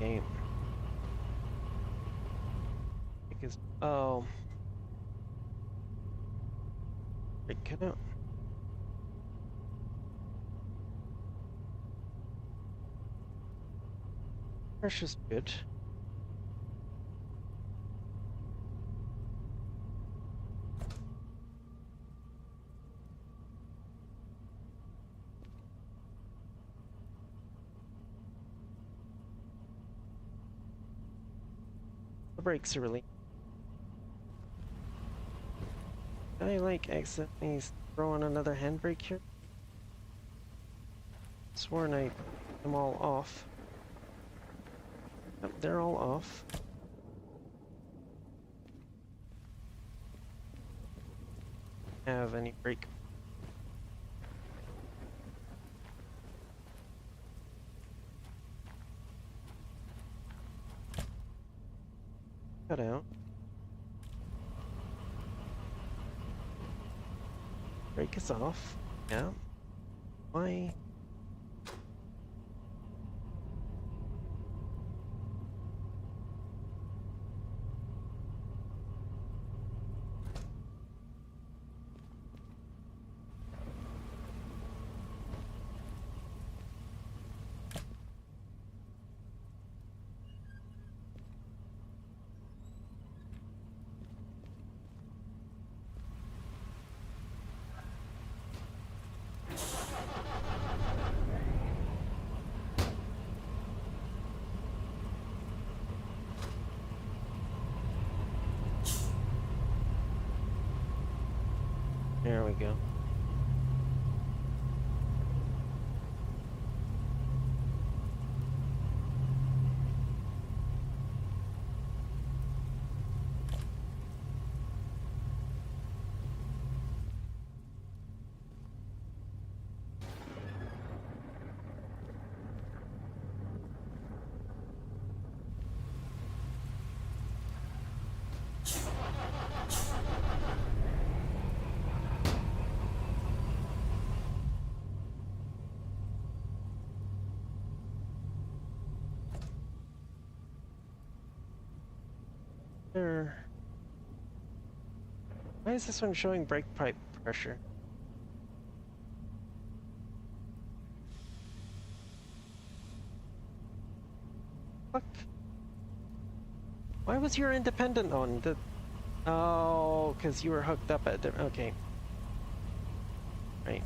Game. Because oh, it cut out. Pressure's good. The brakes are really. I like accidentally throwing another handbrake here. Sworn I them all off. Yep, they're all off. have any brake. Cut out. Brake is off. Yeah. Why? There we go. There. Why is this one showing brake pipe pressure? Fuck. Why was your independent on? Oh, because you were hooked up at the... Okay. Right.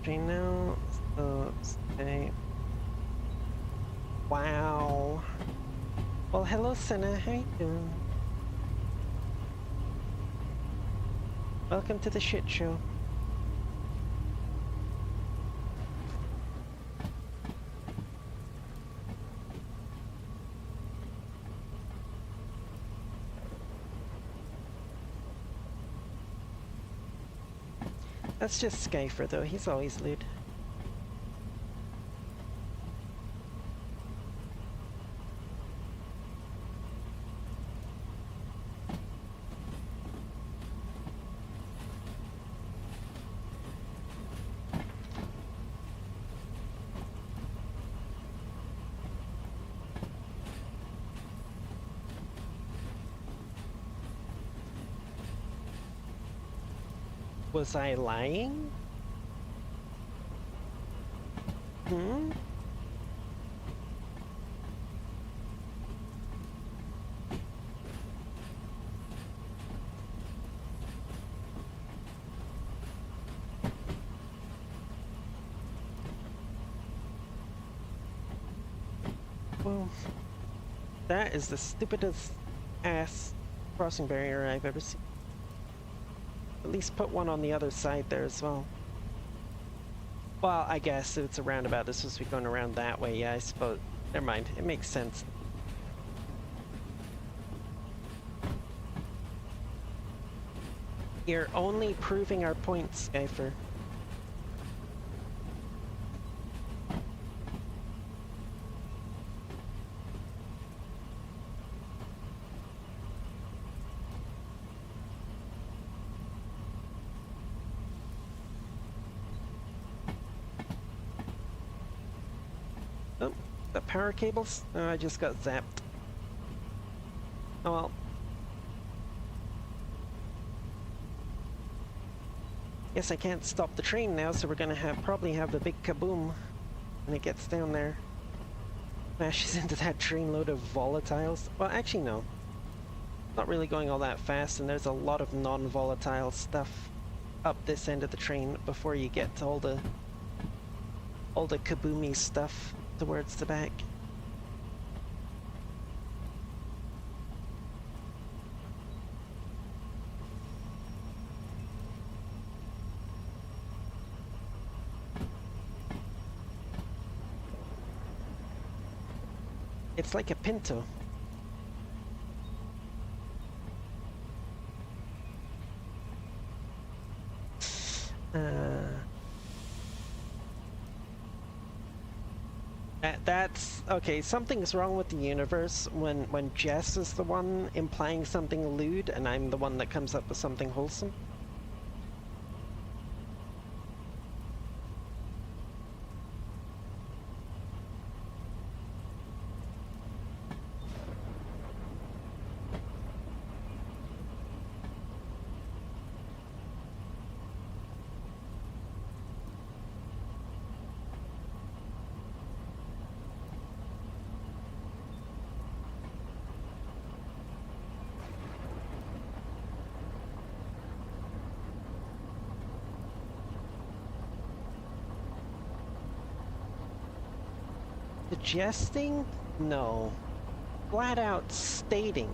Okay, now, so, stay. Wow. Well, hello, Senna. How you doing? Welcome to the shit show. That's just Skyfer, though. He's always lewd. Was I lying? Hmm? Well, that is the stupidest ass crossing barrier I've ever seen. At least put one on the other side there as well. Well, I guess it's a roundabout. This was going around that way. Yeah, I suppose. Never mind. It makes sense. You're only proving our point, Skyfer. Oh, the power cables? Oh, I just got zapped. Oh well. Guess I can't stop the train now, so we're gonna probably have a big kaboom when it gets down there. Smashes into that trainload of volatiles. Well, actually no. Not really going all that fast, and there's a lot of non-volatile stuff up this end of the train before you get to all the kaboomy stuff towards the back. It's like a Pinto. Uh, that's okay. Something's wrong with the universe when Jess is the one implying something lewd, and I'm the one that comes up with something wholesome. Suggesting? No. Flat out stating.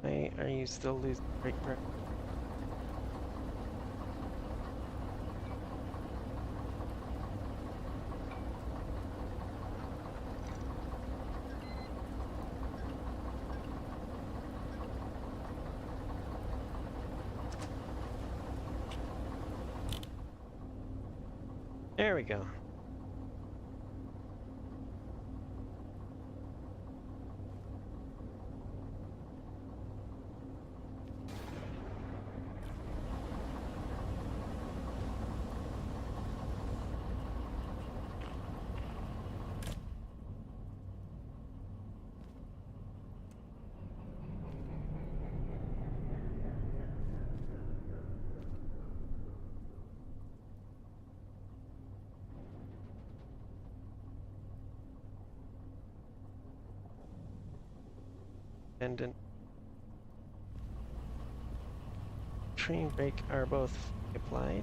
Why are you still losing brake pressure? There we go. And train brake are both applied.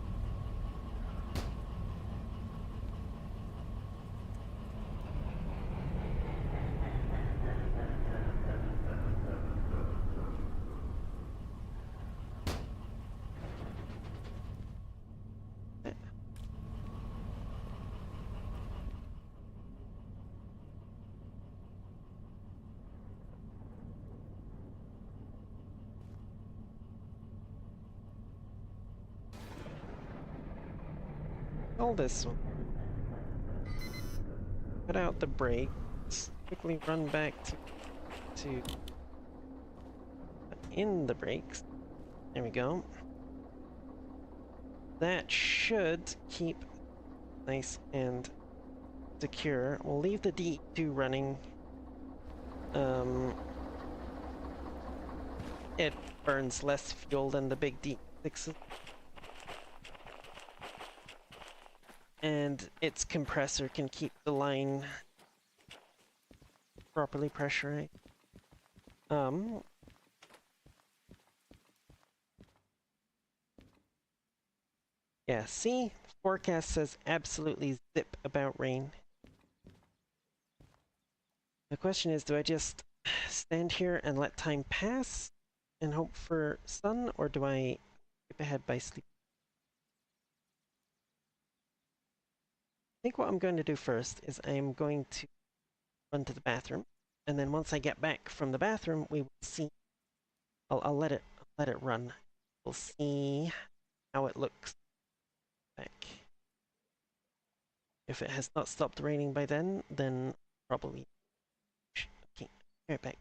All this one. Put out the brakes. Quickly run back to put in the brakes. There we go. That should keep nice and secure. We'll leave the D2 running. It burns less fuel than the big D6s. And its compressor can keep the line properly pressurized. Yeah, see? Forecast says absolutely zip about rain. The question is, do I just stand here and let time pass and hope for sun, or do I skip ahead by sleep? I think what I'm going to do first is I'm going to run to the bathroom, and then once I get back from the bathroom, we will see. I'll let it run. We'll see how it looks back. If it has not stopped raining by then probably. Okay, right back.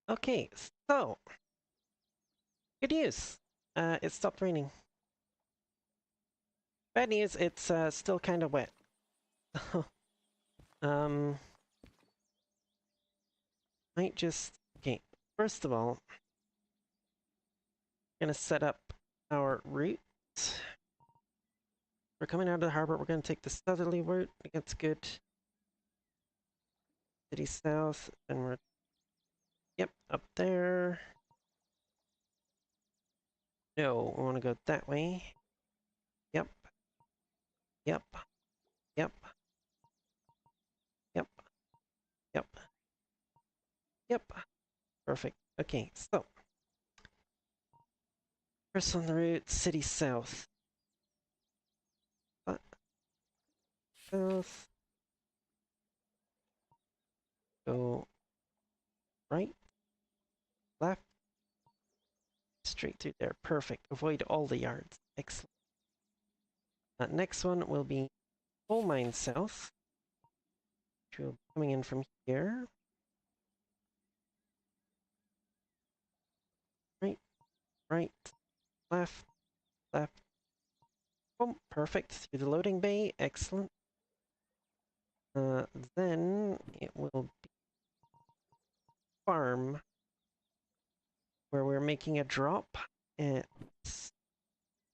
Okay, so good news. It stopped raining. Bad news, it's still kind of wet. um, might just okay. First of all, gonna set up our route. We're coming out of the harbor. We're gonna take the southerly route. I think that's good. City south, and we're yep up there. No, we want to go that way. Yep, yep, yep, yep, yep, yep. Perfect. Okay, so first on the route, city south. South. Go right, left, straight through there. Perfect. Avoid all the yards. Excellent. Next one will be coal mine south, which will be coming in from here. Right, right, left, left. Boom. Perfect. Through the loading bay. Excellent. Then it will be farm, where we're making a drop. It's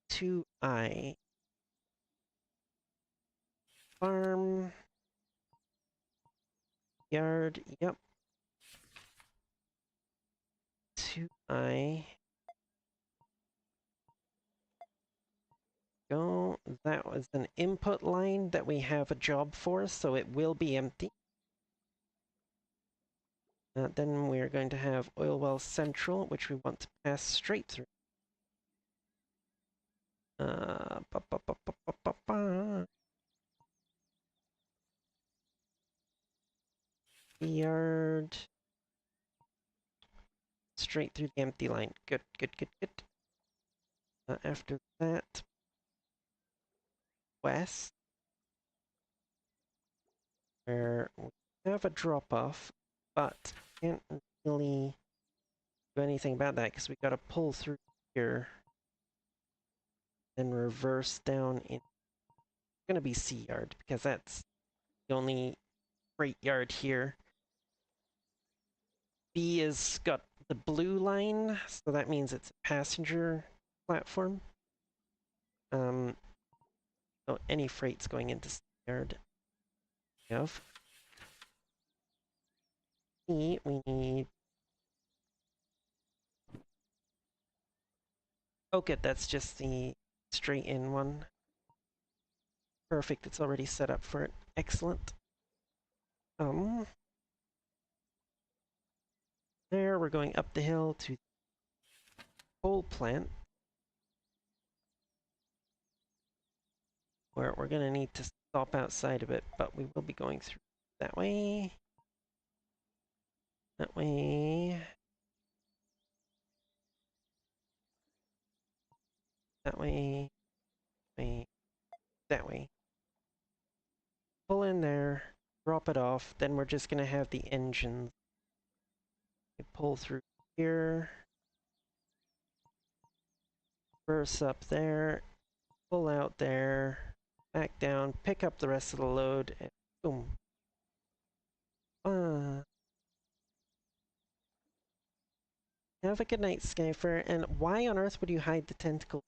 2I. Farm. Yard. Yep. 2I. Go. That was an input line that we have a job for, so it will be empty. Then we're going to have oil well central, which we want to pass straight through. Ba, ba, ba, ba, ba, ba, ba. Yard. Straight through the empty line. Good, good, good, good. After that, west, where we have a drop-off, but can't really do anything about that because we got to pull through here, then reverse down in. It's going to be C yard because that's the only freight yard here. B is got the blue line, so that means it's a passenger platform. So any freight's going into C yard. Of E, we need. Oh, good. That's just the straight in one. Perfect. It's already set up for it. Excellent. There we're going up the hill to the coal plant, where we're gonna need to stop outside of it, but we will be going through that way. That way. That way. That way. Pull in there, drop it off, then we're just gonna have the engines. We pull through here, burst up there, pull out there, back down, pick up the rest of the load, and boom. Have a good night, Skyfer. And why on earth would you hide the tentacle?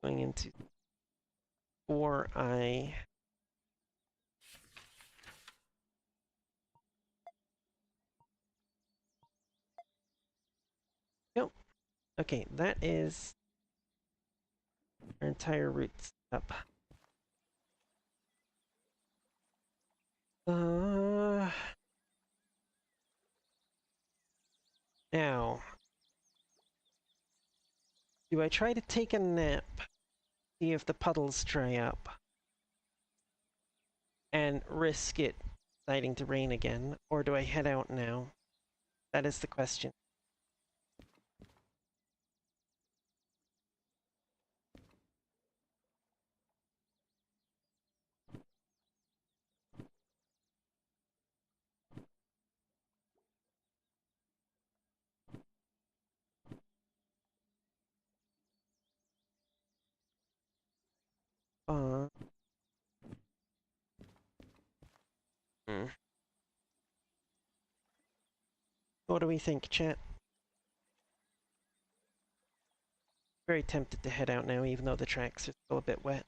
Going into 4I. Nope. Okay, that is our entire route up. Now, do I try to take a nap, see if the puddles dry up, and risk it deciding to rain again, or do I head out now? That is the question. Hmm. What do we think, chat? Very tempted to head out now, even though the tracks are still a bit wet.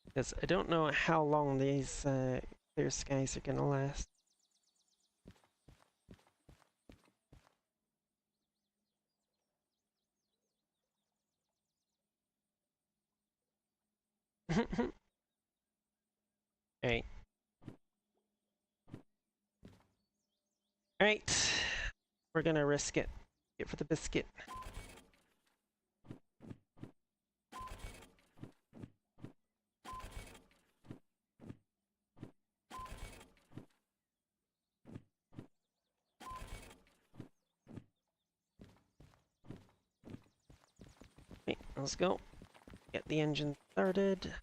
Because I don't know how long these clear skies are gonna last. Alright. Alright. We're gonna risk it. Get for the biscuit. Okay, let's go. Get the engine started.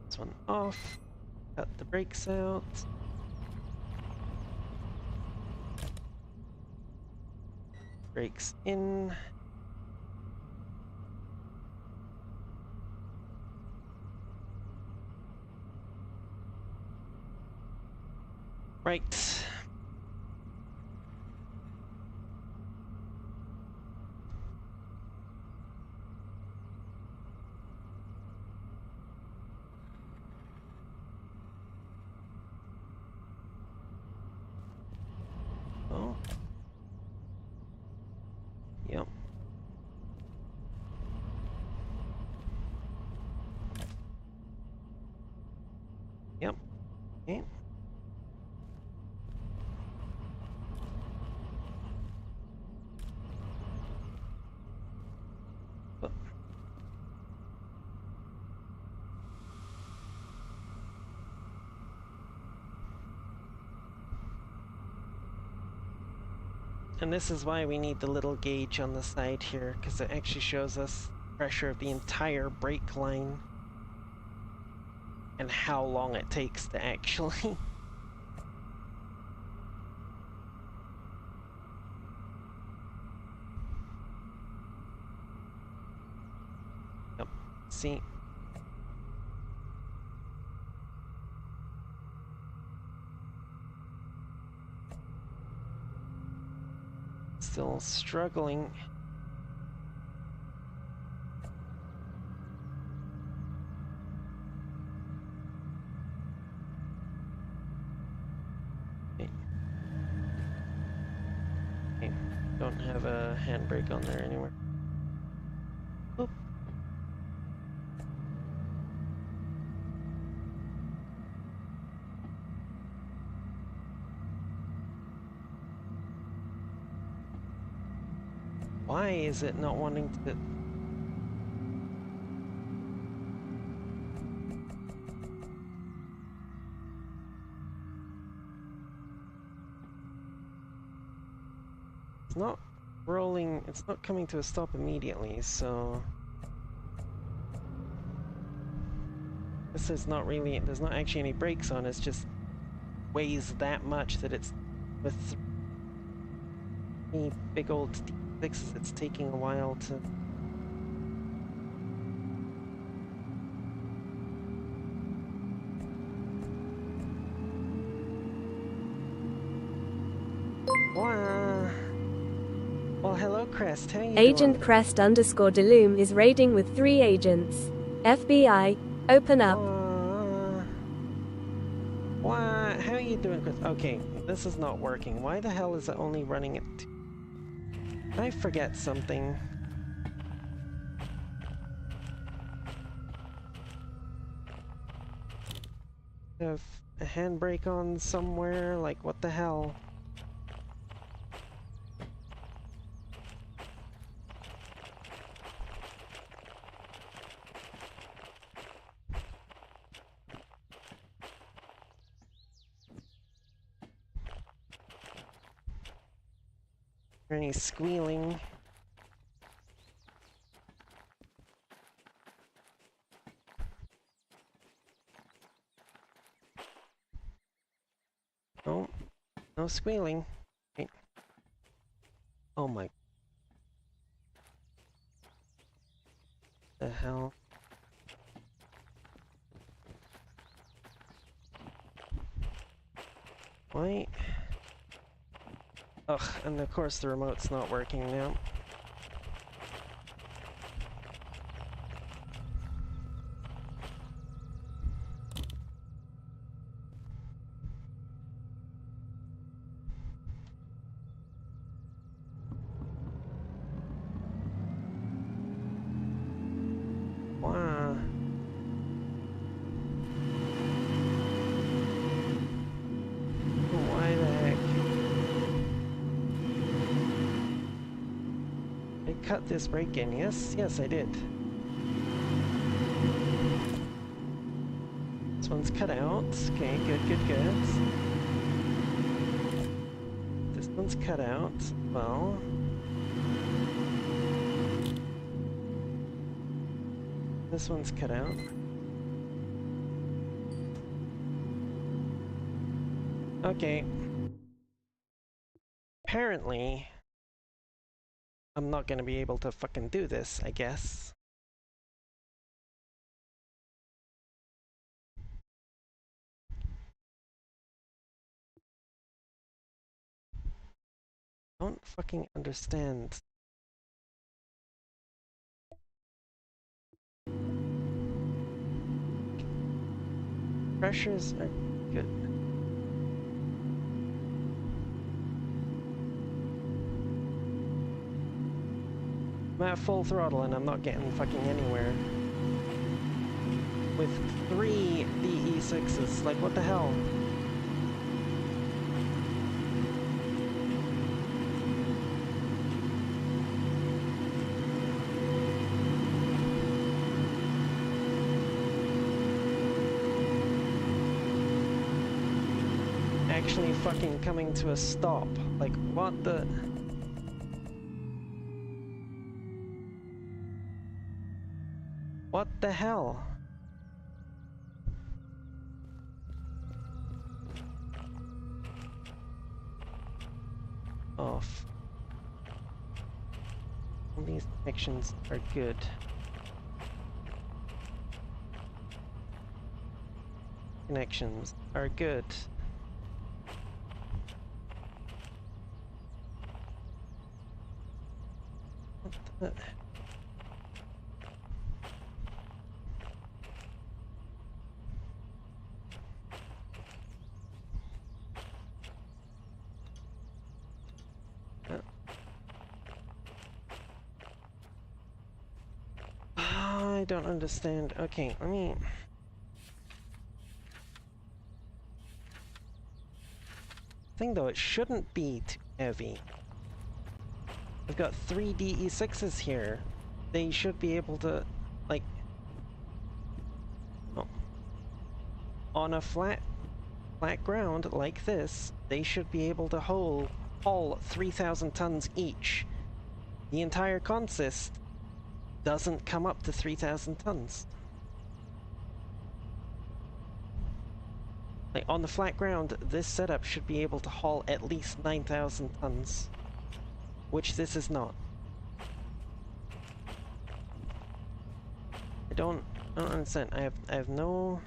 This one off. Cut the brakes out. Brakes in. Right. Oh. Yep. Yep. Okay. Oh. And this is why we need the little gauge on the side here, because it actually shows us pressure of the entire brake line and how long it takes to actually Yep. See. Still struggling. Okay. Okay. Don't have a handbrake on there anywhere. Oop. Why is it not wanting to... It's not rolling, it's not coming to a stop immediately, so... This is not really, there's not actually any brakes on, it's just weighs that much that it's, with three big old T6s, it's taking a while to... Well, hello Crest, how you Agent doing? Crest _ Delume is raiding with 3 agents. FBI, open up. What? How are you doing, Chris? Okay, this is not working. Why the hell is it only running at... Did I forget something? Have a handbrake on somewhere, like what the hell? Any squealing? No, no squealing. Okay. Oh my. The hell? Why? Ugh, and of course the remote's not working now. Wow. Why the heck? I cut this brake in, yes? Yes, I did. This one's cut out. Okay, good, good, good. This one's cut out. Well... This one's cut out. Okay. Apparently, I'm not gonna be able to fucking do this, I guess. Don't fucking understand. Pressures are good. I'm at full throttle and I'm not getting fucking anywhere. With 3 DE6s, like what the hell? Actually fucking coming to a stop. Like, what the... What the hell? Off. All these connections are good. Connections are good. What the... I don't understand. Okay, let me... Thing though, it shouldn't be too heavy. I've got 3 DE6s here. They should be able to, like... Oh. On a flat ground like this, they should be able to haul 3,000 tons each. The entire consist doesn't come up to 3,000 tons. Like, on the flat ground, this setup should be able to haul at least 9,000 tons. Which this is not. I don't understand. I have no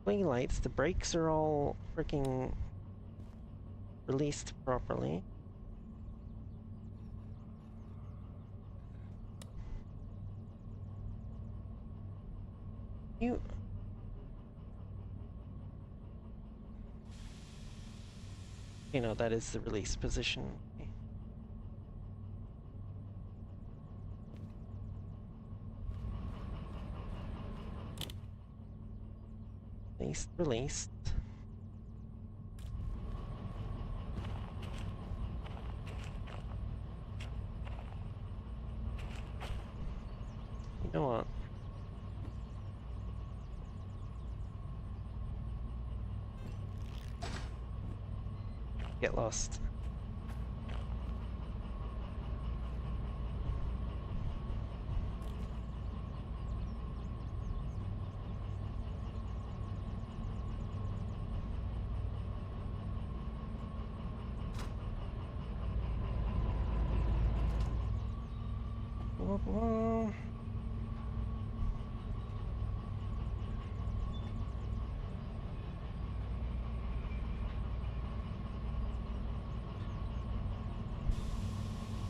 wing lights. The brakes are all freaking released properly. You know, that is the release position. Okay. Released, released. You know what? Get lost.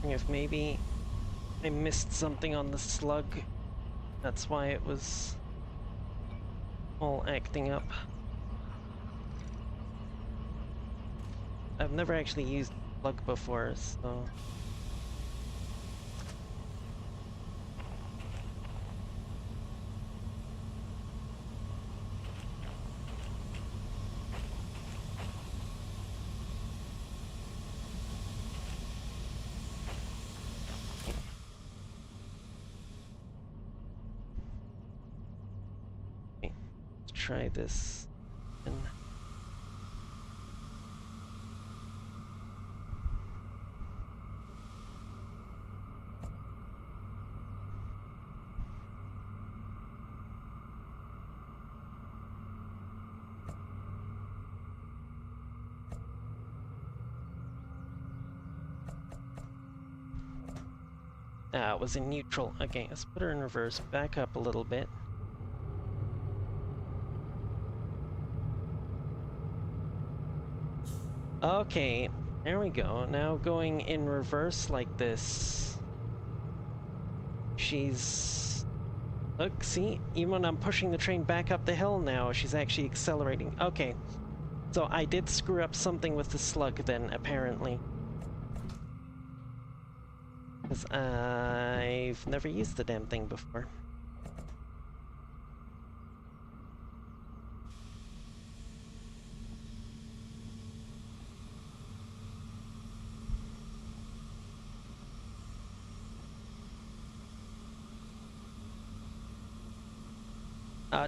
If maybe I missed something on the slug, that's why it was all acting up. I've never actually used slug before, so... Let's try this. It was in neutral. Okay, let's put her in reverse. Back up a little bit. Okay, there we go. Now going in reverse like this. She's... Look, see? Even when I'm pushing the train back up the hill now, she's actually accelerating. Okay, so I did screw up something with the slug then, apparently. Because I've never used the damn thing before.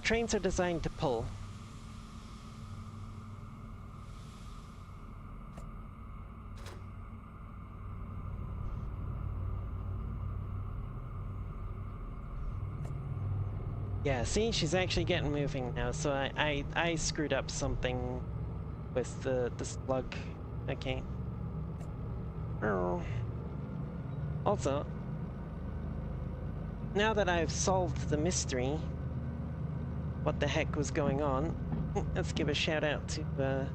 Trains are designed to pull. Yeah, see, she's actually getting moving now, so I screwed up something with the slug. Okay. Oh. Also, now that I've solved the mystery, what the heck was going on, let's give a shout out to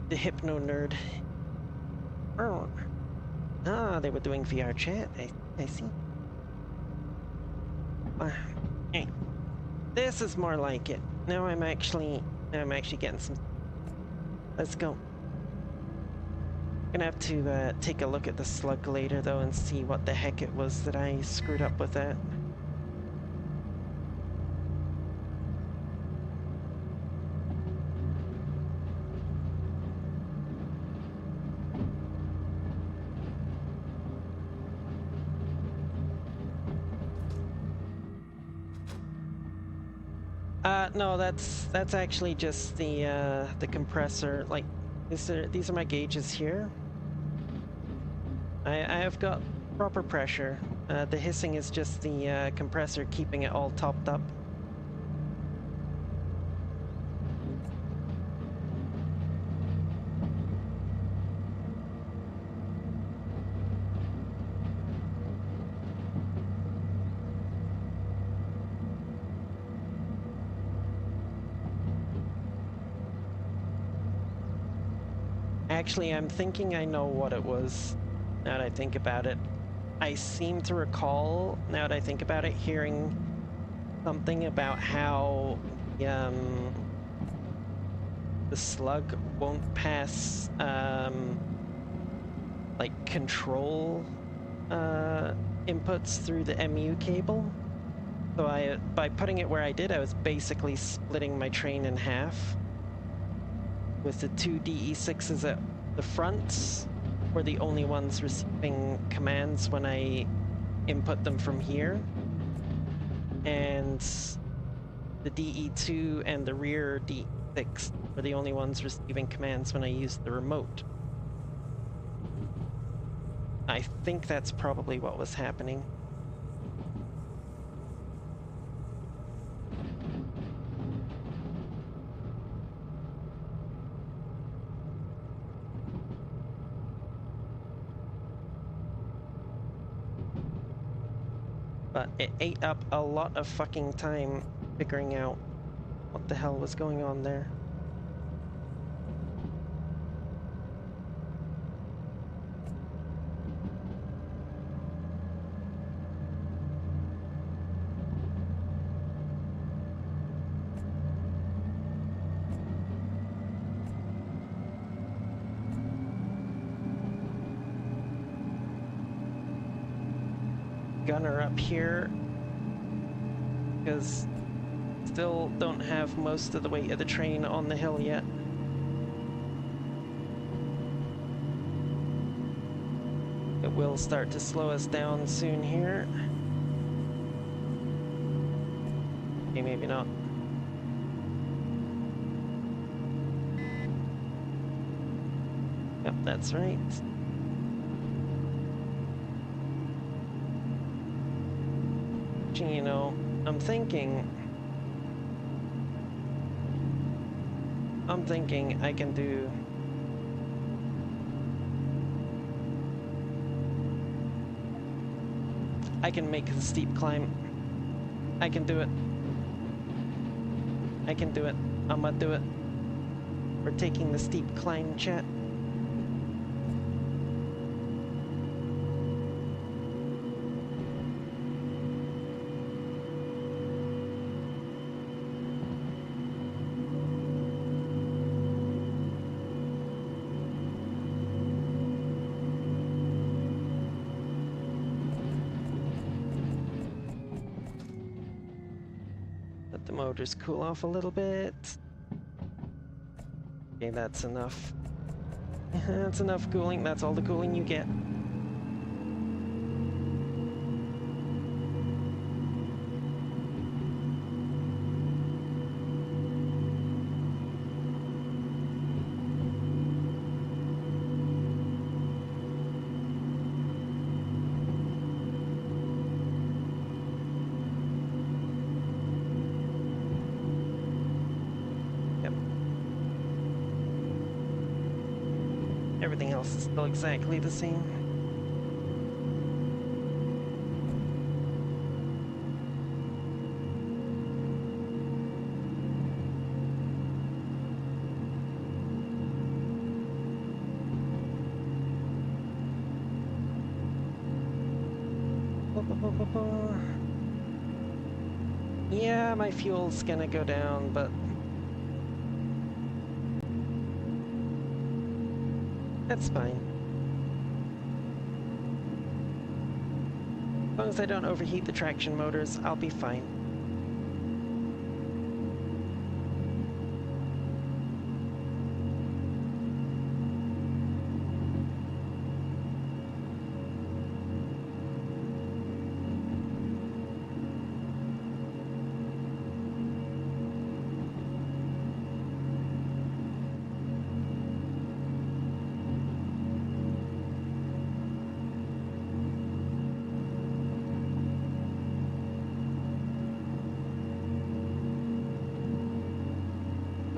the Hypno Nerd. Oh. Ah, they were doing VR chat. I see. Hey, this is more like it. Now I'm actually getting some. Let's go. Gonna have to take a look at the slug later though and see what the heck it was that I screwed up with that. No, that's actually just the compressor. Like, these are my gauges here. I have got proper pressure. The hissing is just the compressor keeping it all topped up. Actually, I'm thinking I know what it was, now that I think about it. I seem to recall, now that I think about it, hearing something about how the slug won't pass, like, control inputs through the MU cable. So by putting it where I did, I was basically splitting my train in half, with the two DE6s at the front were the only ones receiving commands when I input them from here, and the DE2 and the rear DE6 were the only ones receiving commands when I used the remote. I think that's probably what was happening. But it ate up a lot of fucking time figuring out what the hell was going on there. Gunner up here, because still don't have most of the weight of the train on the hill yet. It will start to slow us down soon here. Okay, maybe not. Yep, that's right. You know, I'm thinking I can do I can make the steep climb. I can do it. I can do it. I'm gonna do it. We're taking the steep climb, chat. Let the motors cool off a little bit. Okay, that's enough. That's enough cooling. That's all the cooling you get. Everything else is still exactly the same. Yeah, my fuel's gonna go down, but that's fine. As long as I don't overheat the traction motors, I'll be fine.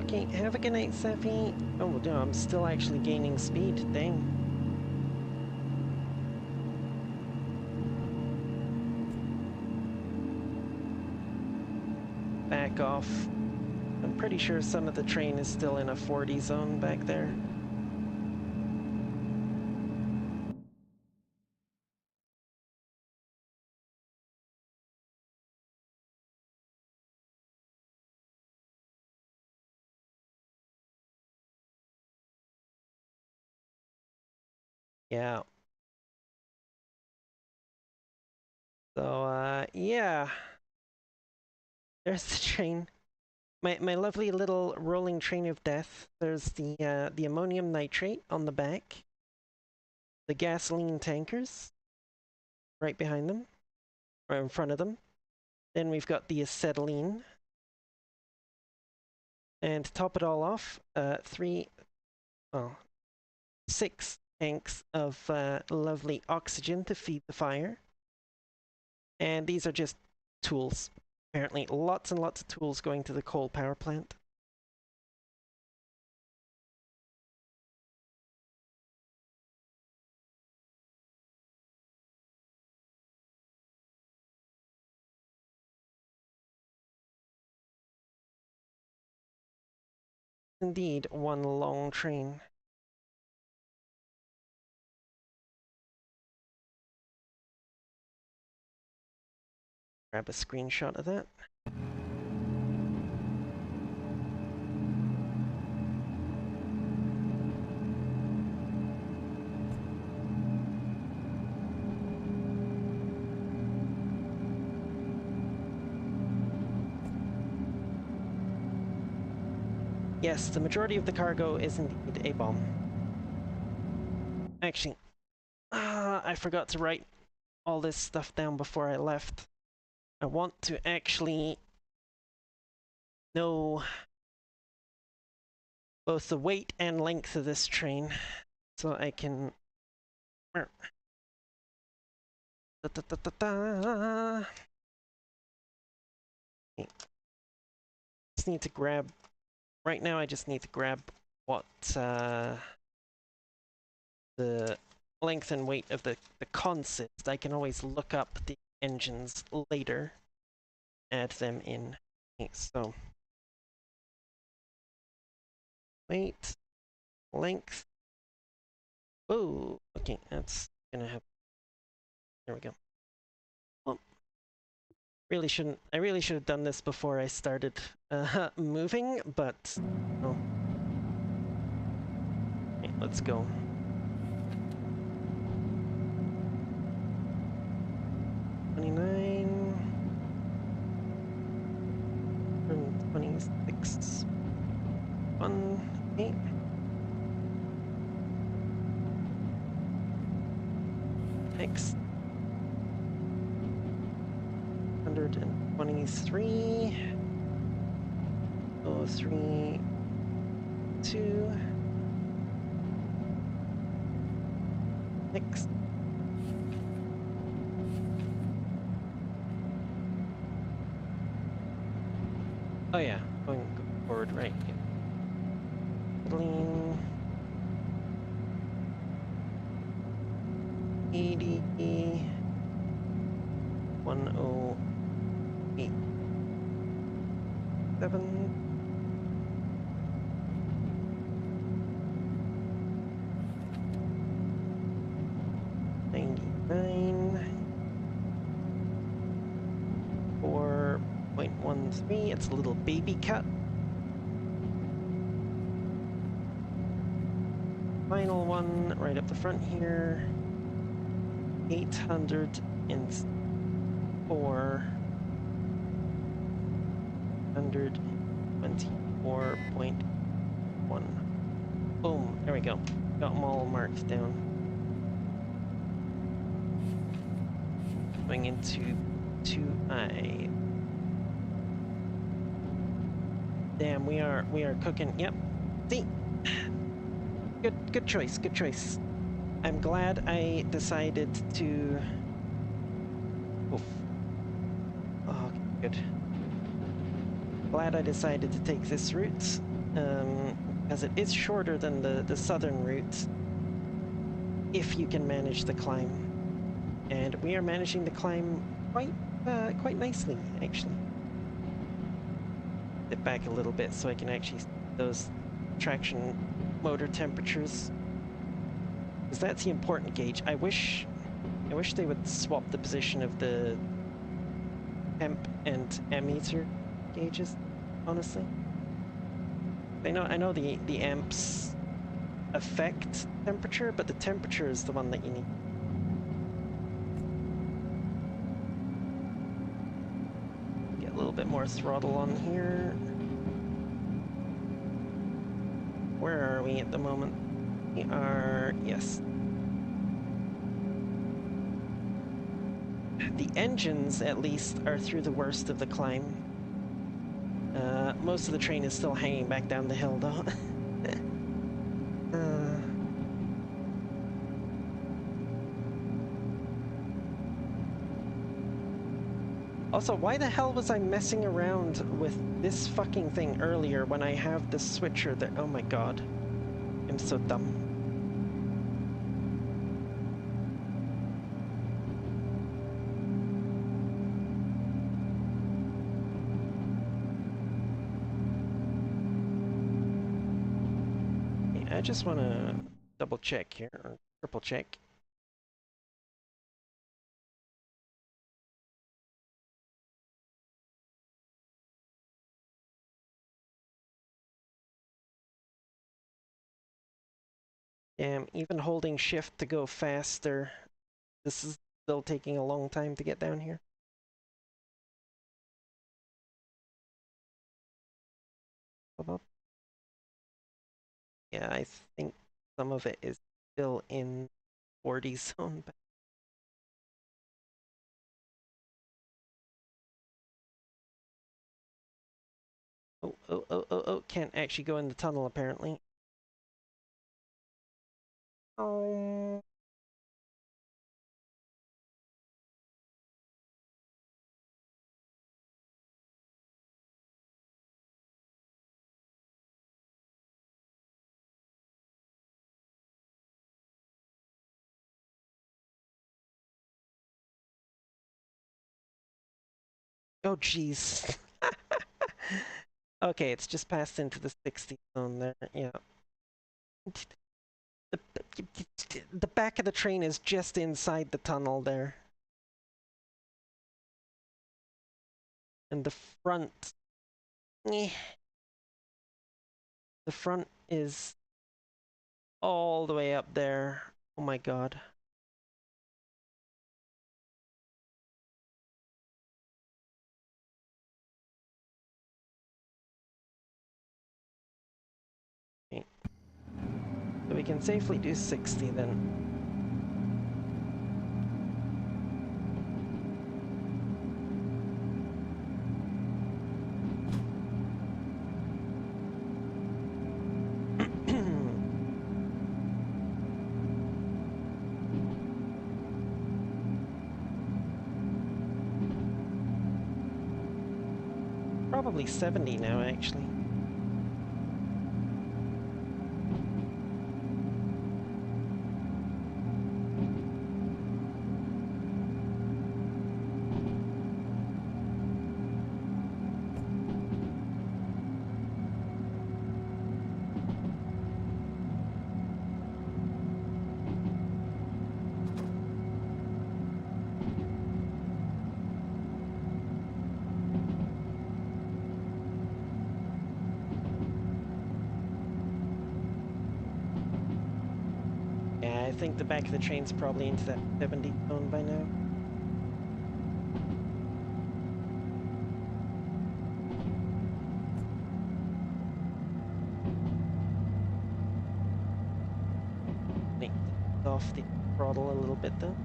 Okay, have a good night, Seppi. Oh no, I'm still actually gaining speed, dang. Back off. I'm pretty sure some of the train is still in a 40 zone back there. Yeah. So, yeah. There's the train. My lovely little rolling train of death. There's the ammonium nitrate on the back. The gasoline tankers right behind them, or in front of them. Then we've got the acetylene. And to top it all off, six tanks of lovely oxygen to feed the fire. And these are just tools. Apparently, lots and lots of tools going to the coal power plant. Indeed, one long train. Grab a screenshot of that. Yes, the majority of the cargo is indeed a bomb. Actually, I forgot to write all this stuff down before I left. I want to actually know both the weight and length of this train so I can... Just need to grab... Right now I just need to grab what the length and weight of the consist. I can always look up the engines later, add them in. Okay, so weight, length. Oh, okay, that's gonna have. There we go. Well, I really should have done this before I started moving, but oh. Okay, let's go. And 26. 1, 8. Next. 123. 03. 2. Next. Oh yeah, going forward, right. Lean. 80. 108. 7. 99. 4.13. It's a little baby cut. Final one right up the front here. 804. 124.1. Boom, there we go. Got them all marked down. Going into 2I. Damn, we are cooking. Yep. See? Good choice, good choice. I'm glad I decided to... Oof. Oh, good. Glad I decided to take this route, as it is shorter than the southern route, if you can manage the climb. And we are managing the climb quite nicely, actually. Dip back a little bit so I can actually see those traction motor temperatures, because that's the important gauge. I wish they would swap the position of the temp and ammeter gauges, honestly. I know the amps affect temperature, but the temperature is the one that you need. Get a little little bit more throttle on here. Where are we at the moment? We are... yes. The engines, at least, are through the worst of the climb. Most of the train is still hanging back down the hill, though. Also, why the hell was I messing around with this fucking thing earlier when I have the switcher there? Oh my god. I'm so dumb. I just want to double check here, or triple check. Damn, even holding shift to go faster, this is still taking a long time to get down here. Yeah, I think some of it is still in 40 zone. Oh, can't actually go in the tunnel apparently. Oh. Oh, jeez. Okay, it's just passed into the 60 zone there, yeah. The back of the train is just inside the tunnel there. And the front... eh. The front is all the way up there. Oh my god. Okay. So we can safely do 60 then. Probably 70 now, actually. Yeah, I think the back of the train's probably into that 70 zone by now. Need to off the throttle a little bit though.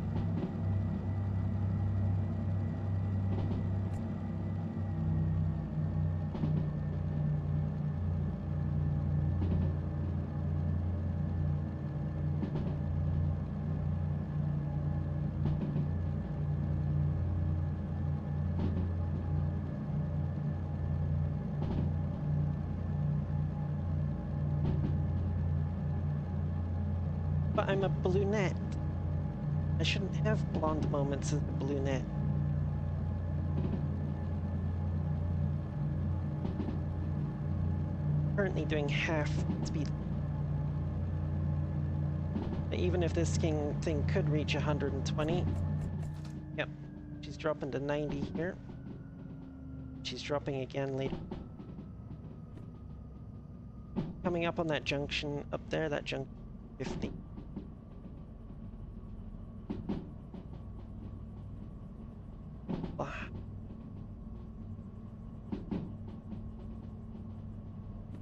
But I'm a brunette. I shouldn't have blonde moments as a brunette. Currently doing half speed. But even if this thing could reach 120, yep, she's dropping to 90 here. She's dropping again later. Coming up on that junction up there, that junction 50.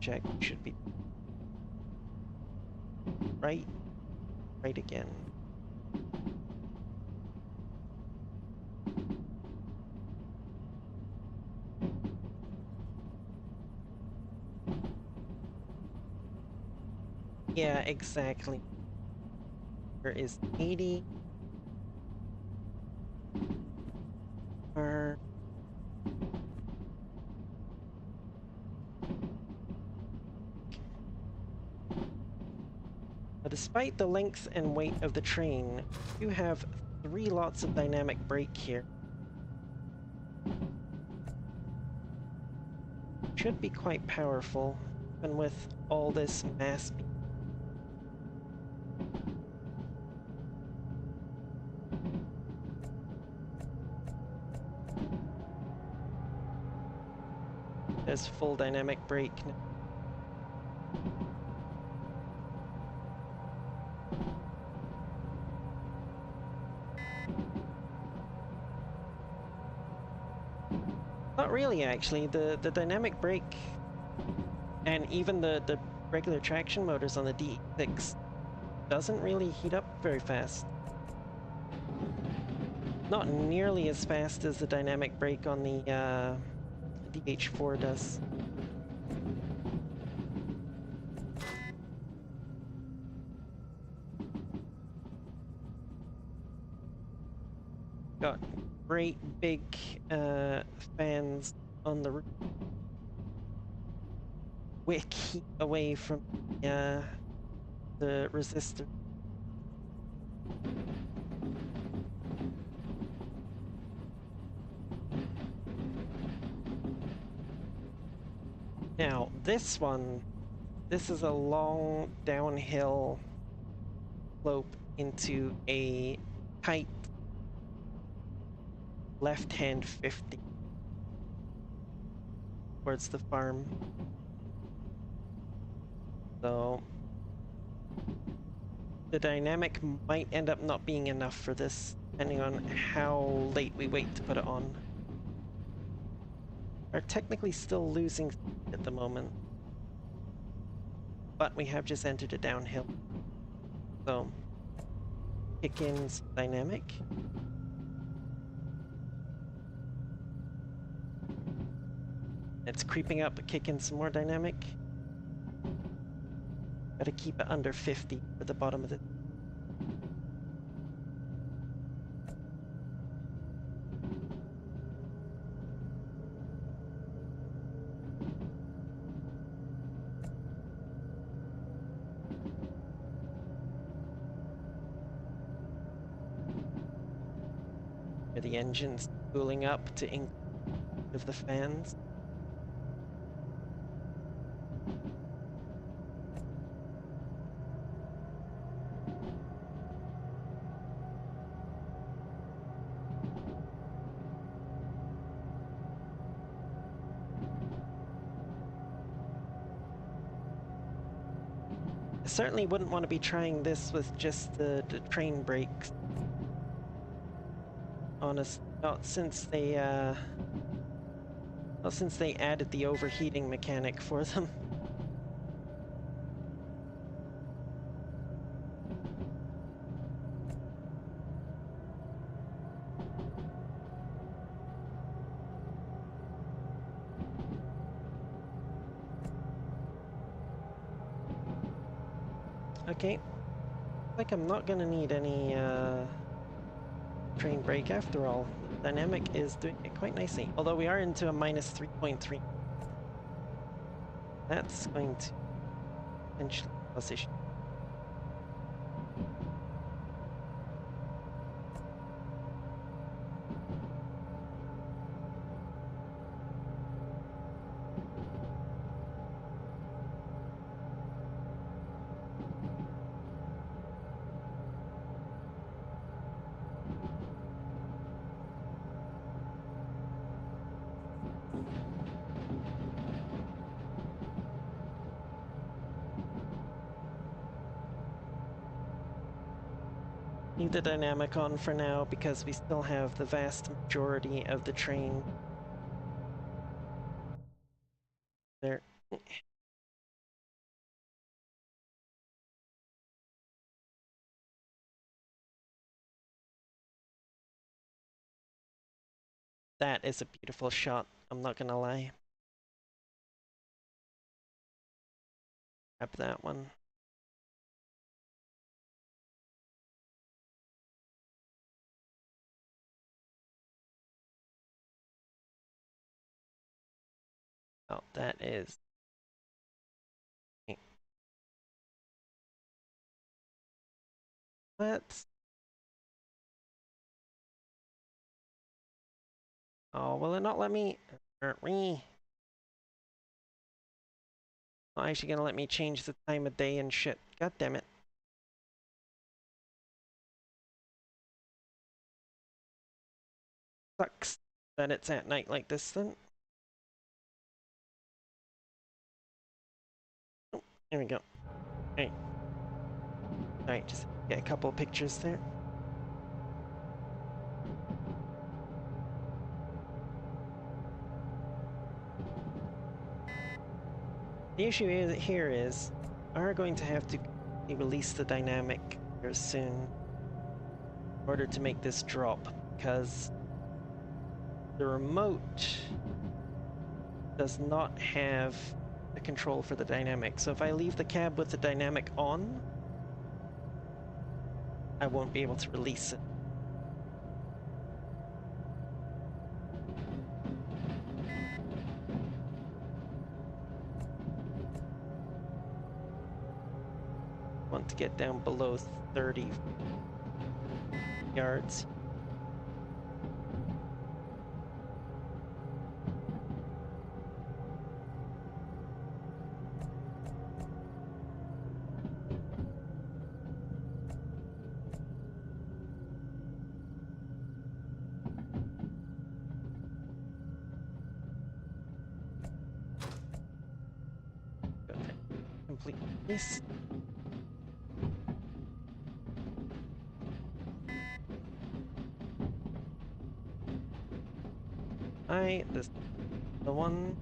check. Should be right. Right again. Yeah, exactly. There is 80. But despite the length and weight of the train, you have 3 lots of dynamic brake here. Should be quite powerful, even with all this mass. There's full dynamic brake now. Not really, actually. The dynamic brake and even the regular traction motors on the D6 doesn't really heat up very fast. Not nearly as fast as the dynamic brake on the DH4 does. Got great big fans on the roof. Wick heat away from the resistor. Now, this is a long downhill slope into a tight left-hand 50 towards the farm. So the dynamic might end up not being enough for this, depending on how late we wait to put it on. We're technically still losing at the moment, but we have just entered a downhill. So kick in some dynamic. It's creeping up, but kick in some more dynamic. Gotta keep it under 50 for the bottom of the... The engine's cooling up to increase of the fans. I certainly wouldn't want to be trying this with just the train brakes. Honest, not since they added the overheating mechanic for them. Okay, like I'm not gonna need any train brake after all. Dynamic is doing it quite nicely, although we are into a minus 3.3. That's going to potentially cause issues. Leave the dynamic on for now because we still have the vast majority of the train there. That is a beautiful shot, I'm not gonna lie. Grab that one. Oh, that is... Let's... Oh, will it not let me... Not actually gonna let me change the time of day and shit. God damn it. Sucks that it's at night like this then. Oh, there we go. Alright. Alright, just get a couple of pictures there. The issue here is, we are going to have to release the dynamic here soon in order to make this drop, because the remote does not have the control for the dynamic. So if I leave the cab with the dynamic on, I won't be able to release it. Want to get down below 30 yards. Complete this. This the one.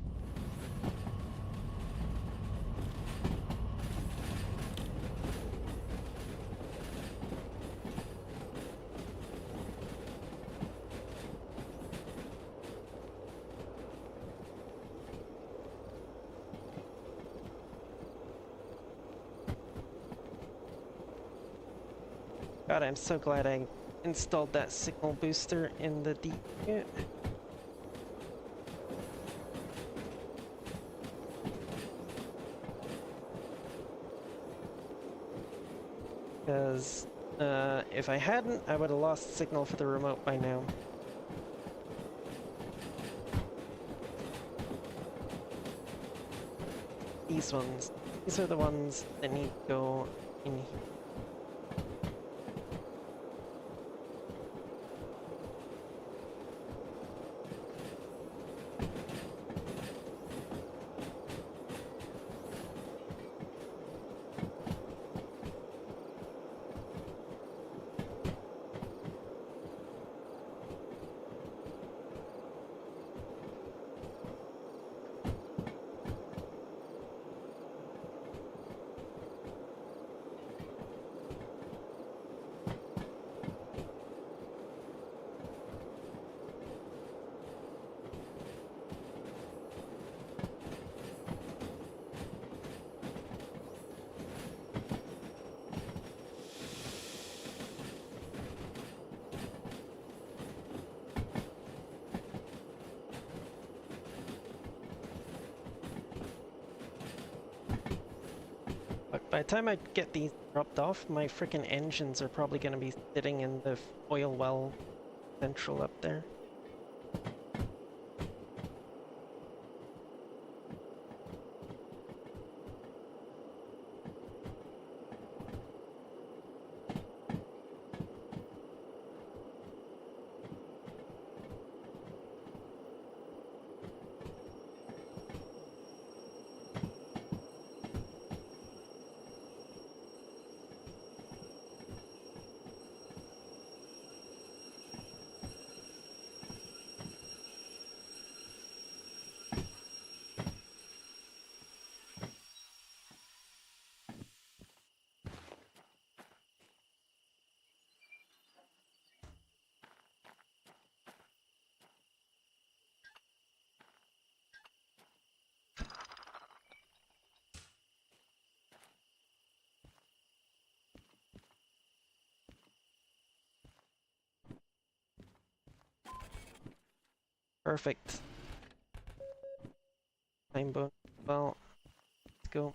God, I'm so glad I installed that signal booster in the deep pit. Because if I hadn't, I would have lost signal for the remote by now. These ones. These are the ones that need to go in here. But by the time I get these dropped off, my frickin' engines are probably gonna be sitting in the oil well central up there. Perfect. Time bone. Well, let's go.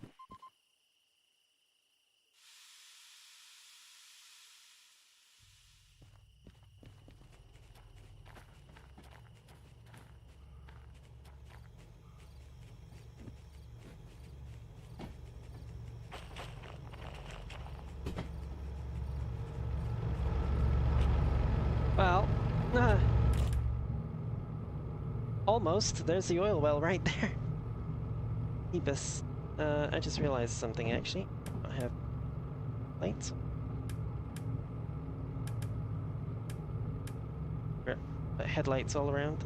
Well, almost. There's the oil well right there. Ibis. I just realized something actually. I have lights. Headlights all around.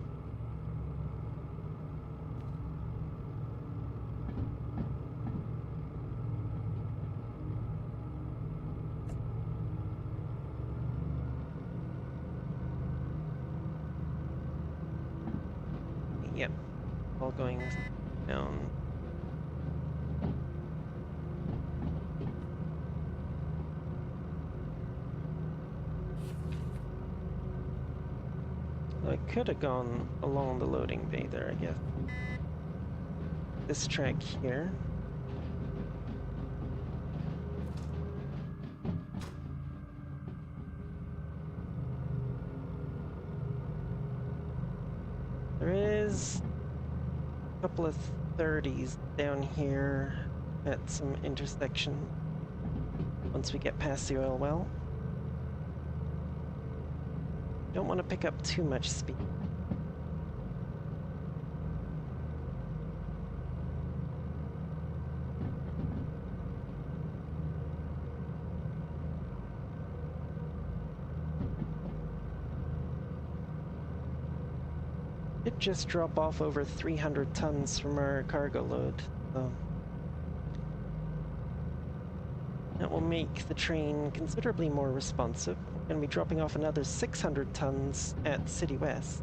Yep, all going down. I could have gone along the loading bay there, I guess. This track here. There is a couple of 30s down here at some intersection once we get past the oil well. Don't want to pick up too much speed. It just drop off over 300 tons from our cargo load, so that will make the train considerably more responsive. We're going to be dropping off another 600 tons at City West.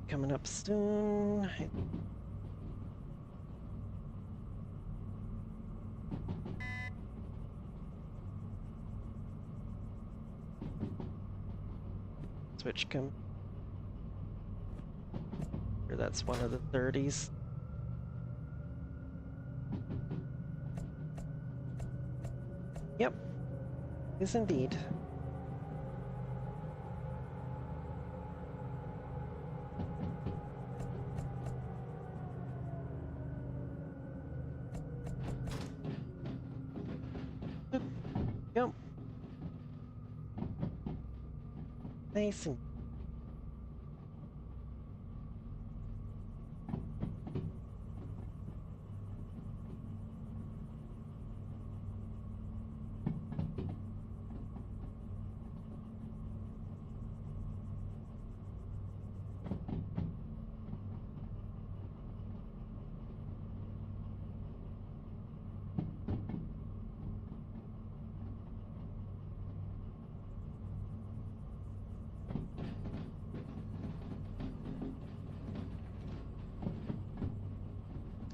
Coming up soon. Switch come. Sure, that's one of the 30s. Yep, is indeed. Yep. Nice and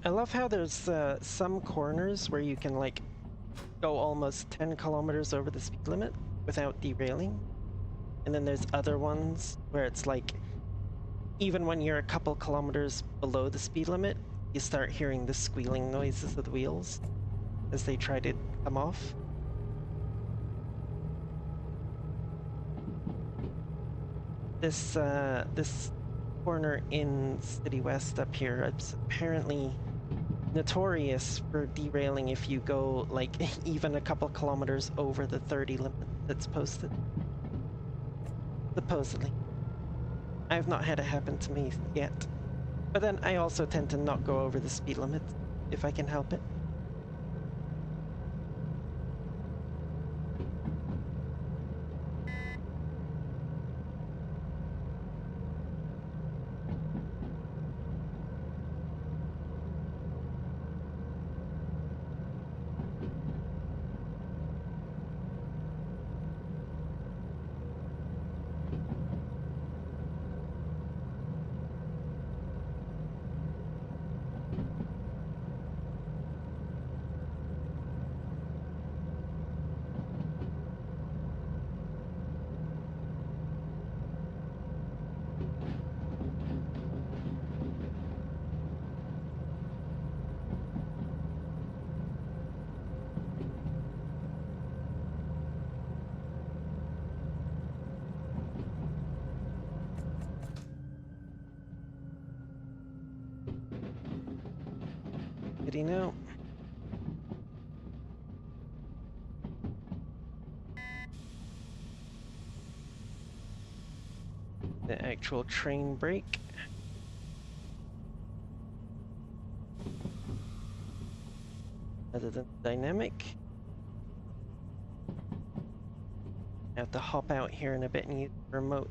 I love how there's some corners where you can like go almost 10 kilometers over the speed limit. without derailing. And then there's other ones where it's like, even when you're a couple kilometers below the speed limit, you start hearing the squealing noises of the wheels as they try to come off. This corner in City West up here is apparently notorious for derailing if you go like even a couple kilometers over the 30 limit that's posted. Supposedly. I have not had it happen to me yet. But then I also tend to not go over the speed limit if I can help it. Did he know? The actual train brake. Other than dynamic. I have to hop out here in a bit and use the remote.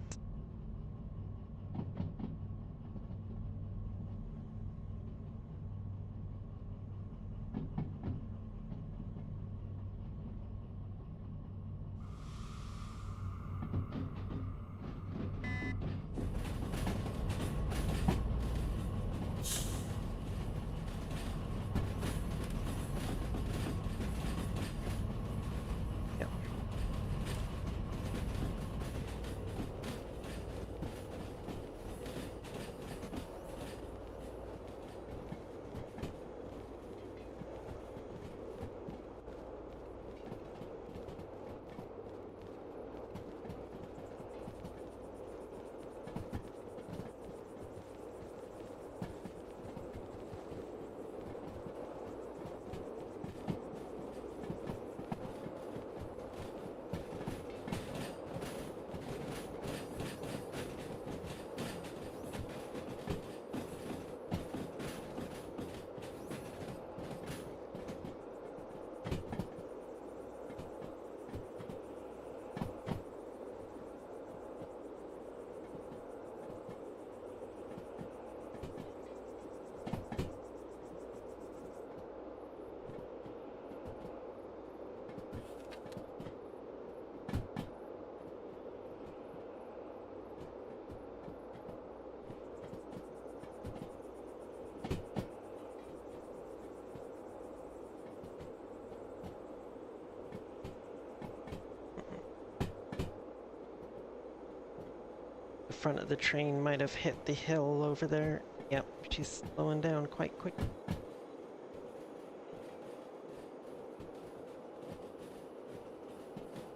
The front of the train might have hit the hill over there. Yep, she's slowing down quite quick.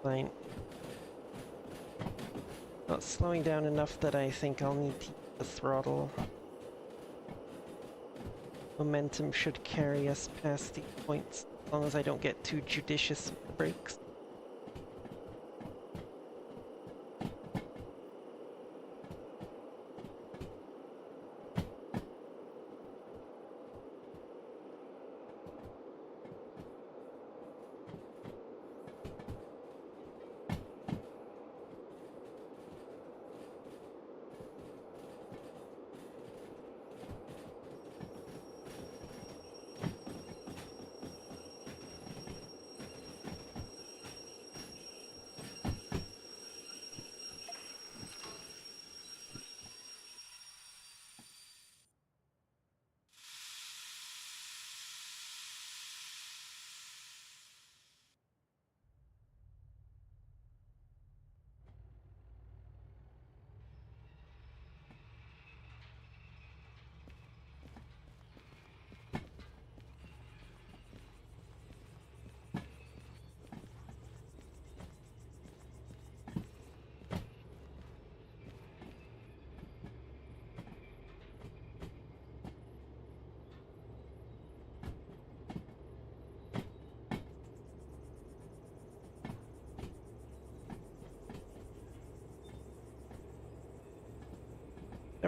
Fine. Not slowing down enough that I think I'll need to use the throttle. Momentum should carry us past these points, as long as I don't get too judicious with the brakes.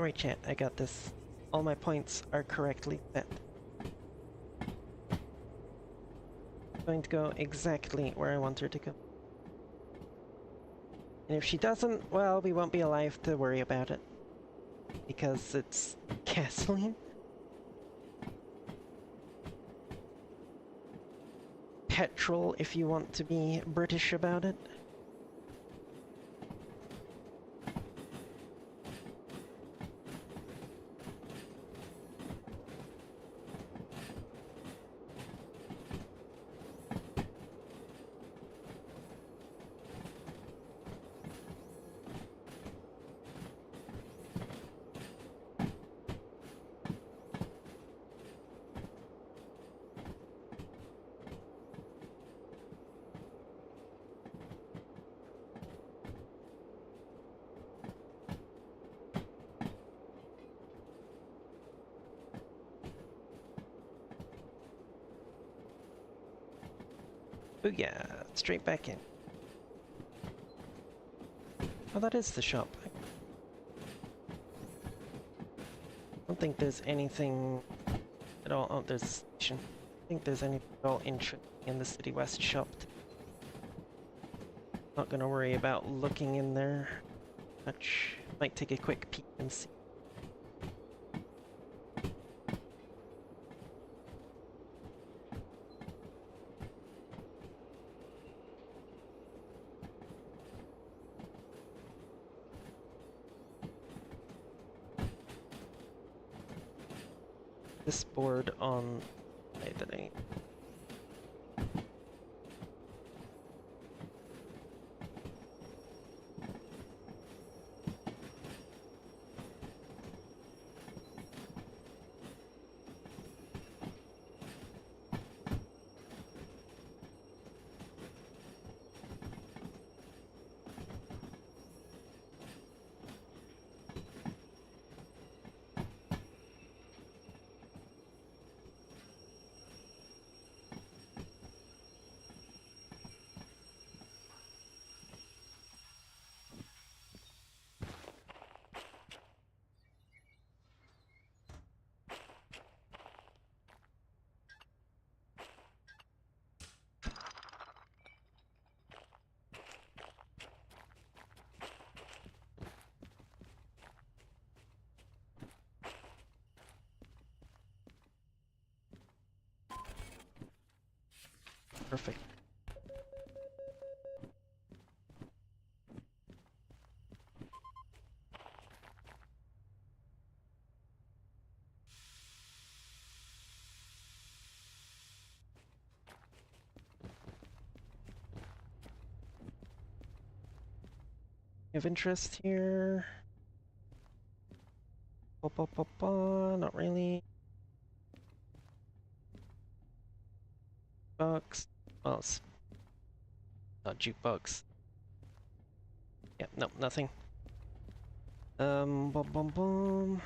Don't worry, chat, I got this. All my points are correctly set. Going to go exactly where I want her to go. And if she doesn't, well, we won't be alive to worry about it. Because it's gasoline. Petrol, if you want to be British about it. Oh yeah, straight back in. Oh, that is the shop. I don't think there's anything at all. Oh, there's a station. I don't think there's anything at all interesting in the City West shop. Not gonna worry about looking in there much. Might take a quick peek and see. This board on today. Perfect. Of interest here. Not really. Bugs. Well, it's not jukebox. Yeah, no, nothing. Bum bum bum.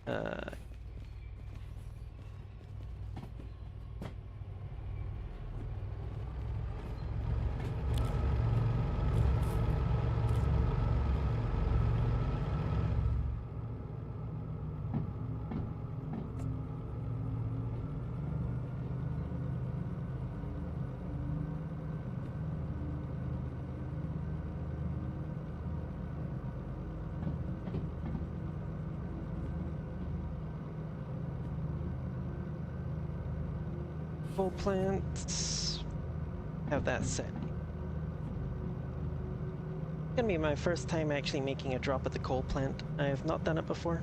Uh, Coal plant. Have that set. It's gonna be my first time actually making a drop at the coal plant. I have not done it before.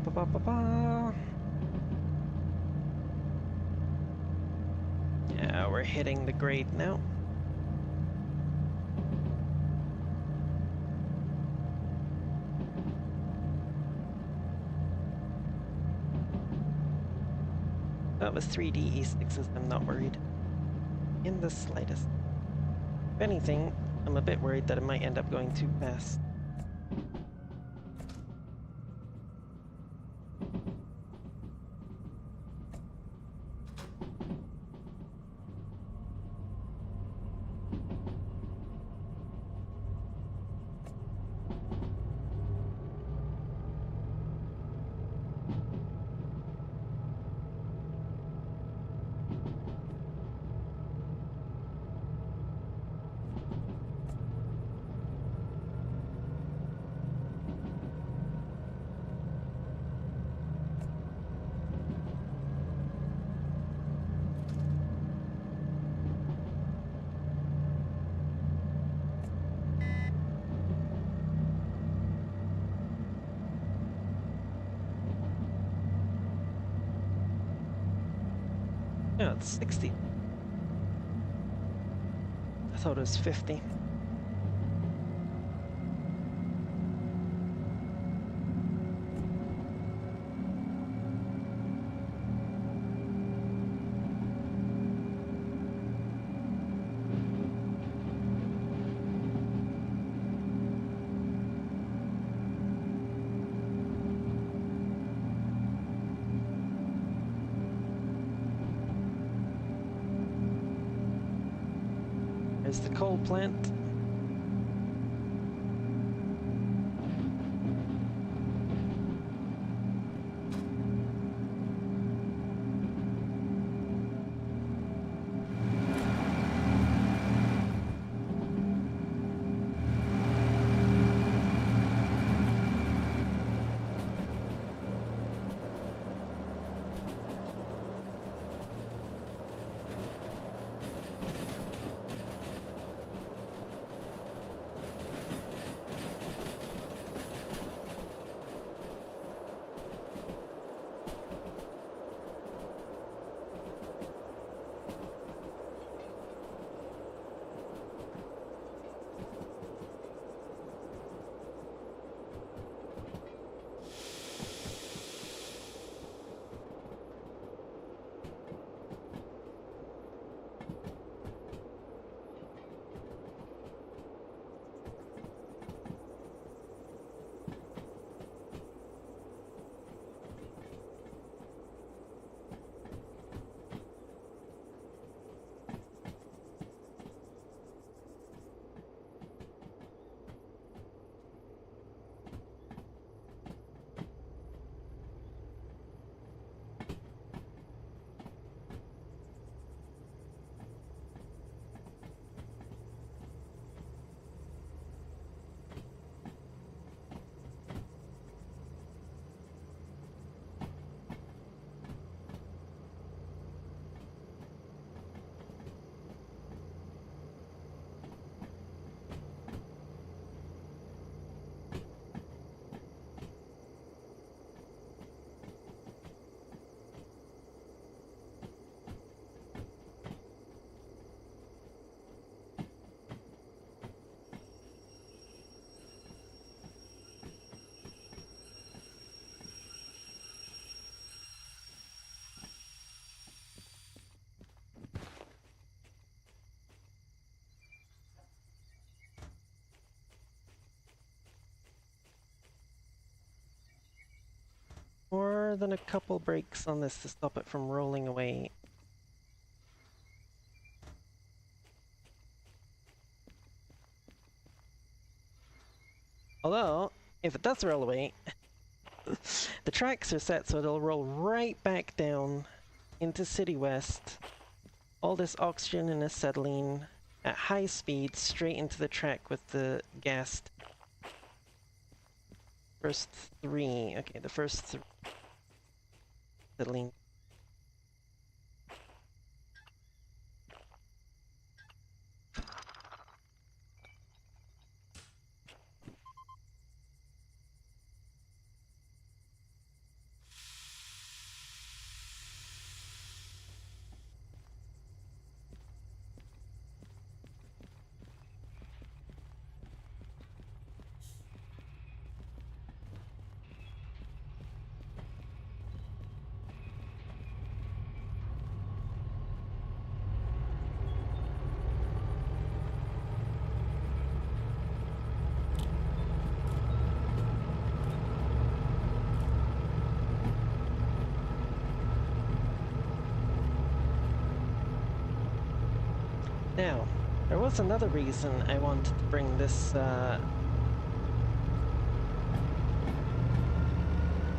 ba ba ba ba. Yeah, we're hitting the grade now. That was 3D E6s, I'm not worried. In the slightest. If anything, I'm a bit worried that it might end up going too fast. No, it's 60. I thought it was 50. There's the coal plant. More than a couple breaks on this to stop it from rolling away. Although, if it does roll away, the tracks are set so it'll roll right back down into City West. All this oxygen and acetylene at high speed straight into the track with the gas. First three. Okay, the first three. Acetylene. Now, there was another reason I wanted to bring this,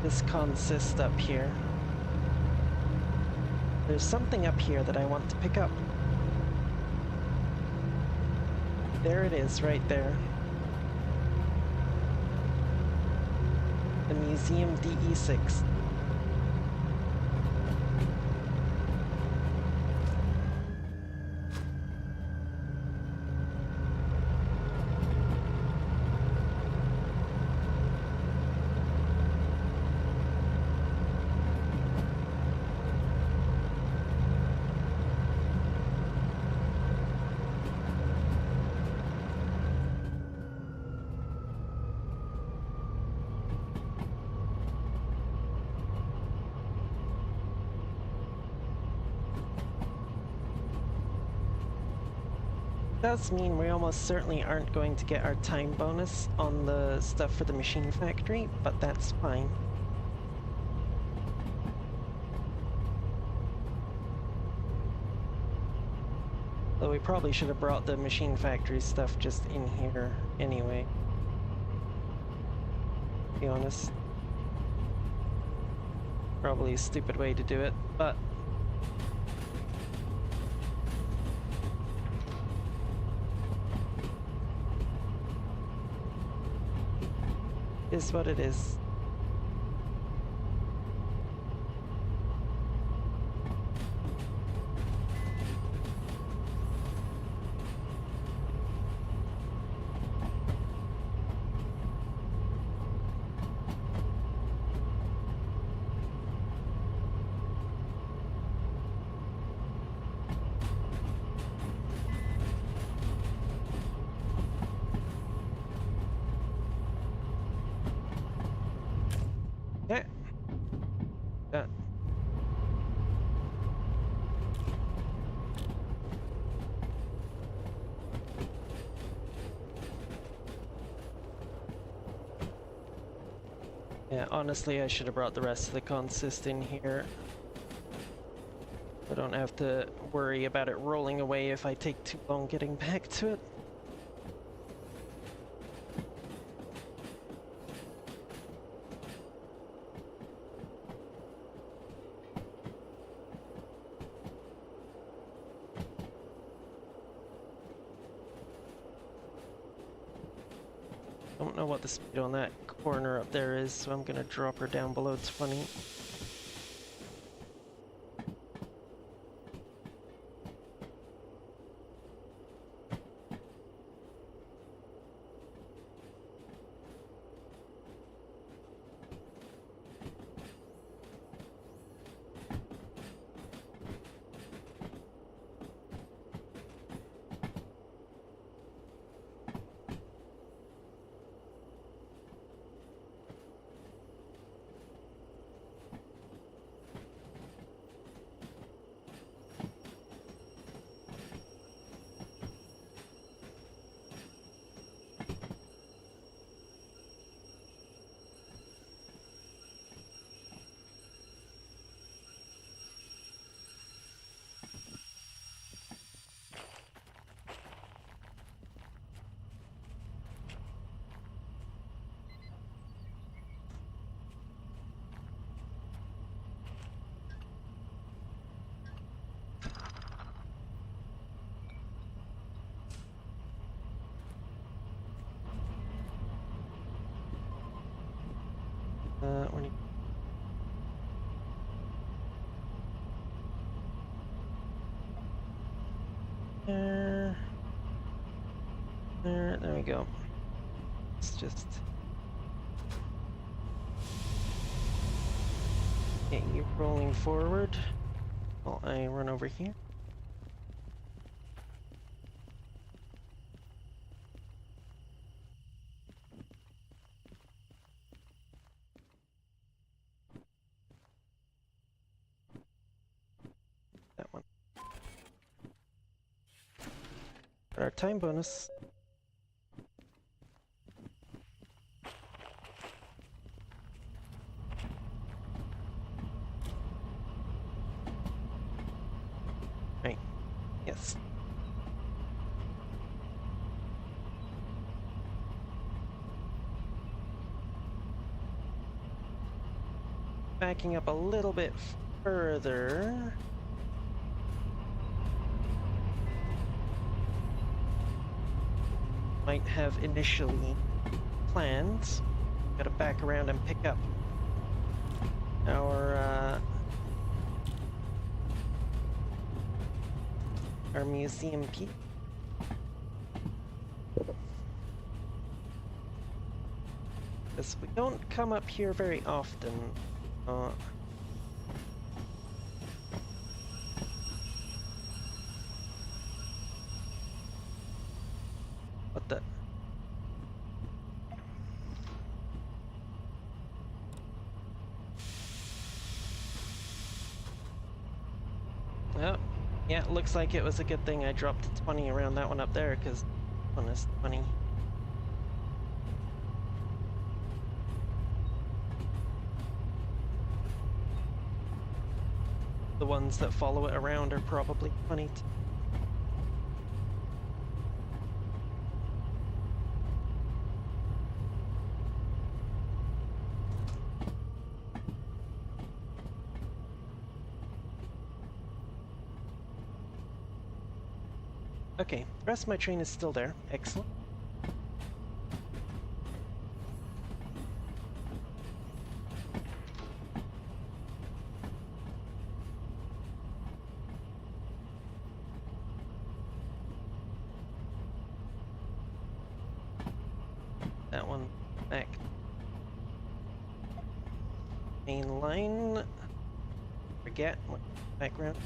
this consist up here. There's something up here that I want to pick up. There it is, right there. The Museum DE6. Does mean we almost certainly aren't going to get our time bonus on the stuff for the machine factory, but that's fine. Though we probably should have brought the machine factory stuff just in here anyway, to be honest. Probably a stupid way to do it, but is what it is. Yeah. That. Yeah, honestly, I should have brought the rest of the consist in here. I don't have to worry about it rolling away if I take too long getting back to it. Don't know what the speed on that corner up there is, so I'm gonna drop her down below 20. When you there we go. Let's just get you rolling forward while I run over here. That one. Our time bonus. Right. Yes. backing up a little bit further. Might have initially planned. Gotta back around and pick up our museum piece. Because we don't come up here very often. What the? Oh, yeah, it looks like it was a good thing I dropped 20 around that one up there, because one is 20. The ones that follow it around are probably 20 too. Okay, the rest of my train is still there. Excellent. That one back. Main line. Forget what background.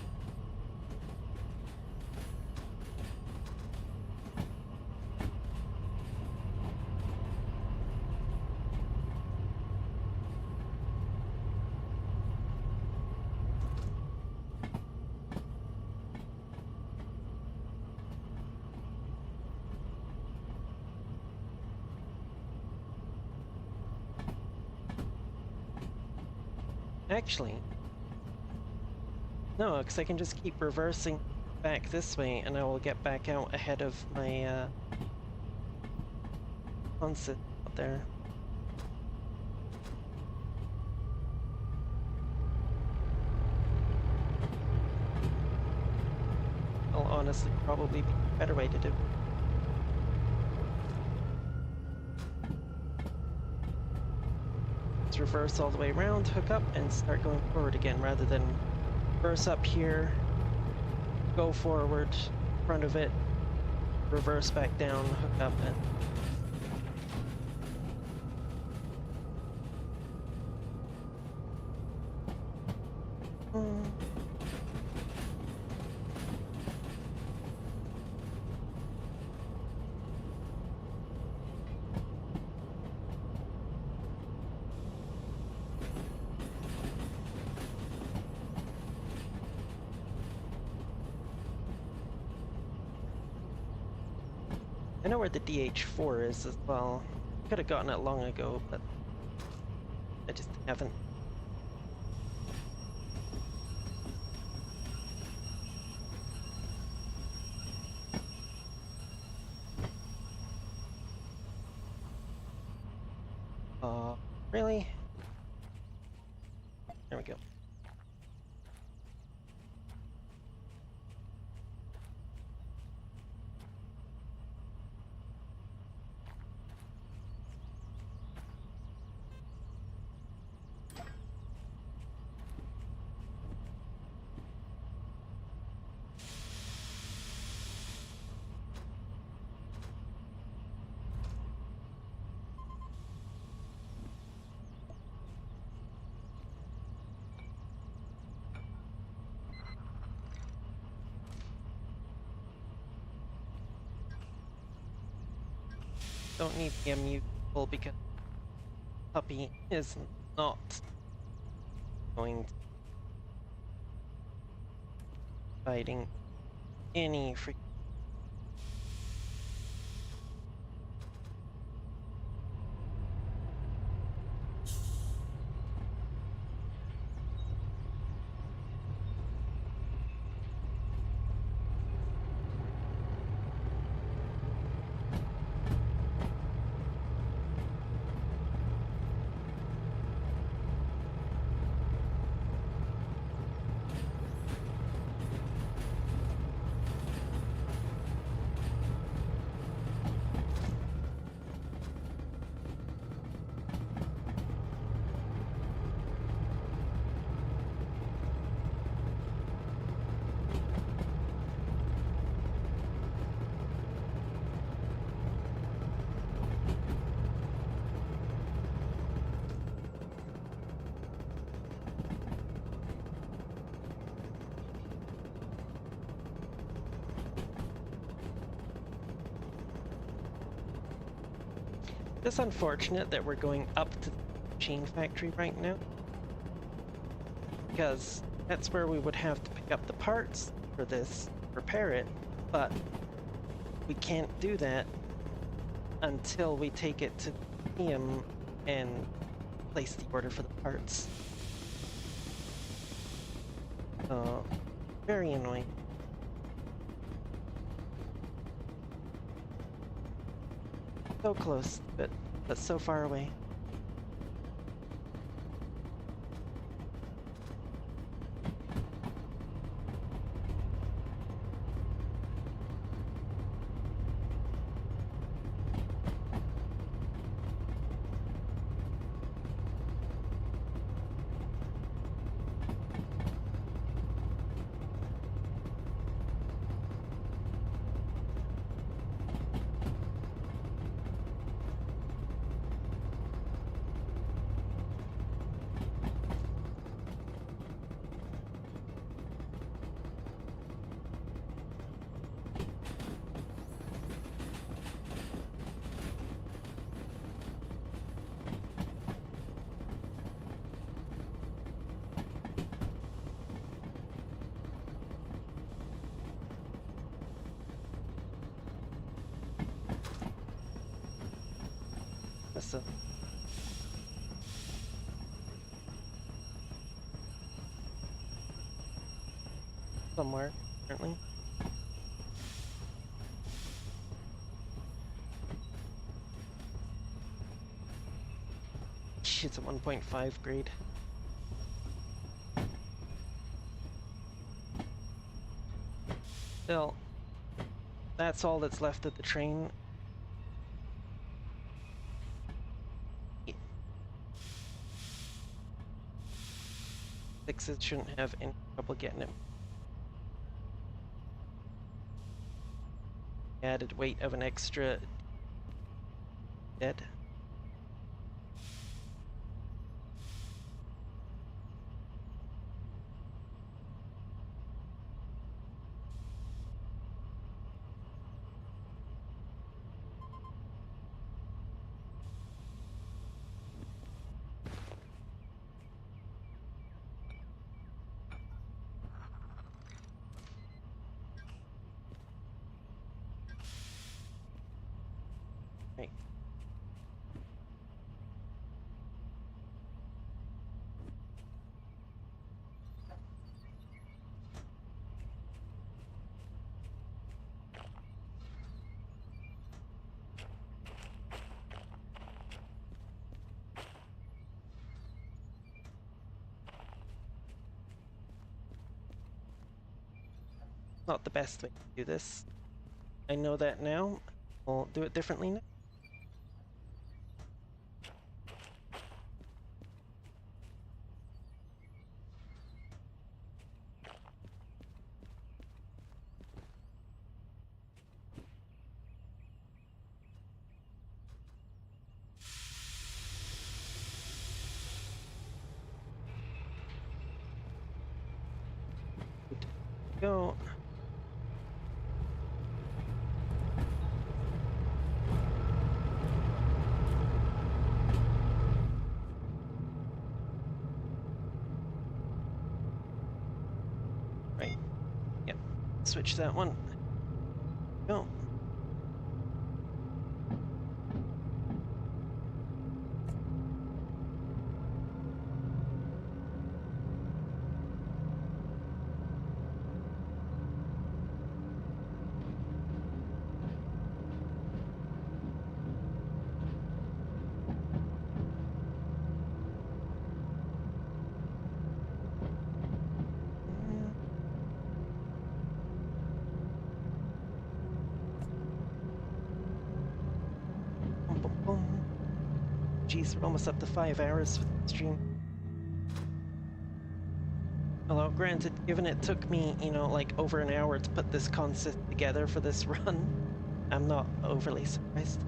Actually, no, because I can just keep reversing back this way and I will get back out ahead of my concert out there. I'll honestly probably be a better way to do it. Reverse all the way around, hook up, and start going forward again, rather than reverse up here, go forward, front of it, reverse back down, hook up, and... I know where the DH4 is as well. Could have gotten it long ago, but I just haven't. Really? There we go. Don't need the immutable because puppy is not going to fighting any freaking. It's unfortunate that we're going up to the machine factory right now, because that's where we would have to pick up the parts for this, repair it, but we can't do that until we take it to the museum and place the order for the parts. So, very annoying. So close, but so far away. That's a somewhere, apparently. It's a 1.5 grade. Still, that's all that's left of the train. Sixes shouldn't have any trouble getting it. Added weight of an extra dead. Right. Not the best way to do this. I know that now. We'll do it differently now. Good to go. Right. Yep. Switch that one. Go. Boom, boom, boom. Geez, we're almost up to 5 hours with the stream. Although, granted, given it took me, like over an hour to put this consist together for this run, I'm not overly surprised.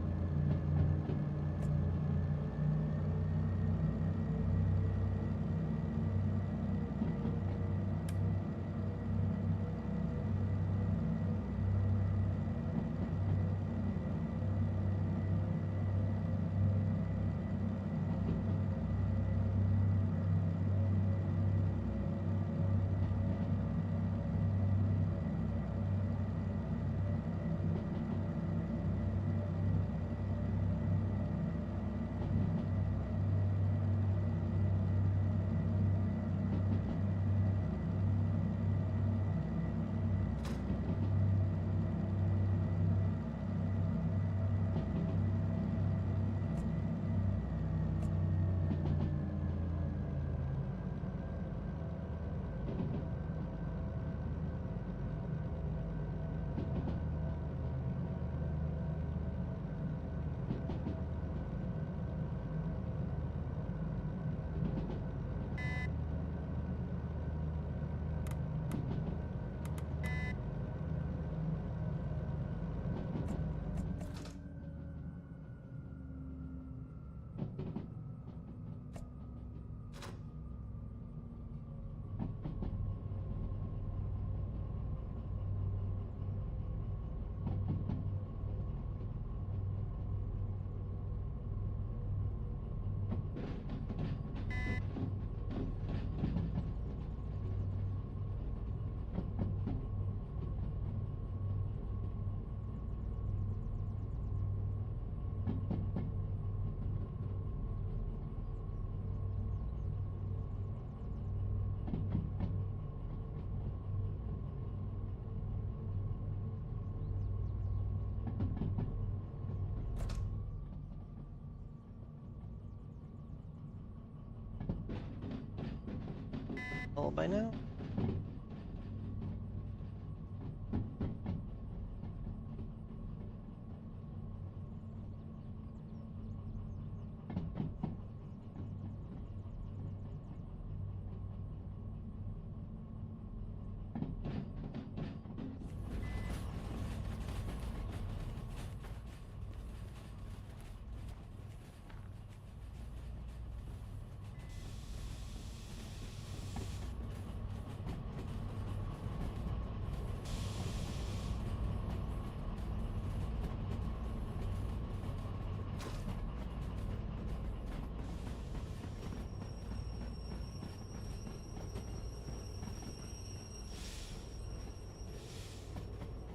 all by now.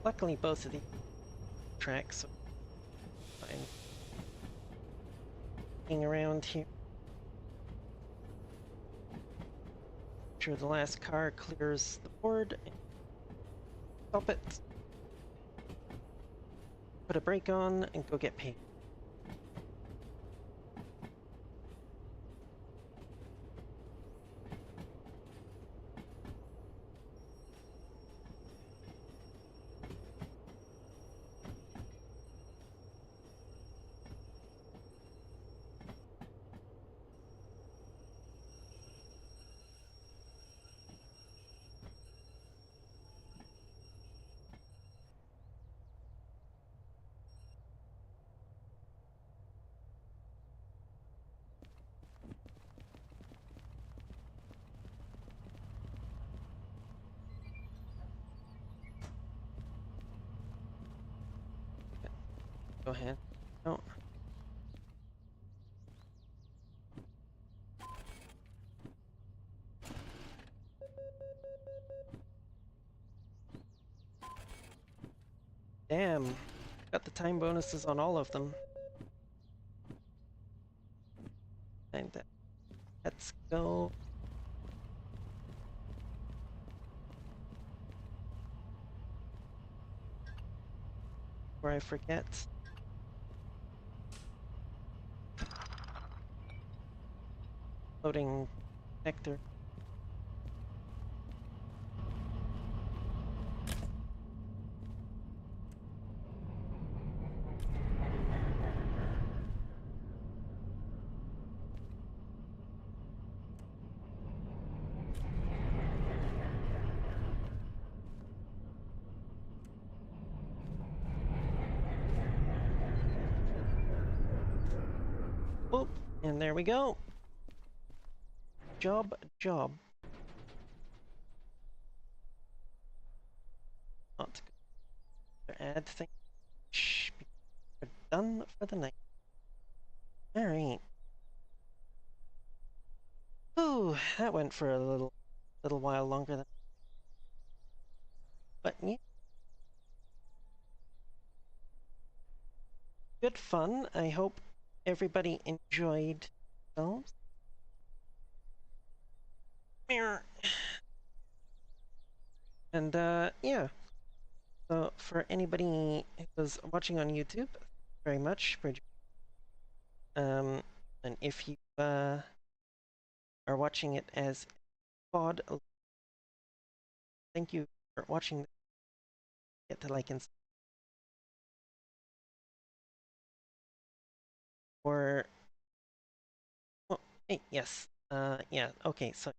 Luckily, both of these tracks are fine. Hang around here. Make sure the last car clears the board. And stop it. Put a brake on and go get paid. Go ahead. Oh. Damn. Got the time bonuses on all of them. And let's go. Before I forget. Loading connector. Whoop, and there we go. Job. Not good. Add thing. Shh. We're done for the night. Alright. Ooh, that went for a little while longer than. But yeah. Good fun. I hope everybody enjoyed themselves. And yeah. So for anybody who's watching on YouTube, very much for and if you are watching it as VOD, thank you for watching. Get to like and or oh, hey, yes. Yeah, okay, so